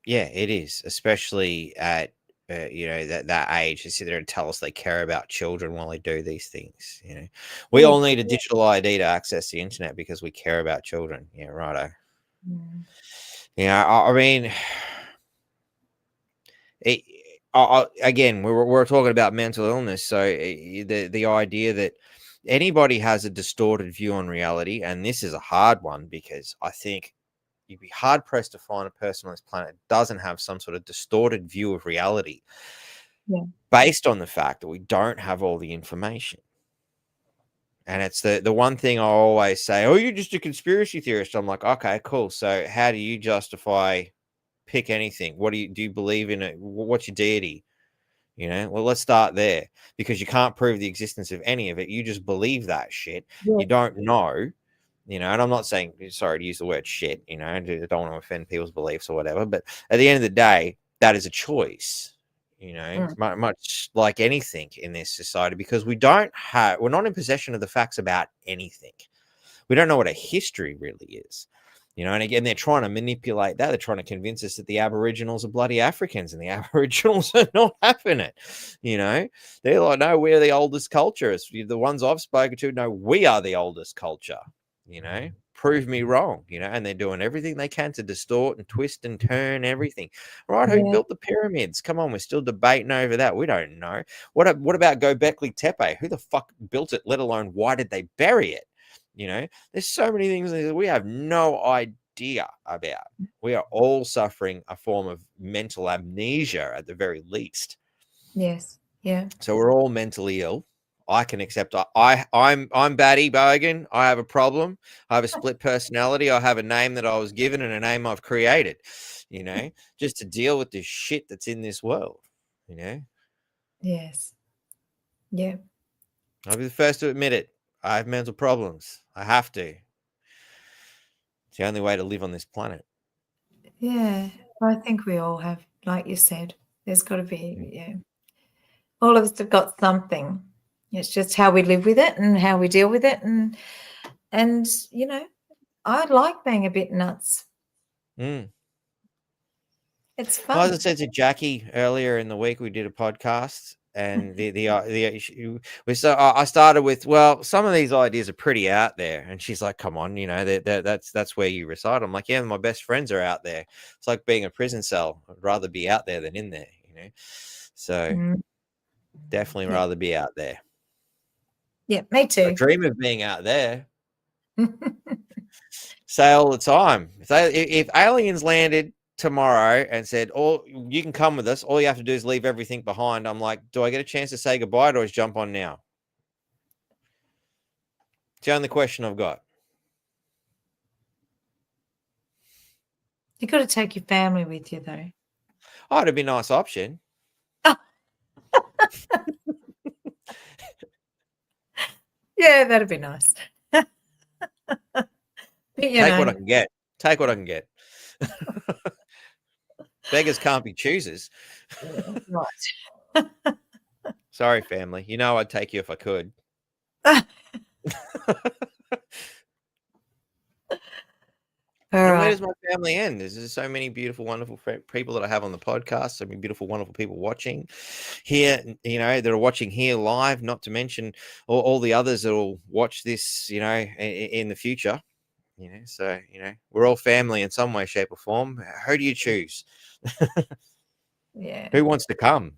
It is, especially at you know, that age, to sit there and tell us they care about children while they do these things. You know, we all need a digital ID to access the internet because we care about children. Yeah, righto. Yeah, I mean, again, we're talking about mental illness, so the idea that anybody has a distorted view on reality, and this is a hard one because I think you'd be hard pressed to find a person on this planet that doesn't have some sort of distorted view of reality based on the fact that we don't have all the information. And it's the one thing I always say, oh, you're just a conspiracy theorist. I'm like, okay, cool. So how do you justify, pick anything? What do you believe in it? What's your deity? You know, well, let's start there, because you can't prove the existence of any of it. You just believe that shit. You don't know. You know, and I'm not saying, sorry to use the word shit, you know, I don't want to offend people's beliefs or whatever, but at the end of the day, that is a choice, you know, much like anything in this society, because we're not in possession of the facts about anything. We don't know what a history really is. You know, and again, they're trying to manipulate that. They're trying to convince us that the Aboriginals are bloody Africans, and the Aboriginals are not having it. You know, they're like, no, we're the oldest culture. It's the ones I've spoken to, no, we are the oldest culture. You know, prove me wrong. You know, and they're doing everything they can to distort and twist and turn everything. Right? Who built the pyramids? Come on, we're still debating over that. We don't know. What about Göbekli Tepe? Who the fuck built it? Let alone why did they bury it? You know, there's so many things that we have no idea about. We are all suffering a form of mental amnesia at the very least. Yes. Yeah. So we're all mentally ill. I can accept I'm Batty Bogan. I have a problem. I have a split personality. I have a name that I was given and a name I've created, you know, just to deal with the shit that's in this world, you know. Yes. Yeah. I'll be the first to admit it. I have mental problems. I have to. It's the only way to live on this planet. Yeah. I think we all have, like you said, there's got to be, all of us have got something. It's just how we live with it and how we deal with it. And you know, I like being a bit nuts. It's fun. Well, as I said to Jackie earlier in the week, we did a podcast. And the issue was, so I started with, well, some of these ideas are pretty out there, and she's like, come on, you know, that's where you reside. I'm like, yeah, my best friends are out there. It's like being a prison cell. I'd rather be out there than in there, you know. So definitely rather be out there. Yeah, me too. I dream of being out there. Say all the time, if aliens landed tomorrow and said, "Oh, you can come with us. All you have to do is leave everything behind." I'm like, do I get a chance to say goodbye, or just jump on now? It's the only question I've got. You got to take your family with you, though. Oh, it'd be a nice option. Yeah, that'd be nice. Take what I can get. Take what I can get. Beggars can't be choosers. Right. Sorry, family. You know I'd take you if I could. Where does my family end? There's just so many beautiful, wonderful people that I have on the podcast. So many beautiful, wonderful people watching here, you know, that are watching here live, not to mention all the others that will watch this, you know, in the future. You know, so, you know, we're all family in some way, shape, or form. Who do you choose? Yeah. Who wants to come?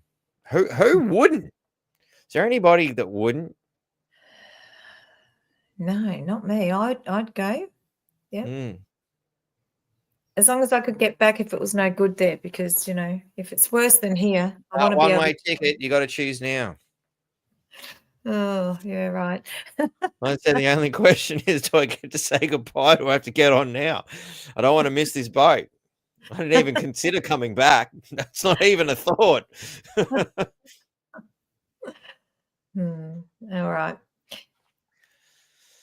Who wouldn't? Is there anybody that wouldn't? No, not me. I'd go. Yeah. As long as I could get back if it was no good there, because, you know, if it's worse than here, I want to be one-way ticket. You got to choose now. Oh, yeah, right. I said the only question is, do I get to say goodbye? Do I have to get on now? I don't want to miss this boat. I didn't even consider coming back. That's not even a thought. All right.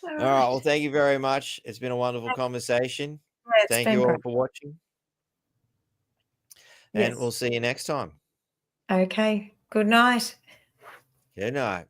All right. Well, thank you very much. It's been a wonderful conversation. Yeah, thank you all for watching. And Yes. we'll see you next time. Okay. Good night. Good night.